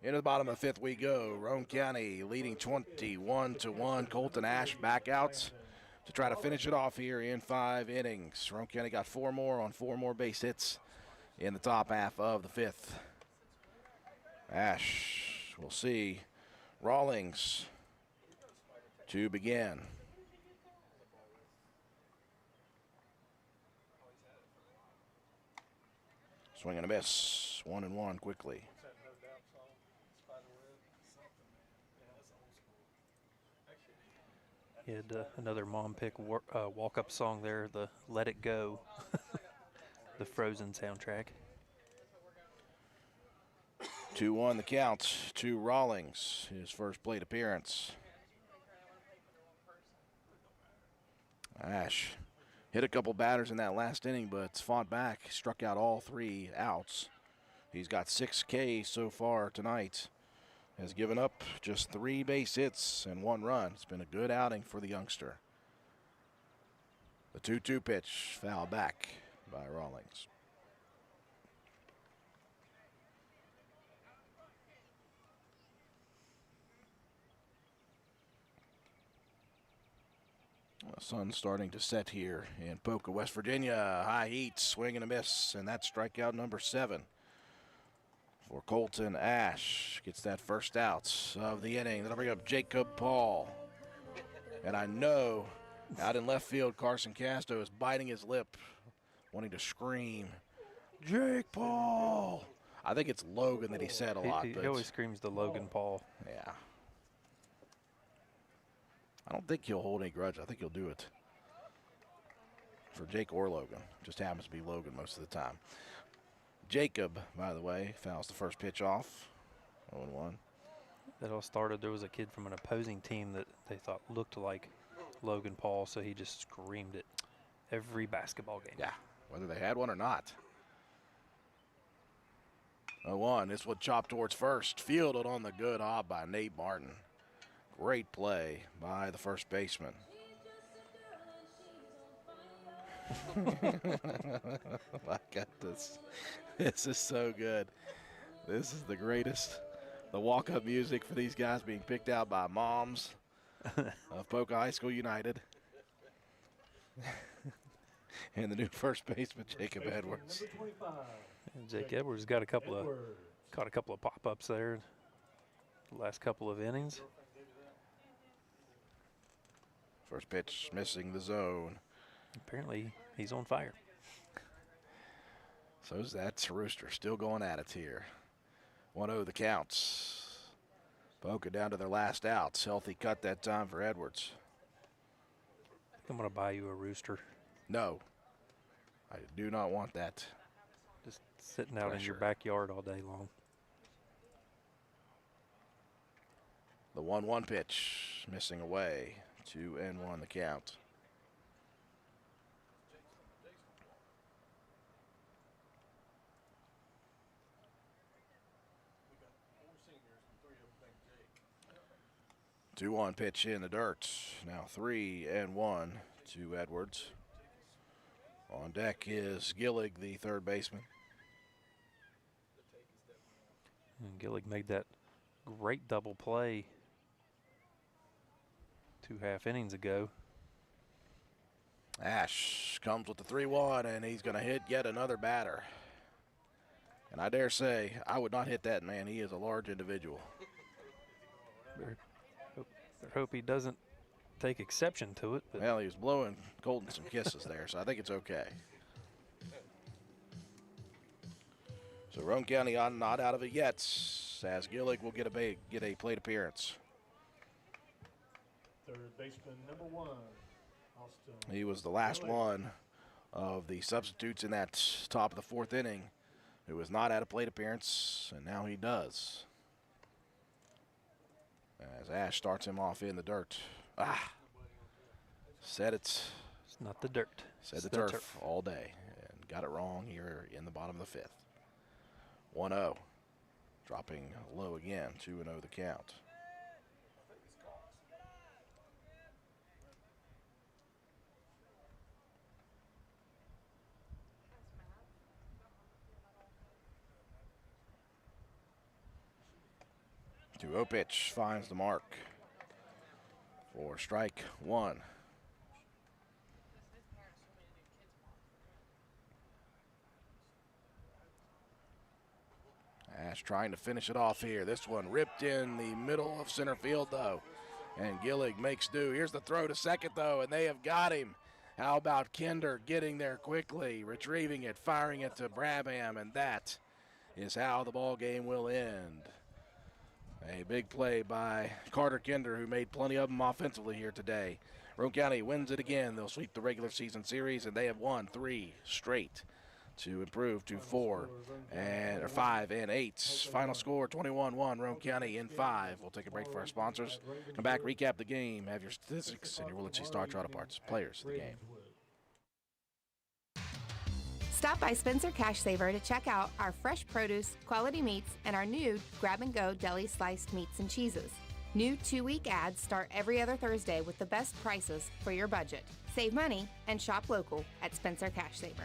Into the bottom of the 5th we go. Roane County leading 21-1. Colton Ash back out to try to finish it off here in 5 innings. Roane County got 4 more on 4 more base hits in the top half of the 5th. Ash, we'll see. Rawlings to begin. Swing and a miss. 1-1 quickly.
He had another mom pick walk-up song there, the Let It Go, the Frozen soundtrack.
2-1 the count to Rawlings, his first plate appearance. Ash hit a couple batters in that last inning, but fought back, struck out all 3 outs. He's got 6 Ks so far tonight. Has given up just 3 base hits and 1 run. It's been a good outing for the youngster. The 2-2 pitch, foul back by Rawlings. The sun's starting to set here in Poca, West Virginia. High heat, swing and a miss, and that's strikeout number 7. For Colton Ash, gets that first out of the inning. That'll bring up Jacob Paul. And I know out in left field, Carson Casto is biting his lip, wanting to scream, Jake Paul. I think it's Logan that he said a lot.
He always screams the Logan Paul.
Yeah. I don't think he'll hold any grudge. I think he'll do it for Jake or Logan. Just happens to be Logan most of the time. Jacob, by the way, fouls the first pitch off. 0-1.
That all started, there was a kid from an opposing team that they thought looked like Logan Paul, so he just screamed it every basketball game.
Yeah, whether they had one or not. 0-1. This one chopped towards first. Fielded on the good hob by Nate Martin. Great play by the first baseman. I got this. This is so good. This is the greatest. The walk-up music for these guys being picked out by moms of Poca High School United. And the new first baseman, Jacob Edwards.
And Jake Edwards caught a couple of pop-ups there the last couple of innings.
First pitch missing the zone.
Apparently he's on fire.
So's that Rooster, still going at it here. 1-0 the counts. Poca down to their last outs. Healthy cut that time for Edwards.
I think I'm going to buy you a Rooster.
No, I do not want that.
Just sitting out in your backyard all day long.
The 1-1 pitch, missing away. 2-1 the count. The 2-1 pitch in the dirt. Now 3-1 to Edwards. On deck is Gillig, the third baseman.
And Gillig made that great double play 2 half innings ago.
Ash comes with the 3-1, and he's going to hit yet another batter. And I dare say, I would not hit that man. He is a large individual.
Better hope he doesn't take exception to it. But
well, he was blowing Colton some kisses there, so I think it's okay. So Roane County not out of it yet, as Gillig will get a plate appearance.
Third baseman, number 1, Austin.
He was the last one of the substitutes in that top of the 4th inning who was not at a plate appearance, and now he does. As Ash starts him off in the dirt. Said it's
not the dirt.
Said the turf all day, and got it wrong here in the bottom of the 5th. 1-0, dropping low again, 2-0 the count. The 2-0 pitch finds the mark for strike 1. Ash trying to finish it off here. This one ripped in the middle of center field, though. And Gillig makes do. Here's the throw to second, though, and they have got him. How about Kinder getting there quickly, retrieving it, firing it to Brabham, and that is how the ball game will end. A big play by Carter Kinder, who made plenty of them offensively here today. Roane County wins it again. They'll sweep the regular season series, and they have won 3 straight to improve to 5 and 8. Final score 21-1, Roane County in 5. We'll take a break for our sponsors. Come back, recap the game, have your statistics, and your Willett C. Starch Auto Parts players of the game.
Stop by Spencer Cash Saver to check out our fresh produce, quality meats, and our new grab-and-go deli sliced meats and cheeses. New 2-week ads start every other Thursday with the best prices for your budget. Save money and shop local at Spencer Cash Saver.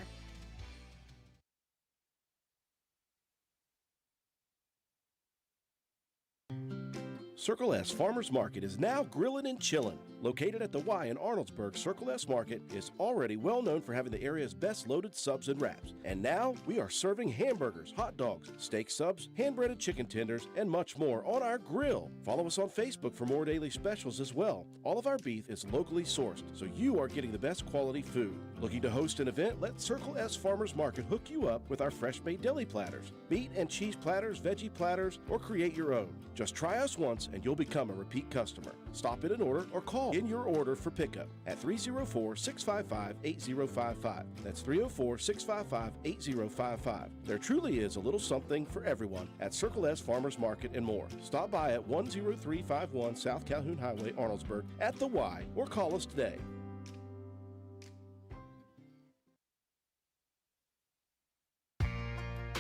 Circle S Farmers Market is now grillin' and chillin'. Located at the Y in Arnoldsburg, Circle S Market is already well known for having the area's best loaded subs and wraps. And now we are serving hamburgers, hot dogs, steak subs, hand-breaded chicken tenders, and much more on our grill. Follow us on Facebook for more daily specials as well. All of our beef is locally sourced, so you are getting the best quality food. Looking to host an event? Let Circle S Farmers Market hook you up with our fresh-made deli platters, meat and cheese platters, veggie platters, or create your own. Just try us once and you'll become a repeat customer. Stop in and order or call in your order for pickup at 304-655-8055. That's 304-655-8055. There truly is a little something for everyone at Circle S Farmers Market and more. Stop by at 10351 South Calhoun Highway, Arnoldsburg at the Y or call us today.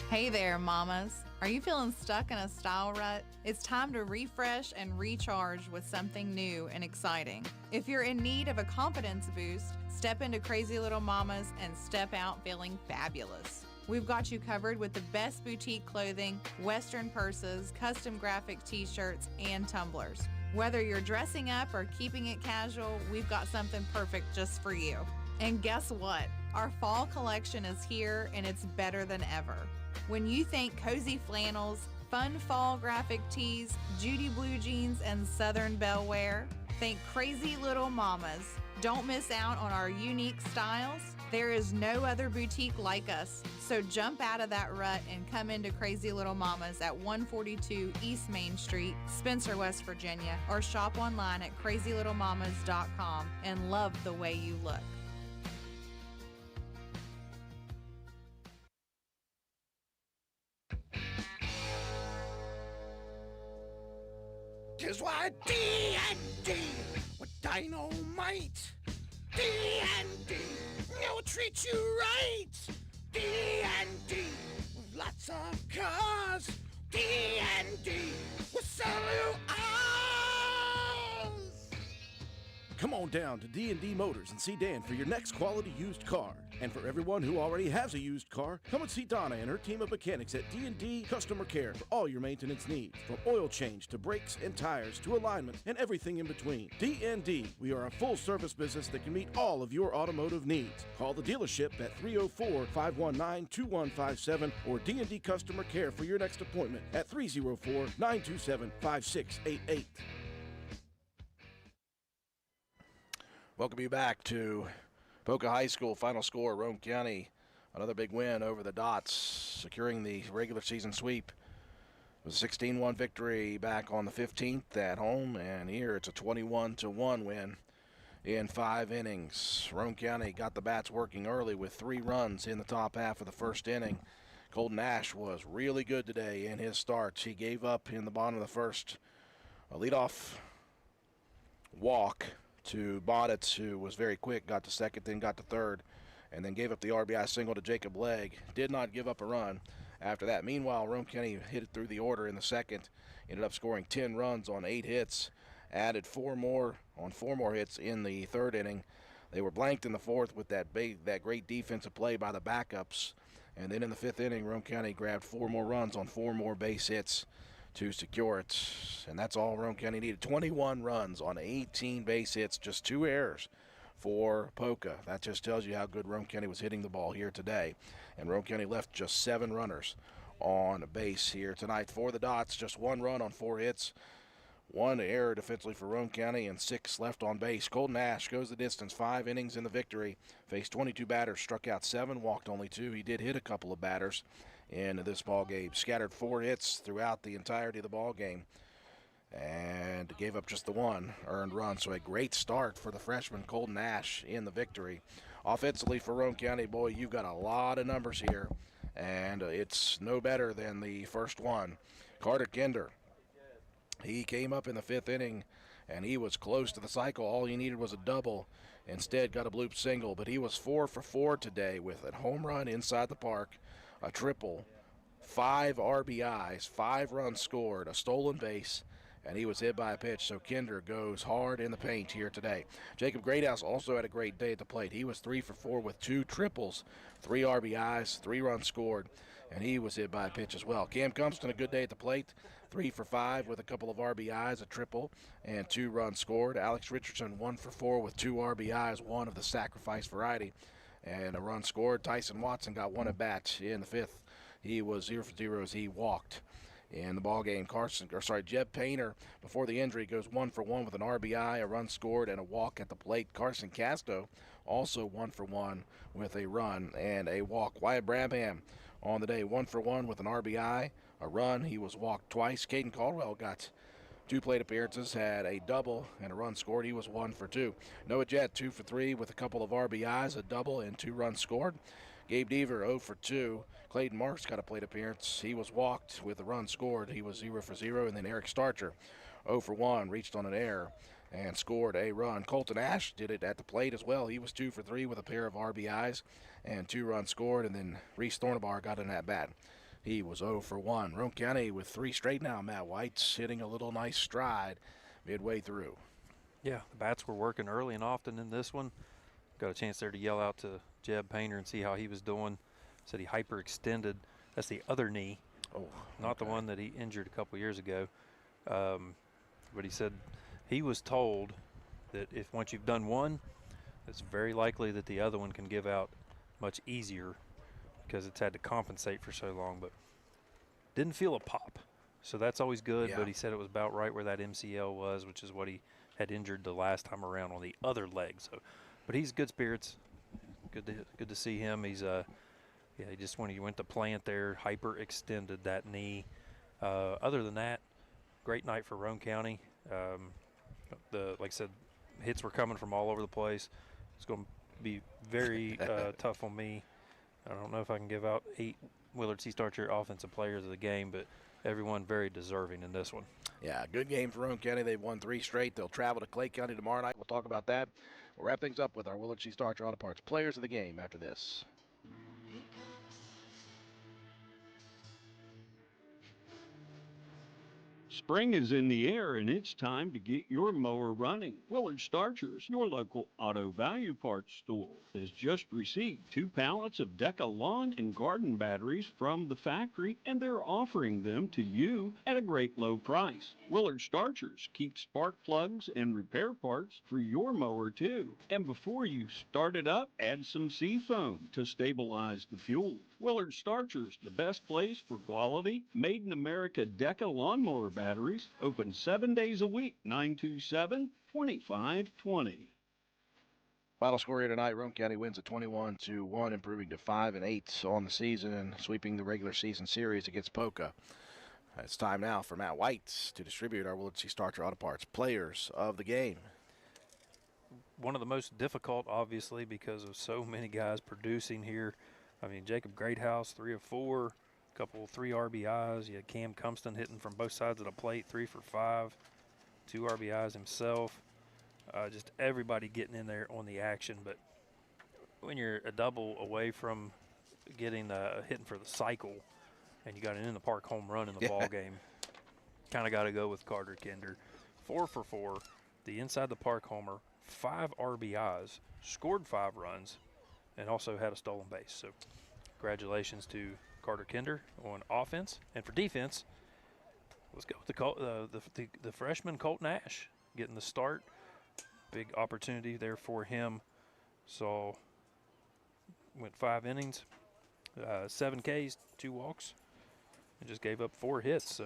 Hey there, mamas. Are you feeling stuck in a style rut? It's time to refresh and recharge with something new and exciting. If you're in need of a confidence boost, step into Crazy Little Mamas and step out feeling fabulous. We've got you covered with the best boutique clothing, Western purses, custom graphic t-shirts, and tumblers. Whether you're dressing up or keeping it casual, we've got something perfect just for you. And guess what? Our fall collection is here and it's better than ever. When you think cozy flannels, fun fall graphic tees, Judy blue jeans, and Southern Belle wear, think Crazy Little Mamas. Don't miss out on our unique styles. There is no other boutique like us. So jump out of that rut and come into Crazy Little Mamas at 142 East Main Street, Spencer, West Virginia, or shop online at crazylittlemamas.com and love the way you look.
is why D&D with dynamite. D&D will treat you right. D&D with lots of cars. D&D will sell you ours.
Come on down to D&D Motors and see Dan for your next quality used car. And for everyone who already has a used car, come and see Donna and her team of mechanics at D&D Customer Care for all your maintenance needs. From oil change to brakes and tires to alignment and everything in between. D&D, we are a full-service business that can meet all of your automotive needs. Call the dealership at 304-519-2157 or D&D Customer Care for your next appointment at 304-927-5688.
Welcome you back to Poca High School. Final score, Roane County, another big win over the Dots, securing the regular season sweep. It was a 16-1 victory back on the 15th at home, and here it's a 21-1 win in 5 innings. Roane County got the bats working early with 3 runs in the top half of the first inning. Colton Ash was really good today in his starts. He gave up in the bottom of the first a leadoff walk to Boditz, who was very quick, got to second, then got to third, and then gave up the RBI single to Jacob Legg. Did not give up a run after that. Meanwhile, Roane County hit it through the order in the second, ended up scoring 10 runs on 8 hits, added 4 more hits in the third inning. They were blanked in the fourth with that great defensive play by the backups, and then in the 5th inning, Roane County grabbed 4 more runs on 4 more base hits to secure it, and that's all Roane County needed. 21 runs on 18 base hits, just 2 errors for Poca. That just tells you how good Roane County was hitting the ball here today, and Roane County left just 7 runners on base here tonight for the Dots. Just 1 run on 4 hits, 1 error defensively for Roane County, and 6 left on base. Colton Ash goes the distance, 5 innings in the victory, faced 22 batters, struck out 7, walked only 2. He did hit a couple of batters in this ball game, scattered 4 hits throughout the entirety of the ball game, and gave up just the 1 earned run. So a great start for the freshman Colton Ash in the victory. Offensively for Roane County, boy, you've got a lot of numbers here, and it's no better than the first one. Carter Kinder, he came up in the 5th inning, and he was close to the cycle. All he needed was a double. Instead, got a bloop single, but he was 4 for 4 today with a home run inside the park, a triple, 5 RBIs, 5 runs scored, a stolen base, and he was hit by a pitch. So Kinder goes hard in the paint here today. Jacob Greathouse also had a great day at the plate. He was 3 for 4 with 2 triples, 3 RBIs, 3 runs scored, and he was hit by a pitch as well. Cam Cumston, a good day at the plate, 3 for 5 with a couple of RBIs, a triple, and 2 runs scored. Alex Richardson, 1 for 4 with 2 RBIs, 1 of the sacrifice variety, and a run scored. Tyson Watson got 1 at bat in the 5th. He was 0 for 0 as he walked in the ball game. Jeb Painter, before the injury, goes 1 for 1 with an RBI, a run scored, and a walk at the plate. Carson Casto also 1 for 1 with a run and a walk. Wyatt Brabham on the day, 1 for 1 with an RBI, a run. He was walked twice. Caden Caldwell got 2 plate appearances, had a double and a run scored. He was 1 for 2. Noah Jett, 2 for 3 with a couple of RBIs, a double, and 2 runs scored. Gabe Deaver, 0 for 2. Clayton Marks got a plate appearance. He was walked with a run scored. He was 0 for 0. And then Eric Starcher, 0 for 1, reached on an error and scored a run. Colton Ash did it at the plate as well. He was 2 for 3 with a pair of RBIs and 2 runs scored. And then Reese Thornabar got an at-bat. He was 0 for 1. Roane County with 3 straight now. Matt White's hitting a little nice stride midway through.
Yeah, the bats were working early and often in this one. Got a chance there to yell out to Jeb Painter and see how he was doing. Said he hyperextended. That's the other knee.
Oh,
not the one that he injured a couple years ago. But he said he was told that if once you've done one, it's very likely that the other one can give out much easier because it's had to compensate for so long. But didn't feel a pop, so that's always good.
Yeah.
But he said it was about right where that MCL was, which is what he had injured the last time around on the other leg. So, but he's good spirits. Good to see him. He's he just when he went to plant there, hyperextended that knee. Other than that, great night for Roane County. Like I said, hits were coming from all over the place. It's going to be very tough on me. I don't know if I can give out 8 Willard C. Starcher offensive players of the game, but everyone very deserving in this one.
Yeah, good game for Roane County. They've won 3 straight. They'll travel to Clay County tomorrow night. We'll talk about that. We'll wrap things up with our Willard C. Starcher Auto Parts players of the game after this.
Spring is in the air, and it's time to get your mower running. Willard Starchers, your local auto value parts store, has just received 2 pallets of Deca lawn and garden batteries from the factory, and they're offering them to you at a great low price. Willard Starchers keep spark plugs and repair parts for your mower, too. And before you start it up, add some Seafoam to stabilize the fuel. Willard Starchers, the best place for quality, made-in-America Deca lawnmower batteries, open 7 days a week, 927-2520.
Final score here tonight, Roane County wins at 21-1, improving to 5-8 on the season and sweeping the regular season series against Poca. It's time now for Matt White to distribute our Willard C. Starcher Auto Parts players of the game.
One of the most difficult, obviously, because of so many guys producing here. I mean, Jacob Greathouse, 3 of 4, couple 3 RBIs. You had Cam Cumston hitting from both sides of the plate, 3 for 5, 2 RBIs himself. Just everybody getting in there on the action. But when you're a double away from getting hitting for the cycle, and you got an in-the-park home run in the ball game, kind of got to go with Carter Kinder. 4 for 4, the inside-the-park homer, 5 RBIs, scored 5 runs, and also had a stolen base. So congratulations to Carter Kinder on offense. And for defense, let's go with the freshman Colt Nash getting the start. Big opportunity there for him. So went 5 innings, 7 Ks, 2 walks, and just gave up 4 hits. So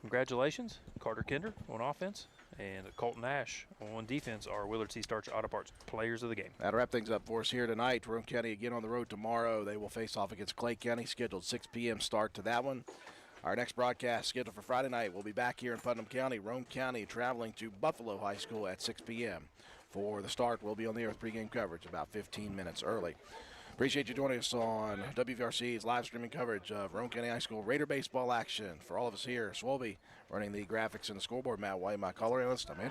congratulations, Carter Kinder on offense, and Colton Nash on defense are Willard C. Starcher Auto Parts players of the game.
That'll wrap things up for us here tonight. Roane County again on the road tomorrow. They will face off against Clay County, scheduled 6 p.m. start to that one. Our next broadcast scheduled for Friday night. We'll be back here in Putnam County. Roane County traveling to Buffalo High School at 6 p.m. For the start, we'll be on the air with pregame coverage about 15 minutes early. Appreciate you joining us on WVRC's live streaming coverage of Roane County High School Raider baseball action. For all of us here, Swolby running the graphics and the scoreboard, Matt White, my color analyst. I'm in.